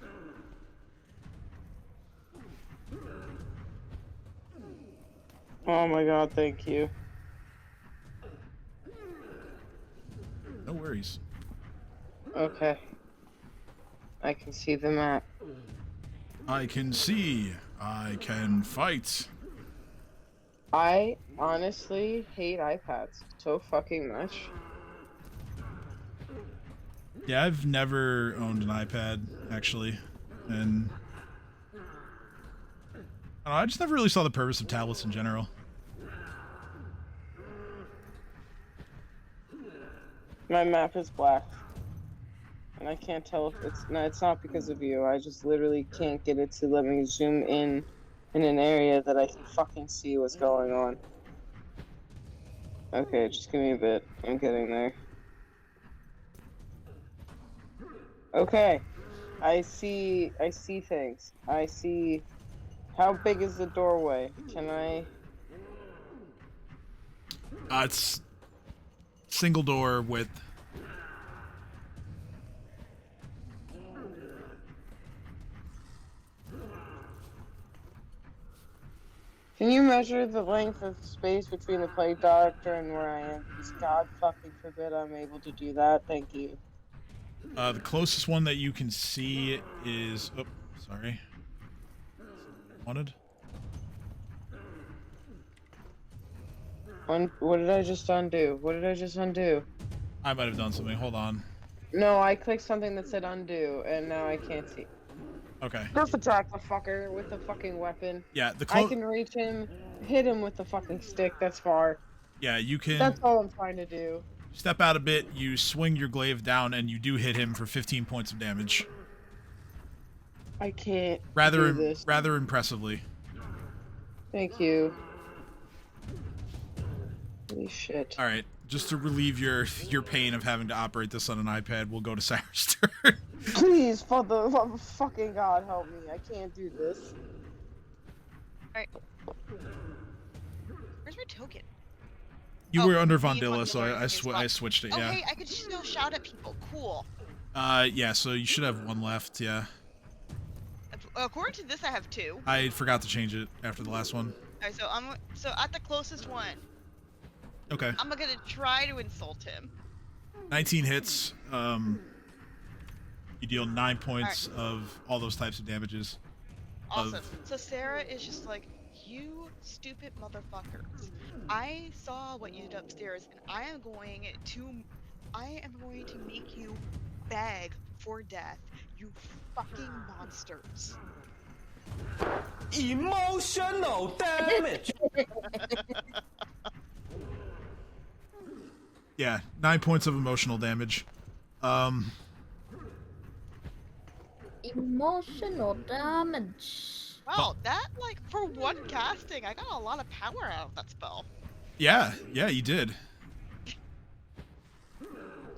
my god, thank you. No worries. Okay. I can see the map. I can see. I can fight. I honestly hate iPads so fucking much. Yeah, I've never owned an iPad actually, and I don't know, I just never really saw the purpose of tablets in general. My map is black. And I can't tell if it's not because of you. I just literally can't get it to let me zoom in an area that I can fucking see what's going on. Okay, just give me a bit. I'm getting there. Okay. I see things. I see. How big is the doorway? Can I? It's single door with. Can you measure the length of space between the plague doctor and where I am? Because God fucking forbid I'm able to do that. Thank you. The closest one that you can see is. Oh, sorry. Wanted. What did I just undo? What did I just undo? I might have done something. Hold on. No, I clicked something that said undo, and now I can't see. Okay. Just attack the fucker with the fucking weapon. Yeah, the I can reach him, hit him with the fucking stick. That's far. Yeah, you can That's all I'm trying to do. step out a bit. You swing your glaive down, and you do hit him for 15 points of damage. I can't Rather, do this. rather impressively. Thank you. Holy shit. All right, just to relieve your pain of having to operate this on an iPad, we'll go to Cyrus' turn. Please, for the love of fucking God, help me. I can't do this. Alright. Where's my token? You Oh, were under me and Vondilla, so Vondilla I as well. switched it. Oh, Yeah. hey, I could still shout at people. Cool. Yeah. So you should have one left. Yeah. According to this, I have 2. I forgot to change it after the last one. Alright, so at the closest one. Okay. I'm gonna try to insult him. 19 hits. You deal 9 points of all those types of damages. Awesome. So Sarah is just like, you stupid motherfuckers. I saw what you did upstairs, and I am going to make you beg for death, you fucking monsters. Emotional damage. Yeah, 9 points of emotional damage. Emotional damage. Wow, that, like, for one casting, I got a lot of power out of that spell. Yeah, you did.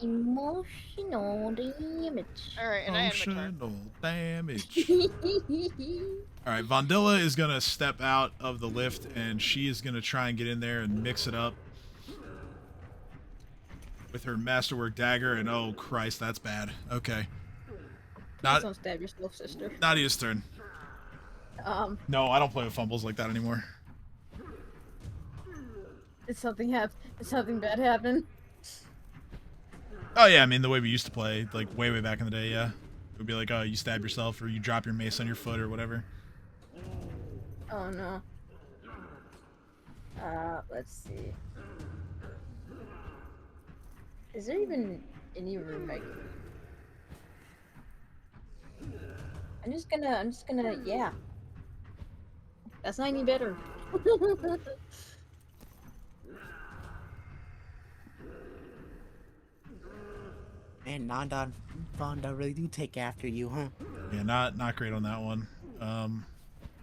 Emotional damage. Alright, and I end my turn. Emotional damage. All right, Vondilla is gonna step out of the lift, and she is gonna try and get in there and mix it up with her masterwork dagger. And oh Christ, that's bad. Okay. Please don't stab yourself, sister. Nadia's turn. No, I don't play with fumbles like that anymore. Did something bad happen? Oh yeah, I mean the way we used to play, like way back in the day, yeah. It would be like, oh, you stab yourself or you drop your mace on your foot or whatever. Oh no. Let's see. Is there even any room I can... I'm just gonna, yeah. That's not any better. Man, Vonda really do take after you, huh? Yeah, not great on that one.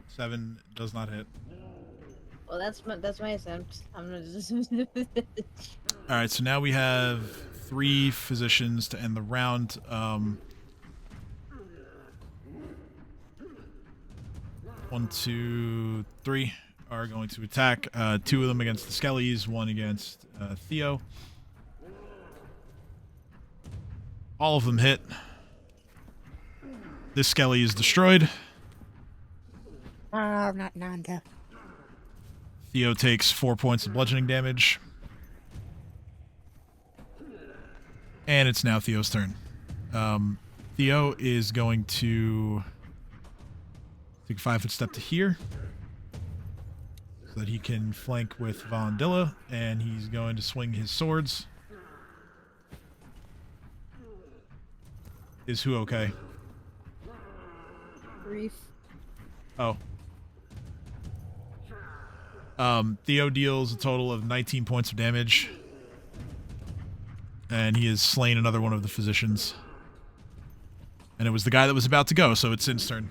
7 does not hit. Well, that's my attempt. I'm gonna just... All right, so now we have 3 physicians to end the round. 1, 2, 3 are going to attack. 2 of them against the Skellies, 1 against Theo. All of them hit. This Skelly is destroyed. Oh, not Nanda. Theo takes 4 points of bludgeoning damage. And it's now Theo's turn. Theo is going to take a 5-foot step to here so that he can flank with Vondilla, and he's going to swing his swords. Is who okay? Grief. Oh. Theo deals a total of 19 points of damage. And he has slain another one of the physicians. And it was the guy that was about to go, so it's Sin's turn.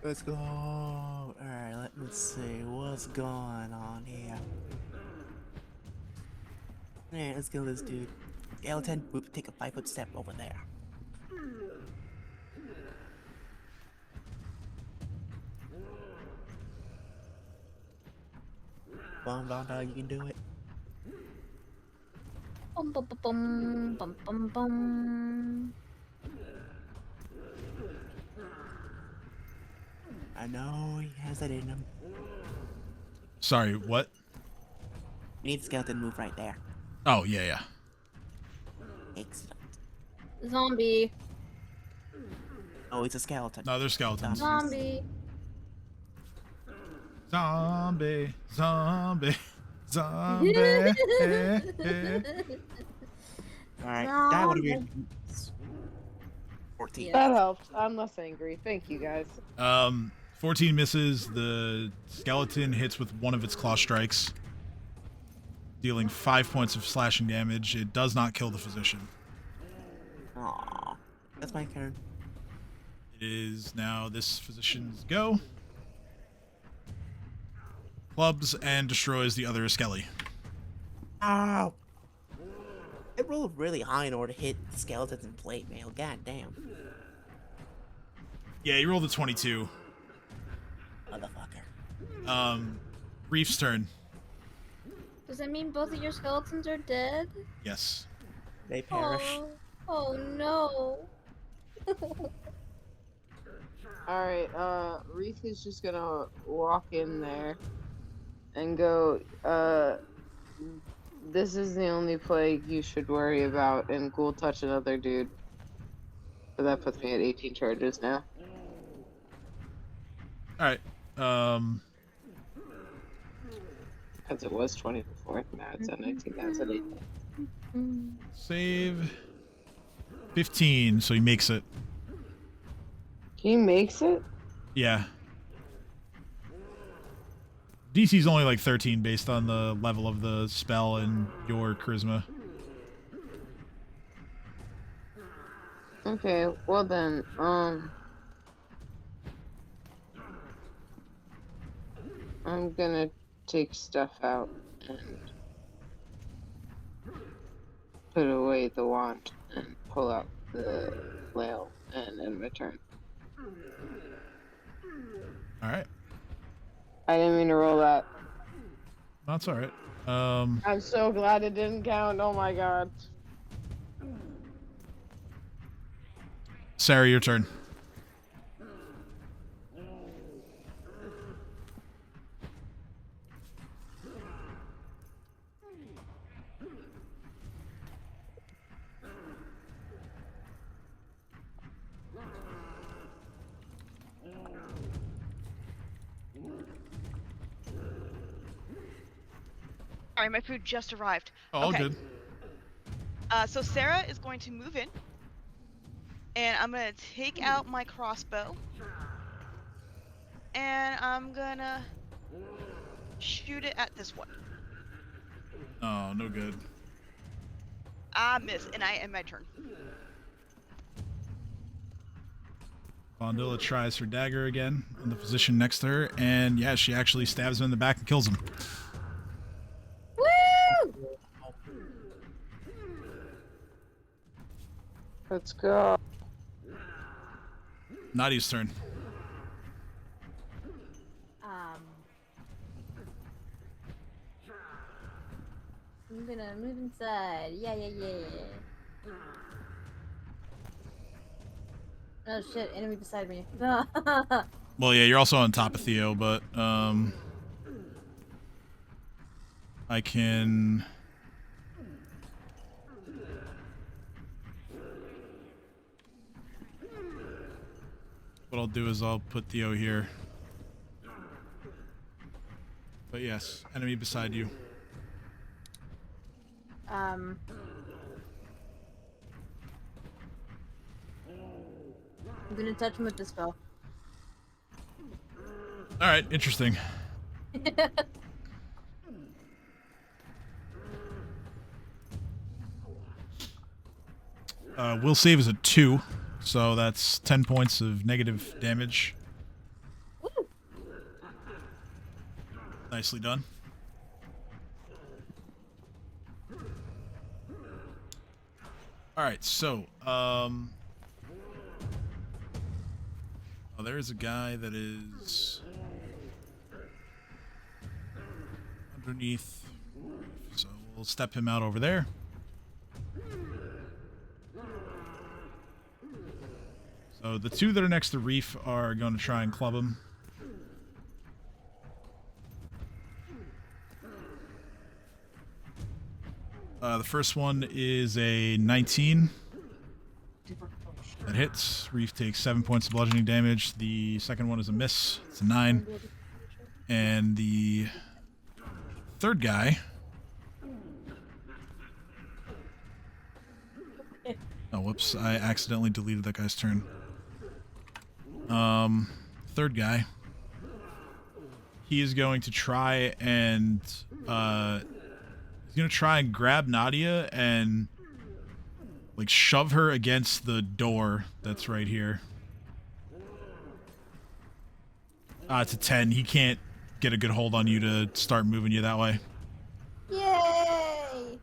Let's go. Alright, let me see. What's going on here? Alright, let's kill this dude. Skeleton, whoop, take a 5-foot step over there. Vonda, you can do it. Bum bum bum bum bum bum. I know he has that in him. Sorry, what? We need the skeleton move right there. Oh, yeah. Excellent. Zombie. Oh, it's a skeleton. No, they're skeletons. Zombie. Zombie. Zombie. Alright, die one of your... 14. That helped. I'm less angry. Thank you, guys. 14 misses. The skeleton hits with one of its claw strikes, dealing 5 points of slashing damage. It does not kill the physician. Aww. That's my turn. It is now this physician's go. Clubs and destroys the other Skelly. Ow! It rolled really high in order to hit skeletons and plate mail. God damn. Yeah, he rolled a 22. Motherfucker. Reef's turn. Does that mean both of your skeletons are dead? Yes. They perish. Oh no. Alright, Reef is just gonna walk in there and go, This is the only plague you should worry about, and ghoul touch another dude. So that puts me at 18 charges now. All right. Because it was 20 before. Now it's at 19. Now it's at 18. Save 15, so he makes it. He makes it? Yeah. DC's only like 13 based on the level of the spell and your charisma. Okay, well then, I'm gonna take stuff out and put away the wand and pull out the flail and end my turn. All right. I didn't mean to roll that. That's all right. I'm so glad it didn't count. Oh my god. Sarah, your turn. Sorry, my food just arrived. Oh, all Okay. good. So Sarah is going to move in, and I'm gonna take out my crossbow, and I'm gonna shoot it at this one. Oh, no good. I miss, and I end my turn. Bondilla tries her dagger again on the physician next to her, and yeah, she actually stabs him in the back and kills him. Woo! Let's go. Nadia's turn. I'm gonna move inside. Yeah. Oh shit, enemy beside me. Well, yeah, you're also on top of Theo, but I can. What I'll do is I'll put Theo here. But yes, enemy beside you. I'm gonna touch him with the spell. All right, interesting. Will save is a 2, so that's 10 points of negative damage. Woo! Nicely done. All right, so oh, there's a guy that is underneath, so we'll step him out over there. So the two that are next to Reef are going to try and club him. The first one is a 19. That hits. Reef takes 7 points of bludgeoning damage. The second one is a miss. It's a 9. And the third guy... Oh, whoops. I accidentally deleted that guy's turn. Third guy. He is going to try and... he's going to try and grab Nadia and... like, shove her against the door that's right here. It's a 10. He can't get a good hold on you to start moving you that way. Yay!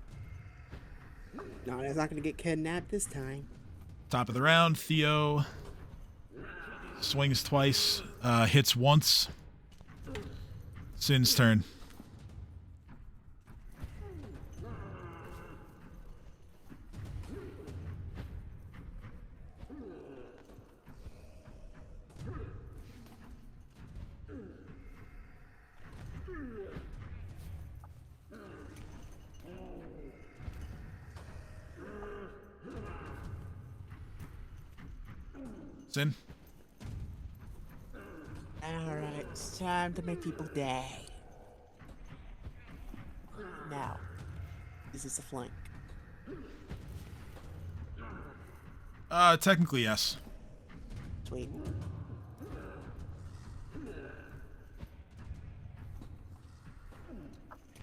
No, that's not gonna get kidnapped this time. Top of the round, Theo swings twice, hits once. Sin's turn. Sin? Alright, it's time to make people die. Now, is this a flank? Technically, yes. Sweet.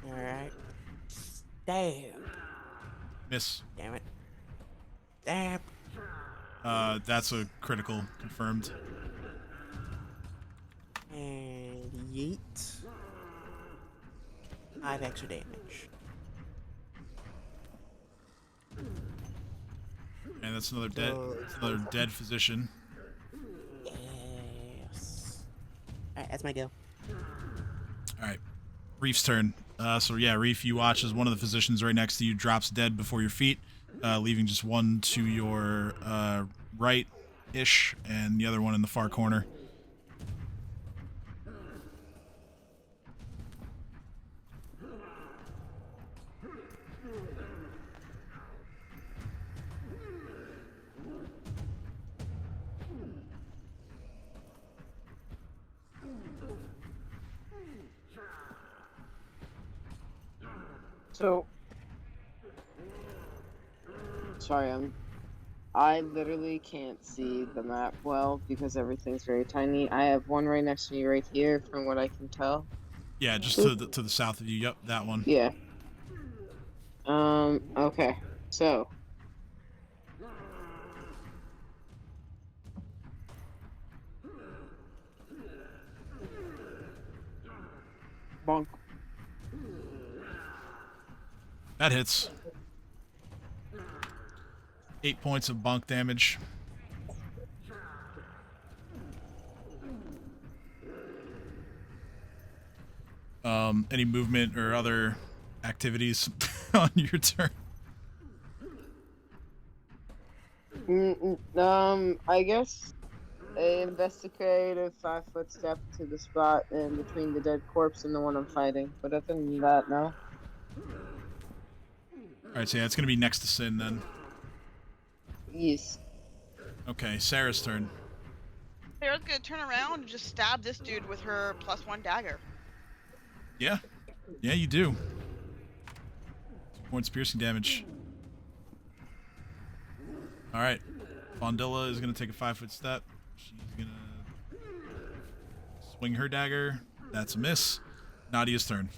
Alright. Stab. Miss. Damn it. Stab. That's a critical. Confirmed. And yeet. 5 extra damage. And that's another dead. That's another dead physician. Yes. Alright, that's my go. All right, Reef's turn. So yeah, Reef, you watch as one of the physicians right next to you drops dead before your feet, leaving just one to your right-ish and the other one in the far corner. So, sorry, I literally can't see the map well because everything's very tiny. I have one right next to me right here, from what I can tell. Yeah, just to the south of you. Yep, that one. Yeah. Okay. So. Bonk. That hits. 8 points of bonk damage. Any movement or other activities on your turn? I guess investigate a 5-foot step to the spot in between the dead corpse and the one I'm fighting. But other than that, no. Alright, so yeah, it's gonna be next to Sin then. Yes. Okay, Sarah's turn. Sarah's gonna turn around and just stab this dude with her +1 dagger. Yeah. Yeah, you do. 2 points piercing damage. Alright. Fondilla is gonna take a 5-foot step. She's gonna swing her dagger. That's a miss. Nadia's turn.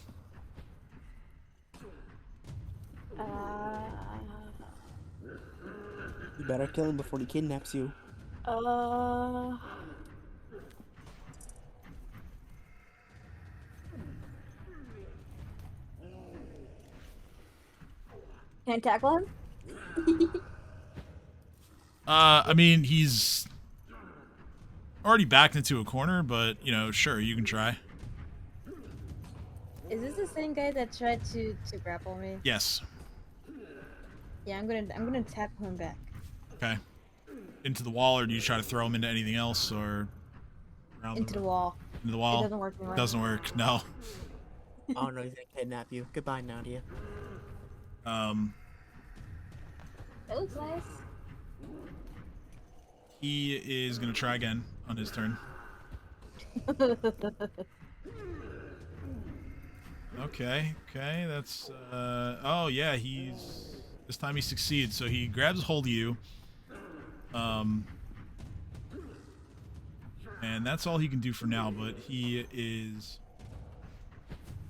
You better kill him before he kidnaps you. Can I tackle him? I mean, he's already backed into a corner, but, you know, sure, you can try. Is this the same guy that tried to grapple me? Yes. Yeah, I'm gonna tackle him back. Okay. Into the wall, or do you try to throw him into anything else, or around Into the wall. Into the wall. It doesn't work anymore. Doesn't work. No. Oh no, he's gonna kidnap you. Goodbye, Nadia. That looks nice. He is gonna try again on his turn. Okay, that's oh yeah, this time he succeeds, so he grabs hold of you. And that's all he can do for now, but he is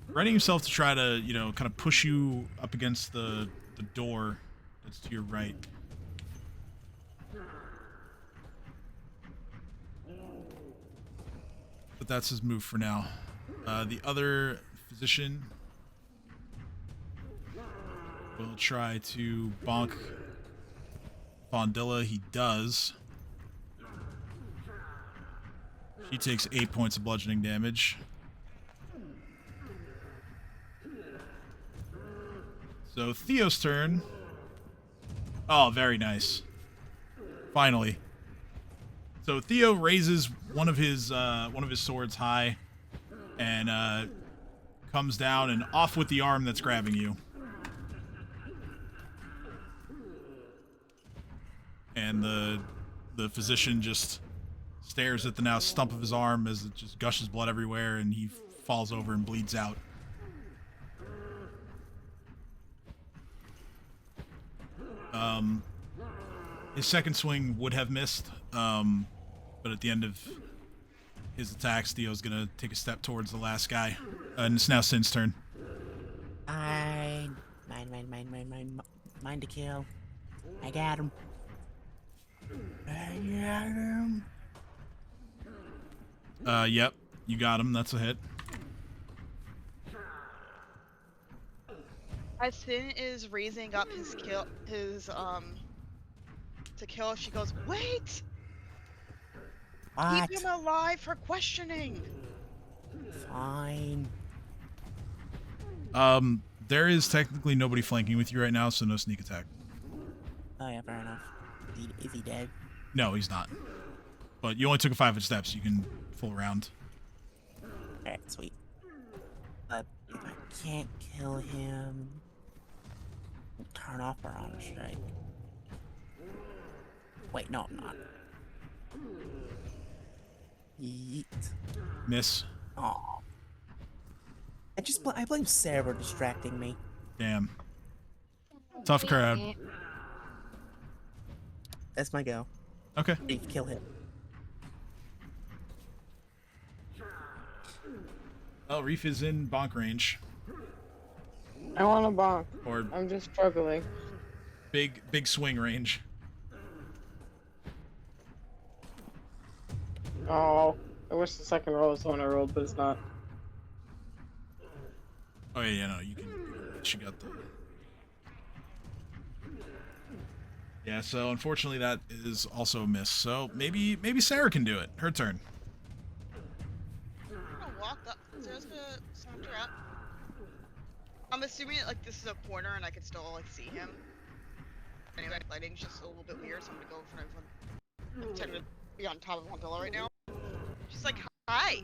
readying himself to try to, you know, kind of push you up against the door that's to your right. But that's his move for now. The other physician will try to bonk Fondilla. He does. She takes 8 points of bludgeoning damage. So Theo's turn. Oh, very nice. Finally. So Theo raises one of his swords high and comes down and off with the arm that's grabbing you. And the physician just stares at the now stump of his arm as it just gushes blood everywhere, and he falls over and bleeds out. His second swing would have missed, but at the end of his attacks, Theo's gonna take a step towards the last guy, and it's now Sin's turn. Mine to kill. I got him. Yep, you got him. That's a hit. As Sin is raising up his to kill, she goes, "Wait! What? Keep him alive for questioning." Fine. There is technically nobody flanking with you right now, so no sneak attack. Oh yeah, fair enough. Is he dead? No, he's not. But you only took a 5-foot step, so you can full round. Alright, sweet. But if I can't kill him, turn off our honor strike. Wait, no, I'm not. Yeet. Miss. Aw. I blame Sarah for distracting me. Damn. Tough crowd. That's my go. Okay. Reef, kill him. Well, Reef is in bonk range. I want a bonk. Or I'm just struggling. big swing range. Oh, I wish the second roll was the one I rolled, but it's not. Oh yeah, no, you can. She got the. Yeah, so unfortunately that is also a miss. So maybe Sarah can do it. Her turn. I'm gonna walk up. Sarah's gonna saunter up. I'm assuming like this is a corner and I can still like see him. Anyway, lighting's just a little bit weird, so I'm gonna go in front of him. I'm trying to be on top of one pillow right now. She's like, "Hi."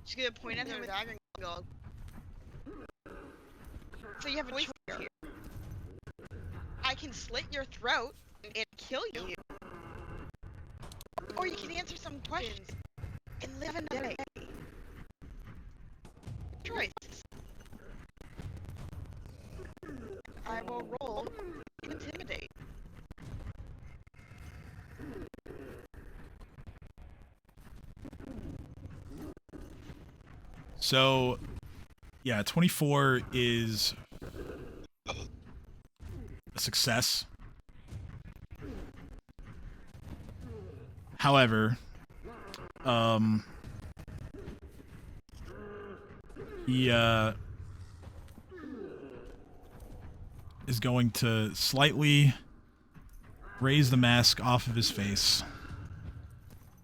She's gonna point at him with a dagger and go, "So you have a choice here. I can slit your throat and kill you, or you can answer some questions and live another day. Choice. I will roll intimidate." So, yeah, 24 is a success. However, he is going to slightly raise the mask off of his face.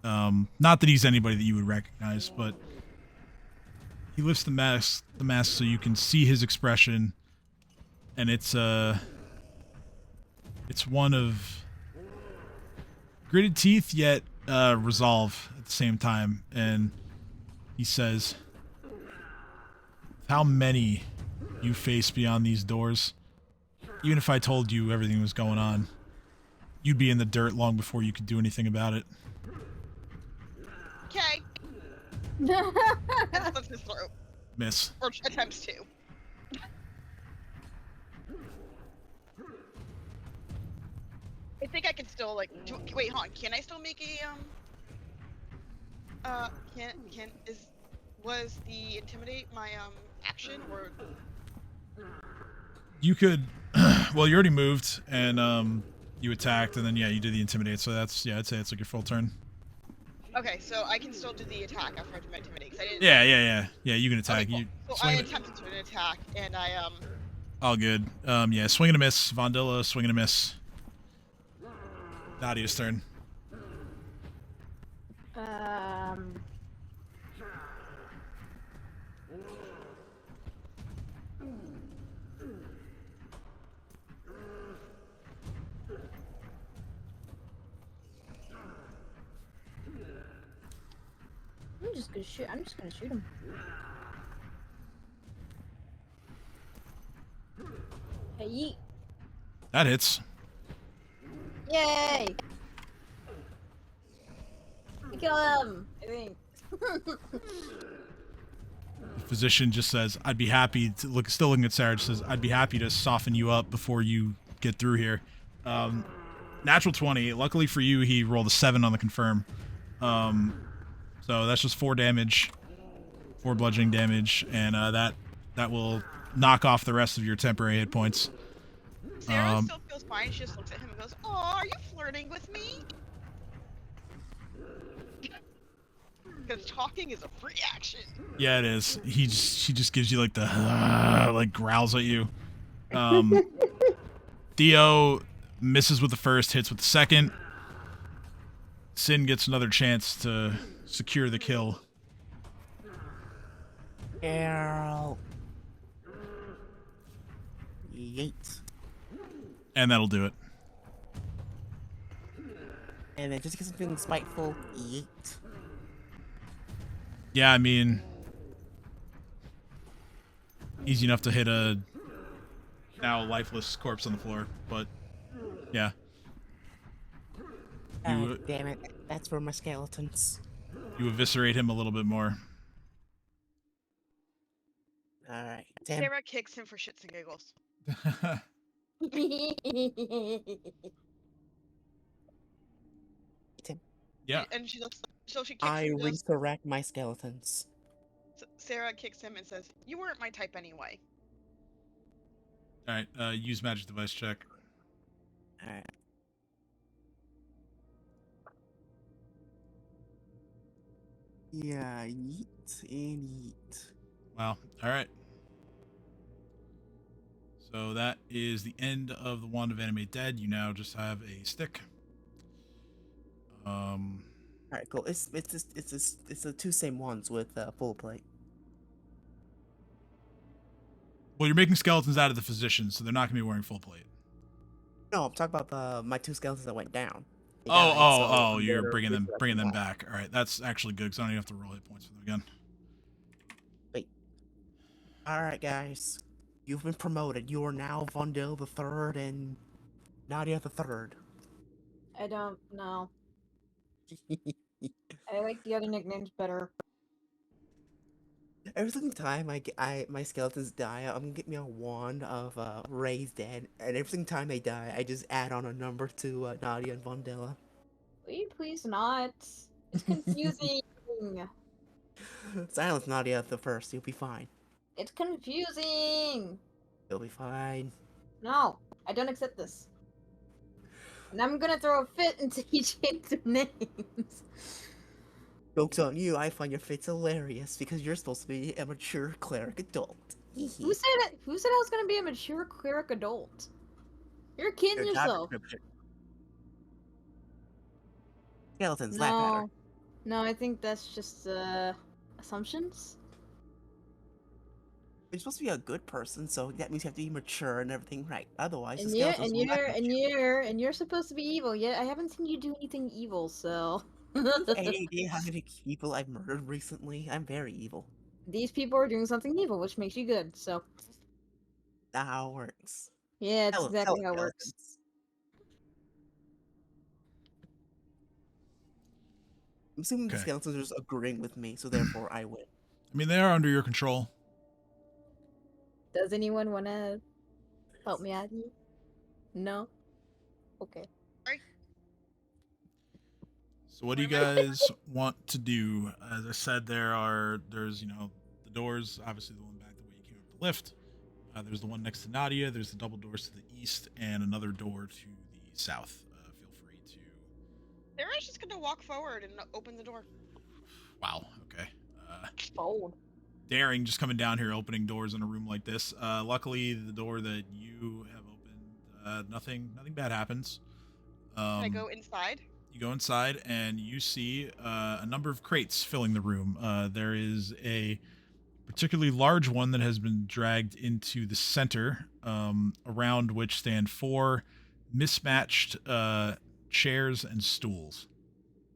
Not that he's anybody that you would recognize, but he lifts the mask so you can see his expression, and it's one of gritted teeth yet resolve at the same time. And he says, "How many you face beyond these doors? Even if I told you everything was going on, you'd be in the dirt long before you could do anything about it." Okay. And slits his throat, Miss. or attempts to. I think I can still like wait, hold on. Can I still make a was the intimidate my action, or You could, well, you already moved and you attacked, and then yeah, you did the intimidate. So that's, yeah, I'd say it's like your full turn. okay, so I can still do the attack after I do my intimidate, 'cause I didn't. Yeah. You can attack. Okay, cool. You So I swing. attempted to an attack, and I All good. Yeah, swing and a miss. Vondilla, swing and a miss. Nadia's turn. I'm just gonna shoot him. Hey, yeet. That hits. Yay! Kill him, I think. The physician just says, "I'd be happy to look." Still looking at Sarah, just says, "I'd be happy to soften you up before you get through here." Natural 20. Luckily for you, he rolled a 7 on the confirm. So that's just 4 damage, 4 bludgeoning damage, and that will knock off the rest of your temporary hit points. Sarah still feels fine. She just looks at him and goes, "Oh, are you flirting with me?" Because talking is a free action. Yeah, it is. She just gives you like the like growls at you. Theo misses with the first, hits with the second. Sin gets another chance to secure the kill. Arrow. Yeet. And that'll do it. And then just because I'm feeling spiteful, yeet. Yeah, I mean, easy enough to hit a now lifeless corpse on the floor, but yeah. You, Damn it. That's for my skeletons. you eviscerate him a little bit more. Alright. Damn. Sarah kicks him for shits and giggles. Tim. Yeah. And she looks. So she kicks I him. resurrect my skeletons. Sarah kicks him and says, "You weren't my type anyway." All right. Use magic device check. Alright. Yeah, yeet and yeet. Wow. All right. So that is the end of the Wand of Animate Dead. You now just have a stick. Alright, cool. It's the 2 same ones with full plate. Well, you're making skeletons out of the physicians, so they're not gonna be wearing full plate. No, I'm talking about my 2 skeletons that went down. They Oh, died, so I'm you're gonna bringing them resurrect them back. All right, that's actually good because I don't even have to roll hit points for them again. Wait. Alright, guys. You've been promoted. You are now Vondel the Third and Nadia the Third. I don't know. I like the other nicknames better. Every single time my skeletons die, I'm gonna get me a wand of Ray's dead, and every single time they die, I just add on a number to Nadia and Vondella. Will you please not? It's confusing. Silence Nadia the First. You'll be fine. It's confusing. You'll be fine. No, I don't accept this. And I'm gonna throw a fit until you change the names. Joke's on you. I find your fits hilarious because you're supposed to be a mature cleric adult. Who said it? Who said I was gonna be a mature cleric adult? You're kidding You're not yourself. Skeletons, laugh at her. No, I think that's just assumptions. You're supposed to be a good person, so that means you have to be mature and everything right. Otherwise, And the you're skeletons will laugh at you. you're supposed to be evil. Yet I haven't seen you do anything evil, so. Hey, how many people I've murdered recently? I'm very evil. These people are doing something evil, which makes you good. So. That's how it works. Yeah, it's Tell exactly how it works. skeletons. I'm assuming the Okay. skeletons are just agreeing with me, so therefore I win. I mean, they are under your control. Does anyone want to help me out? No. Okay. So what do you guys want to do? As I said, there's the doors, obviously the one back the way you came up the lift. There's the one next to Nadia. There's the double doors to the east and another door to the south. Feel free to. Sarah's just gonna walk forward and open the door. Wow. Okay. Bold. Daring, just coming down here, opening doors in a room like this. Luckily, the door that you have opened, nothing bad happens. Can I go inside? You go inside and you see a number of crates filling the room. There is a particularly large one that has been dragged into the center, around which stand 4 mismatched chairs and stools.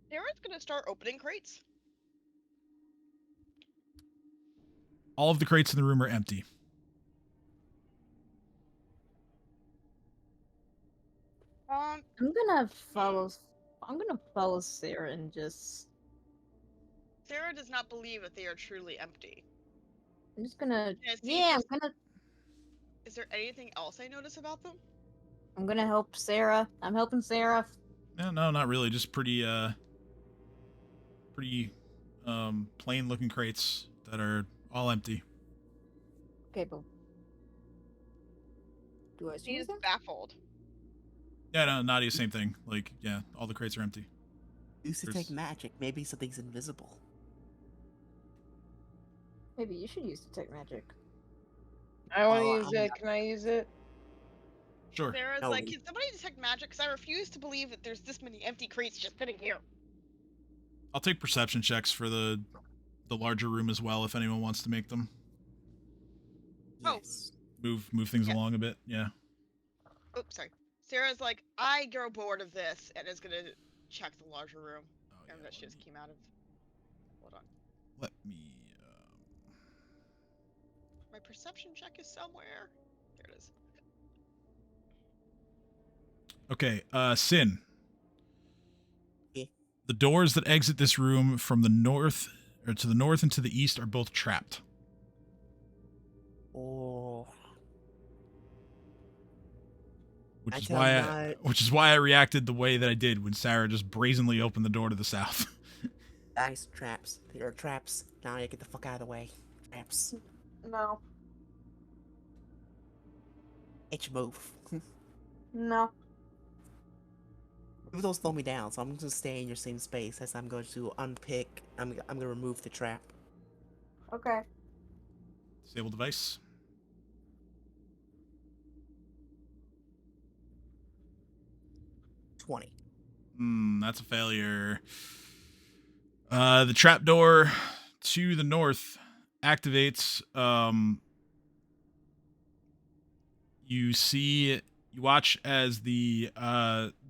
Sarah's gonna start opening crates. All of the crates in the room are empty. Um, I'm gonna follow Sarah and just Sarah does not believe that they are truly empty. I'm just gonna. Can I see Yeah, if I'm gonna. Is there anything else I notice about them? I'm gonna help Sarah. I'm helping Sarah. No, not really. Just pretty plain looking crates that are all empty. Okay, boom. Do I She see is them? baffled. Yeah, no, Nadia, same thing. Like, yeah, all the crates are empty. Used to There's- take magic. Maybe something's invisible. Maybe you should use detect magic. I want to Oh, use it. Can I use it? Sure. Sarah's No. like, can somebody detect magic? Because I refuse to believe that there's this many empty crates just sitting here. I'll take perception checks for the larger room as well if anyone wants to make them. Oh. Yes. Move things Yeah. along a bit. Yeah. Oops, sorry. Sarah's like, I grow bored of this, and is gonna check the larger room. Oh, yeah, And that she let just me- came out of. Hold on. Let me. My perception check is somewhere. There it is. Okay. Sin. Yeah. The doors that exit this room from the north, or to the north and to the east, are both trapped. Oh. Which I is tell why you which is why I reacted the way that I did when Sarah just brazenly opened the door to the south. Guys, traps. There are traps. Now you get the fuck out of the way. Traps. No. It's your move. No. Those slow me down, so I'm gonna stay in your same space as I'm going to unpick. I'm gonna remove the trap. Okay. Disable device. $20. That's a failure. The trapdoor to the north activates. You watch as the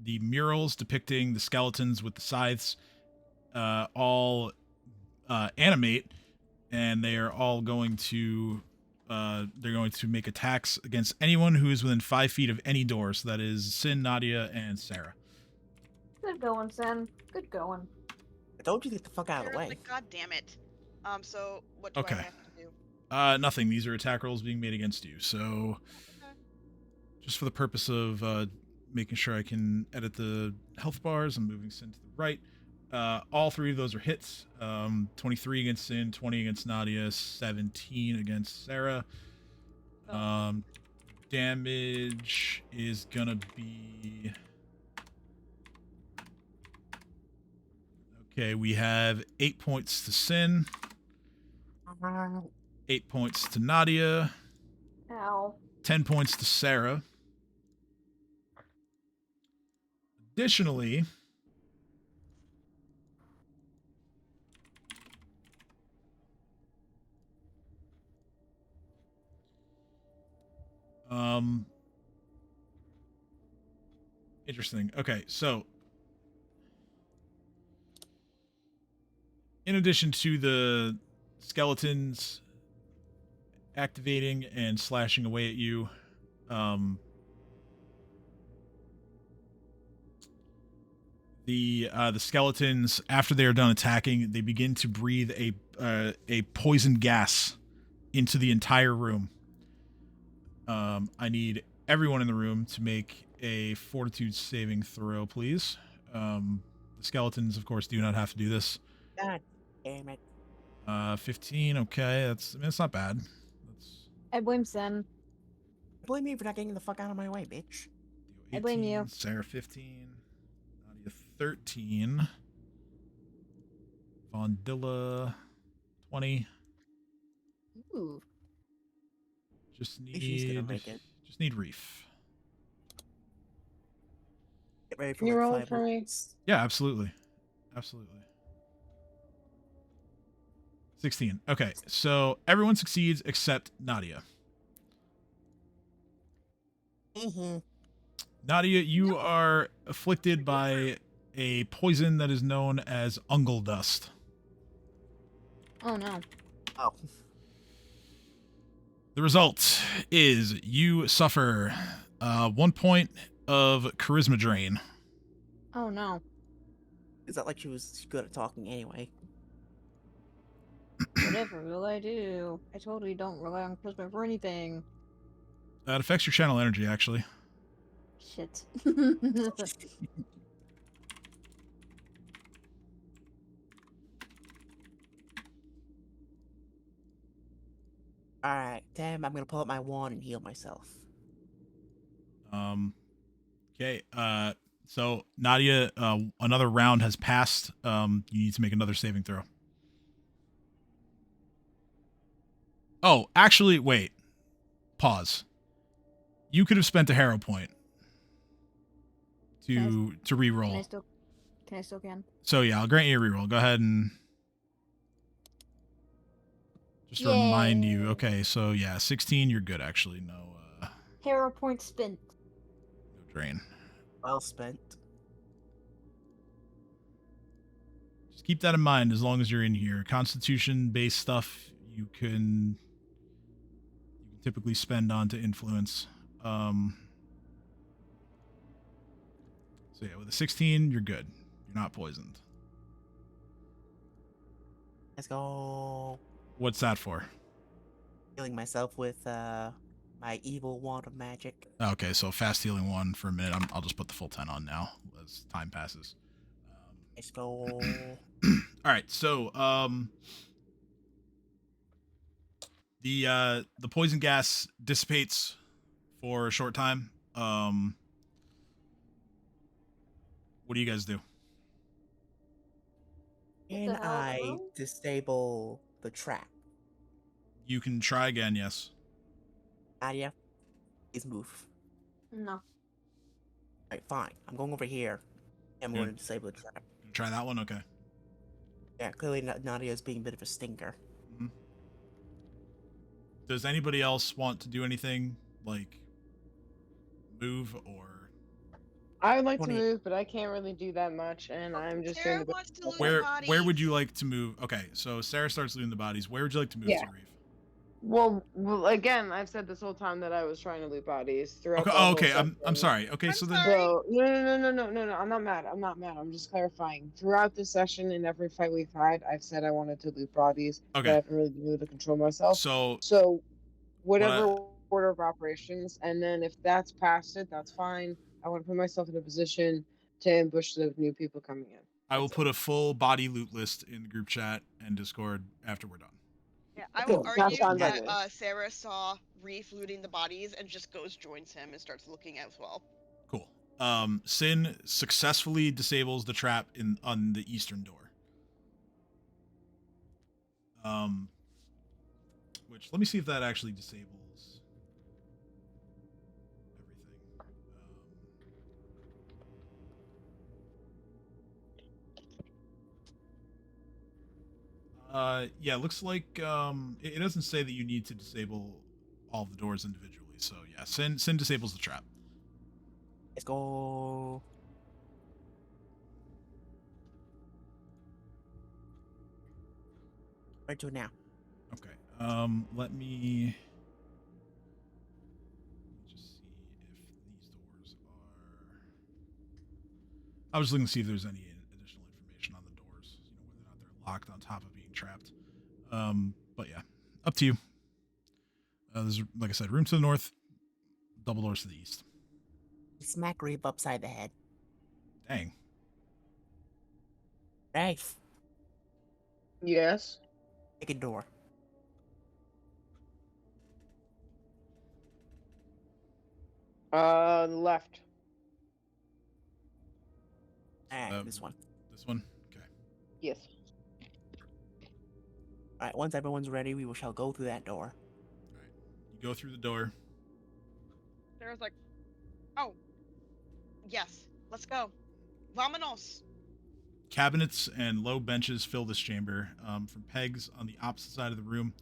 murals depicting the skeletons with the scythes all animate, and they are all going to make attacks against anyone who is within 5 feet of any door. So that is Sin, Nadia, and Sarah. Good going, Sen. Good going. I told you to get the fuck out of the Sarah's way. like, God damn it. So what do Okay. I have to do? Nothing. These are attack rolls being made against you. So, just for the purpose of making sure I can edit the health bars, I'm moving Sin to the right. All 3 of those are hits. 23 against Sin, 20 against Nadia, 17 against Sarah. Damage is gonna be... Okay, we have 8 points to Sin, 8 points to Nadia, Ow. 10 points to Sarah. Additionally, interesting. Okay, so in addition to the skeletons activating and slashing away at you, the skeletons, after they are done attacking, they begin to breathe a poison gas into the entire room. I need everyone in the room to make a fortitude saving throw, please. The skeletons, of course, do not have to do this. God damn it. 15. Okay, that's not bad. I blame Sen. Blame me for not getting the fuck out of my way, bitch. I blame you. Sarah 15. Nadia 13. Vondilla 20. Ooh. Just She's gonna need make it. Reef. Get ready for Can you like roll 5 for me? minutes. Yeah, absolutely. Absolutely. 16. Okay, so everyone succeeds except Nadia. Mm-hmm. Nadia, you are afflicted by a poison that is known as ungle dust. Oh no. Oh. The result is you suffer 1 point of charisma drain. Oh no. Is that like she was good at talking anyway? Whatever will I do? I totally don't rely on charisma for anything. That affects your channel energy, actually. Shit. Alright, damn, I'm gonna pull up my wand and heal myself. Okay. So Nadia, another round has passed. You need to make another saving throw. Oh, actually, wait. Pause. You could have spent a hero point to Can I re-roll. still? Can I still can? So yeah, I'll grant you a reroll. Go ahead and just remind you. Yay. Okay, so yeah, 16. You're good. Actually, no Hero point spent. no drain. Well spent. Just keep that in mind as long as you're in here. Constitution-based stuff you can typically spend on to influence. So yeah, with a 16, you're good. You're not poisoned. Let's go. What's that for? Healing myself with my evil wand of magic. Okay, so fast healing 1 for a minute. I'll just put the full 10 on now as time passes. Let's go. All right, so the poison gas dissipates for a short time. What do you guys do? Can the hell, I bro? disable the trap? You can try again, yes. Nadia, please move. No. Alright, fine. I'm going over here. I'm Yeah. going to disable the trap. Try that one, okay. Yeah, clearly Nadia is being a bit of a stinker. Does anybody else want to do anything, like move or I would like to 20. move, but I can't really do that much, and I'm just Sarah doing the wants to loot where bodies. would you like to move? Okay, so Sarah starts looting the bodies. Where would you like to move Yeah. to, Reeve? Well, again, I've said this whole time that I was trying to loot bodies throughout. Okay, the whole okay, I'm session. sorry. Okay, I'm so then sorry. So no. I'm not mad. I'm not mad. I'm just clarifying. Throughout the session and every fight we've had, I've said I wanted to loot bodies. Okay. But I haven't really been able to control myself. so So, whatever What order of operations, and then if that's past it, that's fine. I want to put myself in a position to ambush the new people coming in. I will put a full body loot list in the group chat and Discord after we're done. Yeah, I Cool. would That argue sounds that good. Sarah saw Reef looting the bodies and just joins him, and starts looking as well. Cool. Sin successfully disables the trap on the eastern door. Which let me see if that actually disables everything. Yeah, looks like it doesn't say that you need to disable all the doors individually. So yeah, Sin disables the trap. Let's go. Where to now? Okay. Let me just see if these doors are. I was looking to see if there's any additional information on the doors. Whether or not they're locked on top of being trapped. But yeah, up to you. There's, like I said, room to the north, double doors to the east. Smack Reeve upside the head. Dang. Rafe, Yes. pick a door. Left. Alright, this one. This one. Okay. Yes. Alright, once everyone's ready, we shall go through that door. You go through the door. Sarah's like, "Oh, yes, let's go. Vamonos." Cabinets and low benches fill this chamber. From pegs on the opposite side of the room,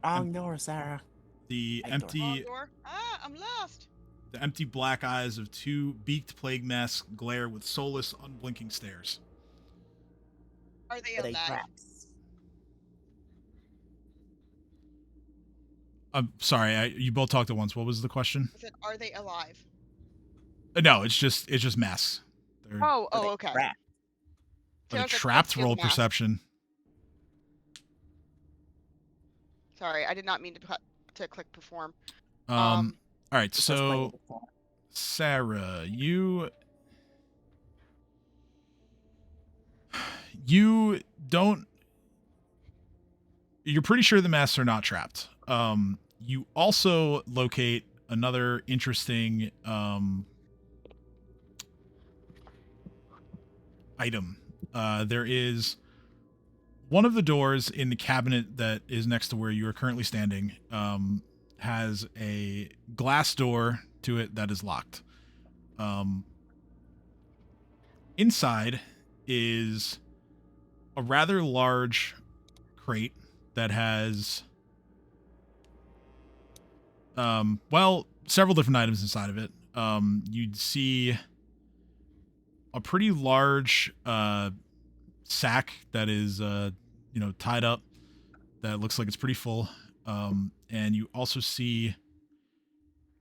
Wrong door, Sarah. the Right door. empty Wrong door. Ah, I'm lost. the empty black eyes of two beaked plague masks glare with soulless, unblinking stares. Are they Are they alive? traps? I'm sorry, you both talked at once. What was the question? I said, are they alive? No, it's just masks. They're Oh, Are they okay. trapped? are they Sarah's like, trapped. "Let's get Roll the mask." perception. Sorry, I did not mean to click perform. All right, Just let's play so it before. Sarah, you don't. You're pretty sure the masks are not trapped. You also locate another interesting item. There is one of the doors in the cabinet that is next to where you are currently standing. Has a glass door to it that is locked. Inside is a rather large crate that has several different items inside of it. You'd see a pretty large sack that is tied up that looks like it's pretty full. And you also see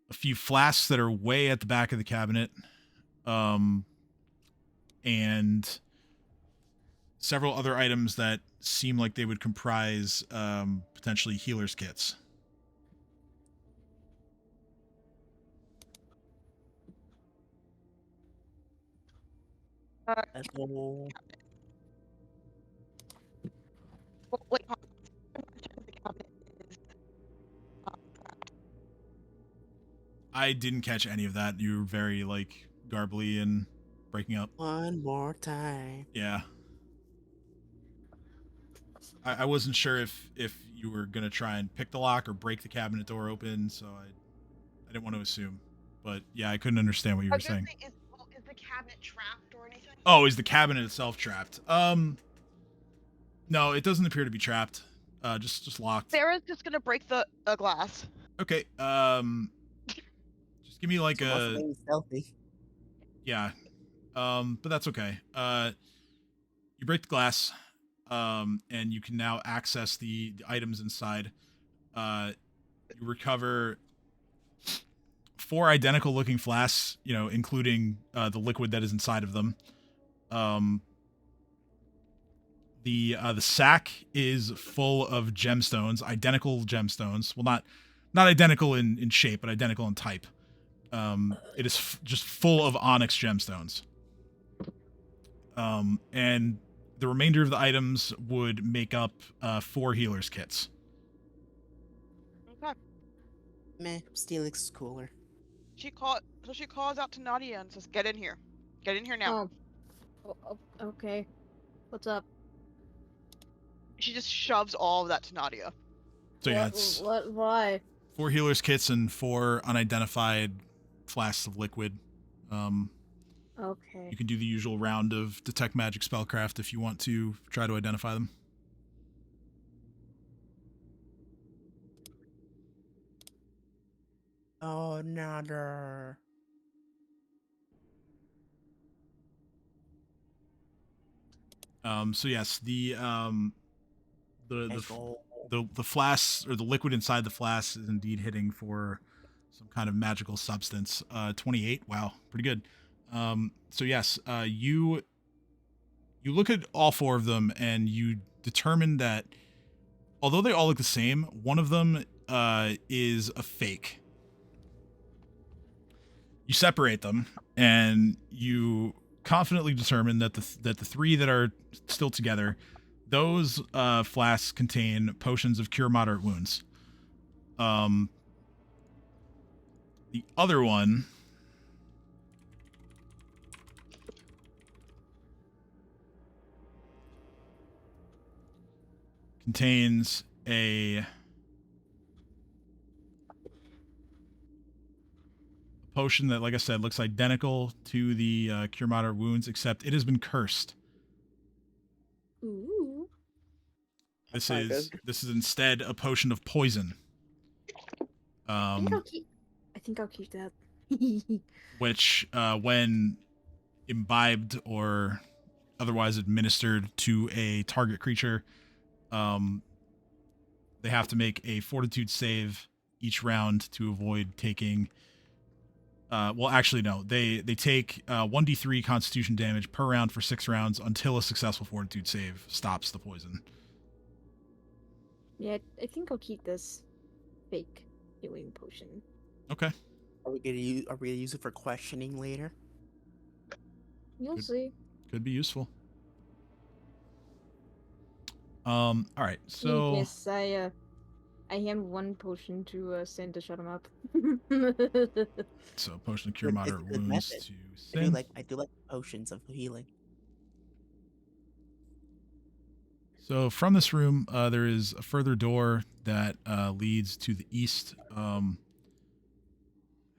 a few flasks that are way at the back of the cabinet. And several other items that seem like they would comprise potentially healer's kits. Let's go. Wait, hold on. The cabinet is, I didn't catch any of that. You were very garbly and breaking up. One more time. Yeah. I wasn't sure if you were gonna try and pick the lock or break the cabinet door open, so I didn't want to assume. But yeah, I couldn't understand what you I were was gonna saying. say, is the cabinet trapped or anything? Oh, is the cabinet itself trapped? No, it doesn't appear to be trapped. Just locked. Sarah's just gonna break the glass. Okay. Just give me like Someone's being stealthy. yeah. But that's okay. You break the glass, and you can now access the items inside. You recover 4 identical looking flasks, including the liquid that is inside of them. The sack is full of gemstones, identical gemstones. Well, not identical in shape, but identical in type. It is just full of onyx gemstones. And the remainder of the items would make up 4 healer's kits. Okay. Meh, Steelix is cooler. She calls out to Nadia and says, "Get in here. Get in here now." Okay. What's up? She just shoves all of that to Nadia. So yeah, it's Why? 4 healer's kits and 4 unidentified flasks of liquid. Okay. You can do the usual round of detect magic spellcraft if you want to try to identify them. Oh, another. So yes, the Let's go. flasks or the liquid inside the flasks is indeed hitting for some kind of magical substance. 28. Wow, pretty good. So yes, you look at all 4 of them and you determine that although they all look the same, one of them is a fake. You separate them and you confidently determine that the 3 that are still together, those flasks contain potions of cure moderate wounds. The other one contains a potion that, like I said, looks identical to the cure moderate wounds, except it has been cursed. Ooh. This not is good. this is instead a potion of poison. I think I'll keep that. Which when imbibed or otherwise administered to a target creature, they have to make a fortitude save each round to avoid taking well, actually no, they take 1d3 constitution damage per round for 6 rounds until a successful fortitude save stops the poison. Yeah, I think I'll keep this fake healing potion. Okay. Are we gonna use it for questioning later? You'll Good. see. Could be useful. All right. So Yes, I hand one potion to Sin to shut him up. potion to cure It's a moderate good wounds method. to I Sin. do like potions of healing. So from this room, there is a further door that leads to the east.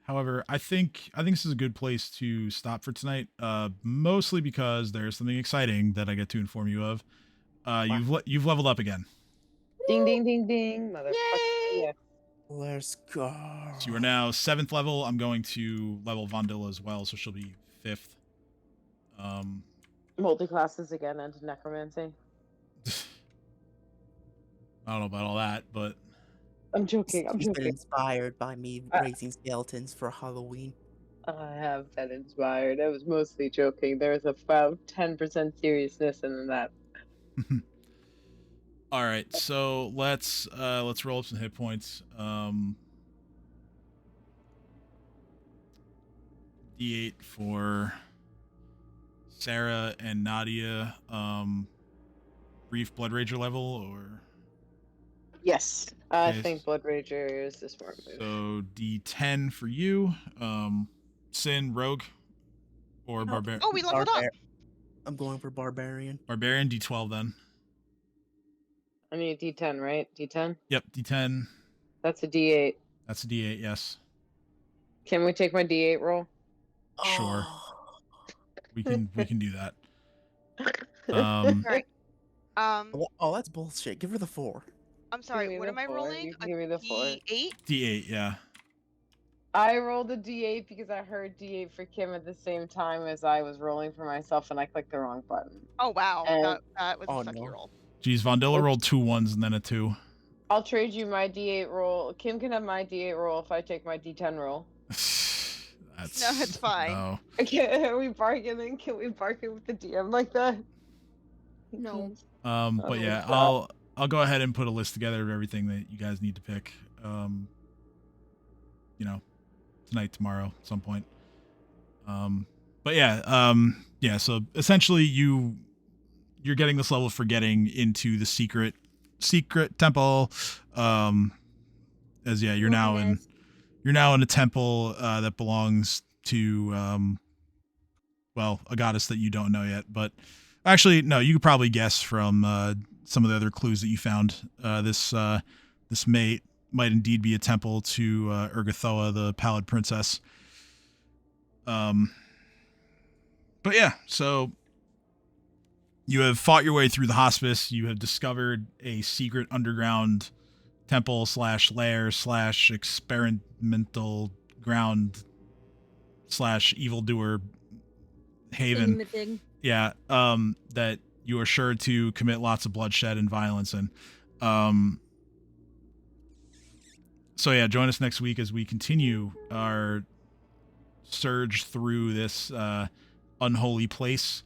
However, I think this is a good place to stop for tonight. Mostly because there's something exciting that I get to inform you of. You've leveled up again. Ding ding ding ding, motherfucker. Yay! Yeah. Let's go. So you are now 7th level. I'm going to level Vondilla as well, so she'll be 5th. Multi-classes again into necromancy. I don't know about all that, but I'm joking. I'm She's been joking. inspired by me I- raising skeletons for Halloween. I have been inspired. I was mostly joking. There was about 10% seriousness in that. all right. So let's roll up some hit points. D8 for Sarah and Nadia. Brief Blood Rager level, or Yes, I Okay, think Blood Rager is the smart move. so D10 for you. Sin, Rogue, or Barbarian. Oh, we leveled up. I'm going for barbarian. Barbarian, D12 then. I need a D10, right? D10? Yep, D10. That's a D8. That's a D8. Yes, Can we take my D8 roll? sure. Oh. We can do that. Right. Oh, that's bullshit. Give her the 4. I'm Give sorry. me What the am I 4. rolling? You can give me the 4. D8. D8. Yeah. I rolled a D8 because I heard D8 for Kim at the same time as I was rolling for myself, and I clicked the wrong button. Oh wow, And- that was a Oh, sucky no. roll. Geez, Vondilla rolled 2 1s and then a 2. I'll trade you my D8 roll. Kim can have my D8 roll if I take my D10 roll. That's No, it's fine. No. Can we bargain? Can we bargain with the DM like that? No. But yeah, I'll go ahead and put a list together of everything that you guys need to pick. Tonight, tomorrow, at some point. But yeah, so essentially you're getting this level for getting into the secret temple. You're now in a temple that belongs to a goddess that you don't know yet, but actually no, you could probably guess from some of the other clues that you found. This might indeed be a temple to Urgathoa, the Pallid Princess. But yeah, so you have fought your way through the hospice. You have discovered a secret underground temple / lair / experimental ground / evildoer haven. Thingamajig. Yeah, that you are sure to commit lots of bloodshed and violence in. So yeah, join us next week as we continue our surge through this unholy place,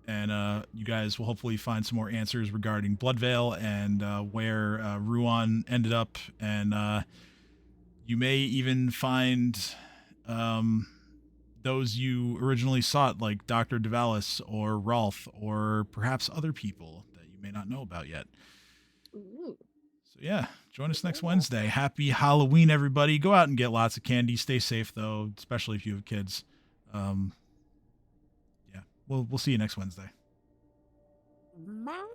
and you guys will hopefully find some more answers regarding Bloodvale and where Ruan ended up, and you may even find those you originally sought, like Dr. Devalis or Rolf, or perhaps other people that you may not know about yet. Ooh. So yeah, join us next Wednesday. Happy Halloween, everybody. Go out and get lots of candy. Stay safe, though, especially if you have kids. Yeah, we'll see you next Wednesday. Bye.